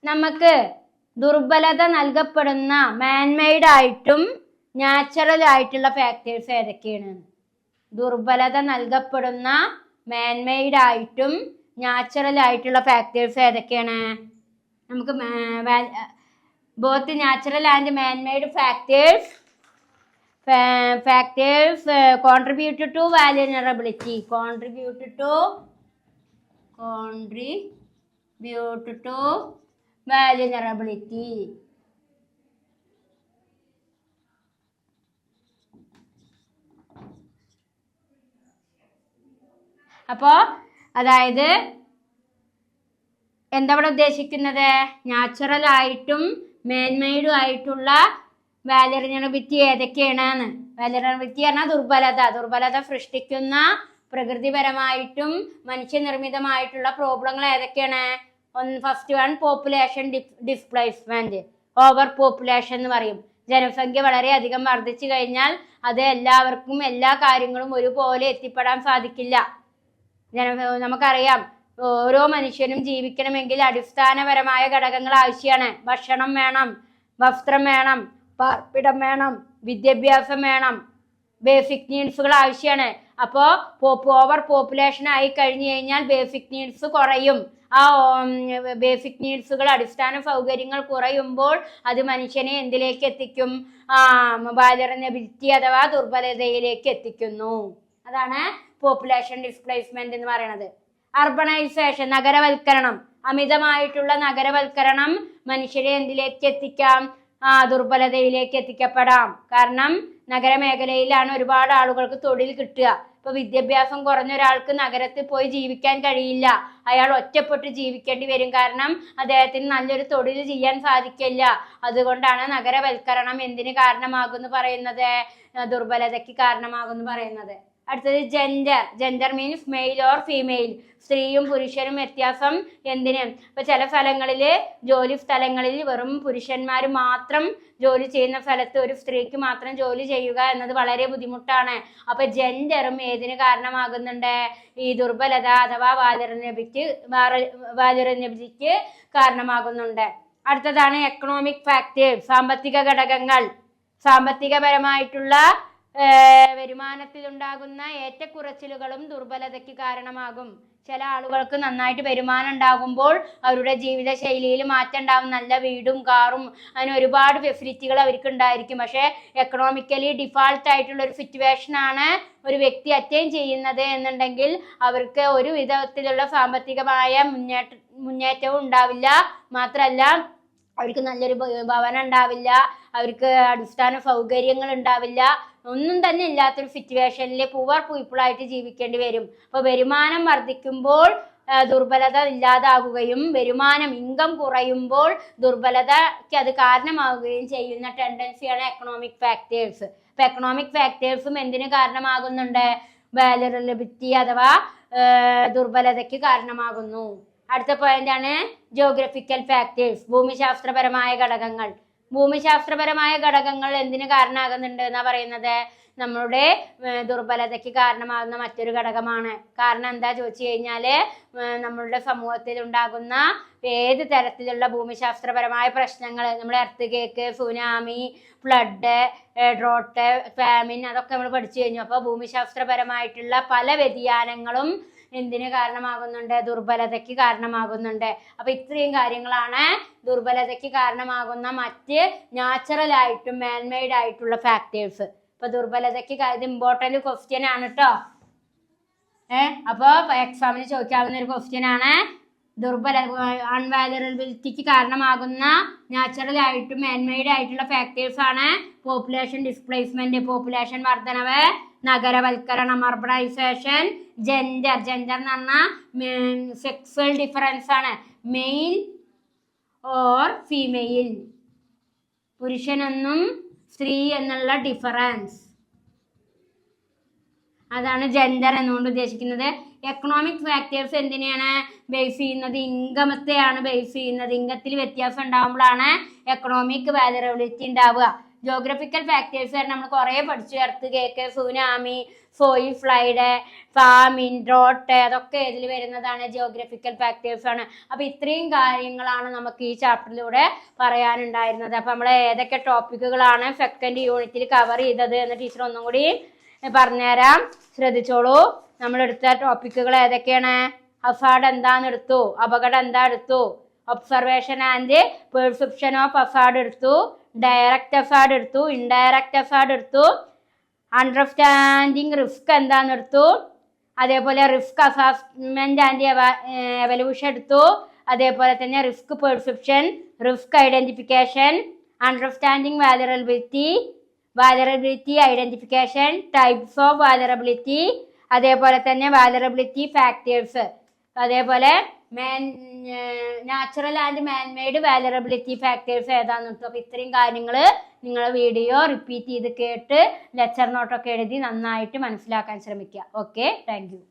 നമുക്ക് ദുർബലത നൽകപ്പെടുന്ന മാൻമെയ്ഡ് ആയിട്ടും നാച്ചുറൽ ആയിട്ടുള്ള ഫാക്ടേഴ്സ് ഏതൊക്കെയാണ്? ദുർബലത നൽകപ്പെടുന്ന മാൻമെയ്ഡ് ആയിട്ടും നാച്ചുറൽ ആയിട്ടുള്ള ഫാക്ടേഴ്സ് ഏതൊക്കെയാണ്? നമുക്ക് both natural and man-made factors contribute to vulnerability. Contribute to vulnerability. അപ്പോ അതായത് എന്താ ഇവിടെ ഉദ്ദേശിക്കുന്നത്? നാച്ചുറൽ ആയിട്ടും മാൻമെയ്ഡും ആയിട്ടുള്ള വാലറിനബിലിറ്റി ഏതൊക്കെയാണ്? വാലറിനബിലിറ്റി പറഞ്ഞാൽ ദുർബലത സൃഷ്ടിക്കുന്ന പ്രകൃതിപരമായിട്ടും മനുഷ്യനിർമ്മിതമായിട്ടുള്ള പ്രോബ്ലങ്ങൾ ഏതൊക്കെയാണ്? First one population displacement. Over population എന്ന് പറയും. ജനസംഖ്യ വളരെ അധികം വർദ്ധിച്ചു കഴിഞ്ഞാൽ അത് എല്ലാവർക്കും എല്ലാ കാര്യങ്ങളും ഒരുപോലെ എത്തിപ്പെടാൻ സാധിക്കില്ല. നമുക്കറിയാം, ഓരോ മനുഷ്യനും ജീവിക്കണമെങ്കിൽ അടിസ്ഥാനപരമായ ഘടകങ്ങൾ ആവശ്യമാണ്. ഭക്ഷണം വേണം, വസ്ത്രം വേണം, പാർപ്പിടം വേണം, വിദ്യാഭ്യാസം വേണം, ബേസിക് നീഡ്സുകൾ ആവശ്യമാണ്. അപ്പോൾ ഓവർ പോപ്പുലേഷൻ ആയി കഴിഞ്ഞു കഴിഞ്ഞാൽ ബേസിക് നീഡ്സ് കുറയും. ആ ബേസിക് നീഡ്സുകൾ, അടിസ്ഥാന സൗകര്യങ്ങൾ കുറയുമ്പോൾ അത് മനുഷ്യനെ എന്തിലേക്ക് എത്തിക്കും? വൾനറബിലിറ്റി അഥവാ ദുർബലതയിലേക്ക് എത്തിക്കുന്നു. അതാണ് പോപ്പുലേഷൻ ഡിസ്പ്ലേസ്മെന്റ് എന്ന് പറയുന്നത്. അർബണൈസേഷൻ, നഗരവൽക്കരണം. അമിതമായിട്ടുള്ള നഗരവൽക്കരണം മനുഷ്യരെ എന്തിലേക്ക് എത്തിക്കാം? ദുർബലതയിലേക്ക് എത്തിക്കപ്പെടാം. കാരണം നഗരമേഖലയിലാണ് ഒരുപാട് ആളുകൾക്ക് തൊഴിൽ കിട്ടുക. ഇപ്പൊ വിദ്യാഭ്യാസം കുറഞ്ഞ ഒരാൾക്ക് നഗരത്തിൽ പോയി ജീവിക്കാൻ കഴിയില്ല. അയാൾ ഒറ്റപ്പെട്ട് ജീവിക്കേണ്ടി വരും. കാരണം അദ്ദേഹത്തിന് നല്ലൊരു തൊഴിൽ ചെയ്യാൻ സാധിക്കില്ല. അതുകൊണ്ടാണ് നഗരവൽക്കരണം എന്തിന് കാരണമാകുമെന്ന് പറയുന്നത്? ദുർബലതയ്ക്ക് കാരണമാകുമെന്ന് പറയുന്നത്. അടുത്തത് gender means male or female. സ്ത്രീയും പുരുഷനും വ്യത്യാസം എന്തിന്? ഇപ്പൊ ചില സ്ഥലങ്ങളിൽ, ജോലി സ്ഥലങ്ങളിൽ വെറും പുരുഷന്മാർ മാത്രം ജോലി ചെയ്യുന്ന സ്ഥലത്ത് ഒരു സ്ത്രീക്ക് മാത്രം ജോലി ചെയ്യുക എന്നത് വളരെ ബുദ്ധിമുട്ടാണ്. അപ്പൊ ജെൻഡറും ഏതിന് കാരണമാകുന്നുണ്ട്? ഈ ദുർബലത അഥവാ വാലറബിലിറ്റിക്ക് കാരണമാകുന്നുണ്ട്. അടുത്തതാണ് എക്കണോമിക് ഫാക്ടേഴ്സ്, സാമ്പത്തിക ഘടകങ്ങൾ. സാമ്പത്തികപരമായിട്ടുള്ള വരുമാനത്തിലുണ്ടാകുന്ന ഏറ്റക്കുറച്ചിലുകളും ദുർബലതയ്ക്ക് കാരണമാകും. ചില ആളുകൾക്ക് നന്നായിട്ട് വരുമാനം ഉണ്ടാകുമ്പോൾ അവരുടെ ജീവിത ശൈലിയിൽ മാറ്റം ഉണ്ടാവും. നല്ല വീടും കാറും അങ്ങനെ ഒരുപാട് ഫെസിലിറ്റികൾ അവർക്ക് ഉണ്ടായിരിക്കും. പക്ഷെ എക്കണോമിക്കലി ഡിഫാൾട്ട് ആയിട്ടുള്ള ഒരു സിറ്റുവേഷൻ ആണ് ഒരു വ്യക്തി അറ്റൈൻ ചെയ്യുന്നത് എന്നുണ്ടെങ്കിൽ അവർക്ക് ഒരു വിധത്തിലുള്ള സാമ്പത്തികമായ മുന്നേറ്റവും ഉണ്ടാവില്ല. മാത്രമല്ല അവർക്ക് നല്ലൊരു ഭവനം ഉണ്ടാവില്ല, അവർക്ക് അടിസ്ഥാന സൗകര്യങ്ങൾ ഉണ്ടാവില്ല, ഒന്നും തന്നെ ഇല്ലാത്തൊരു സിറ്റുവേഷനിൽ പുവർ പീപ്പിളായിട്ട് ജീവിക്കേണ്ടി വരും. അപ്പോൾ വരുമാനം വർദ്ധിക്കുമ്പോൾ ദുർബലത ഇല്ലാതാകുകയും വരുമാനം ഇൻകം കുറയുമ്പോൾ ദുർബലതയ്ക്ക് അത് കാരണമാവുകയും ചെയ്യുന്ന ടെൻഡൻസിയാണ് എക്കണോമിക് ഫാക്ടേഴ്സ്. അപ്പൊ എക്കണോമിക് ഫാക്ടേഴ്സും എന്തിന് കാരണമാകുന്നുണ്ട്? വാലറബിലിറ്റി അഥവാ ദുർബലതയ്ക്ക് കാരണമാകുന്നു. അടുത്ത പോയിന്റ് ആണ് ജിയോഗ്രഫിക്കൽ ഫാക്ടേഴ്സ്, ഭൂമിശാസ്ത്രപരമായ ഘടകങ്ങൾ. ഭൂമിശാസ്ത്രപരമായ ഘടകങ്ങൾ എന്തിന് കാരണമാകുന്നുണ്ട് എന്നാ പറയുന്നത്? നമ്മളുടെ ദുർബലതയ്ക്ക് കാരണമാകുന്ന മറ്റൊരു ഘടകമാണ്. കാരണം എന്താ ചോദിച്ചു കഴിഞ്ഞാല് നമ്മളുടെ സമൂഹത്തിൽ ഉണ്ടാകുന്ന ഏത് തരത്തിലുള്ള ഭൂമിശാസ്ത്രപരമായ പ്രശ്നങ്ങൾ, നമ്മുടെ earth cake, tsunami, flood, drought, famine, അതൊക്കെ നമ്മൾ പഠിച്ചു കഴിഞ്ഞു. അപ്പോൾ ഭൂമിശാസ്ത്രപരമായിട്ടുള്ള പല വ്യതിയാനങ്ങളും എന്തിന് കാരണമാകുന്നുണ്ട്? ദുർബലതയ്ക്ക് കാരണമാകുന്നുണ്ട്. അപ്പൊ ഇത്രയും കാര്യങ്ങളാണ് ദുർബലതയ്ക്ക് കാരണമാകുന്ന മറ്റ് നാച്ചുറൽ ആയിട്ടും മാൻമെയ്ഡ് ആയിട്ടുള്ള ഫാക്ടേഴ്സ്. ഇപ്പൊ ദുർബലതയ്ക്ക് ഇത് ഇമ്പോർട്ടന്റ് ക്വസ്റ്റ്യൻ ആണ് കേട്ടോ. അപ്പൊ എക്സാമിന് ചോദിക്കാവുന്ന ഒരു ക്വസ്റ്റ്യൻ ആണ്. അൺവാലറബിലിറ്റിക്ക് കാരണമാകുന്ന നാച്ചുറൽ ആയിട്ടും മാൻമെയ്ഡ് ആയിട്ടുള്ള ഫാക്ടേഴ്സ് ആണ് പോപ്പുലേഷൻ ഡിസ്പ്ലേസ്മെന്റ്, പോപ്പുലേഷൻ വർധനവ്, നഗരവൽക്കരണം, അർബണൈസേഷൻ, ജെൻഡർ എന്ന് പറഞ്ഞാൽ സെക്സ്വൽ ഡിഫറൻസ് ആണ്, മെയിൽ ഓർ ഫീമെയിൽ, പുരുഷനെന്നും സ്ത്രീ എന്നുള്ള ഡിഫറൻസ്, അതാണ് ജെൻഡർ എന്നുകൊണ്ട് ഉദ്ദേശിക്കുന്നത്. എക്കണോമിക് ഫാക്ടേഴ്സ് എന്തിനെയാണ് ബേസ് ചെയ്യുന്നത്? ഇൻകമത്തെയാണ് ബേസ് ചെയ്യുന്നത്. ഇൻകത്തിൽ വ്യത്യാസം ഉണ്ടാകുമ്പോഴാണ് എക്കണോമിക് വാലറബിലിറ്റി ഉണ്ടാവുക. ജോഗ്രഫിക്കൽ ഫാക്ടേഴ്സ് നമ്മൾ കുറേ പഠിച്ചു. Earth cake, tsunami, soil ഫ്ലൈഡ്, famine, drought, അതൊക്കെ ഇതിൽ വരുന്നതാണ്, ജിയോഗ്രഫിക്കൽ ഫാക്ടേഴ്സ് ആണ്. അപ്പൊ ഇത്രയും കാര്യങ്ങളാണ് നമുക്ക് ഈ ചാപ്റ്ററിലൂടെ പറയാനുണ്ടായിരുന്നത്. അപ്പൊ നമ്മൾ ഏതൊക്കെ ടോപ്പിക്കുകളാണ് സെക്കൻഡ് യൂണിറ്റിൽ കവർ ചെയ്തത് എന്ന് ടീച്ചർ ഒന്നും കൂടി പറഞ്ഞുതരാം, ശ്രദ്ധിച്ചോളൂ. നമ്മൾ എടുത്ത ടോപ്പിക്കുകൾ ഏതൊക്കെയാണ്? ഹസാർഡ് എന്താന്ന് എടുത്തു, അപകടം എന്താ എടുത്തു, observation and perception of Hazard എടുത്തു, ഡയറക്റ്റ് ഹസാർഡ് എടുത്തു, ഇൻഡയറക്റ്റ് ഹസാർഡ് എടുത്തു, അണ്ടർസ്റ്റാൻഡിങ് റിസ്ക് എന്താന്ന് എടുത്തു, അതേപോലെ റിസ്ക് അസസ്മെന്റ് ആൻഡ് എവല്യൂഷൻ എടുത്തു, അതേപോലെ തന്നെ risk perception, risk identification, understanding vulnerability identification, types of vulnerability, അതേപോലെ തന്നെ വാലറബിലിറ്റി ഫാക്ടേഴ്സ്, അതേപോലെ natural and manmade vulnerability factors ഏതാന്ന് കിട്ടും. അപ്പൊ ഇത്രയും കാര്യങ്ങൾ നിങ്ങൾ വീഡിയോ റിപ്പീറ്റ് ചെയ്ത് കേട്ട് ലെക്ചർ നോട്ടൊക്കെ എഴുതി നന്നായിട്ട് മനസ്സിലാക്കാൻ ശ്രമിക്കുക. Okay, thank you.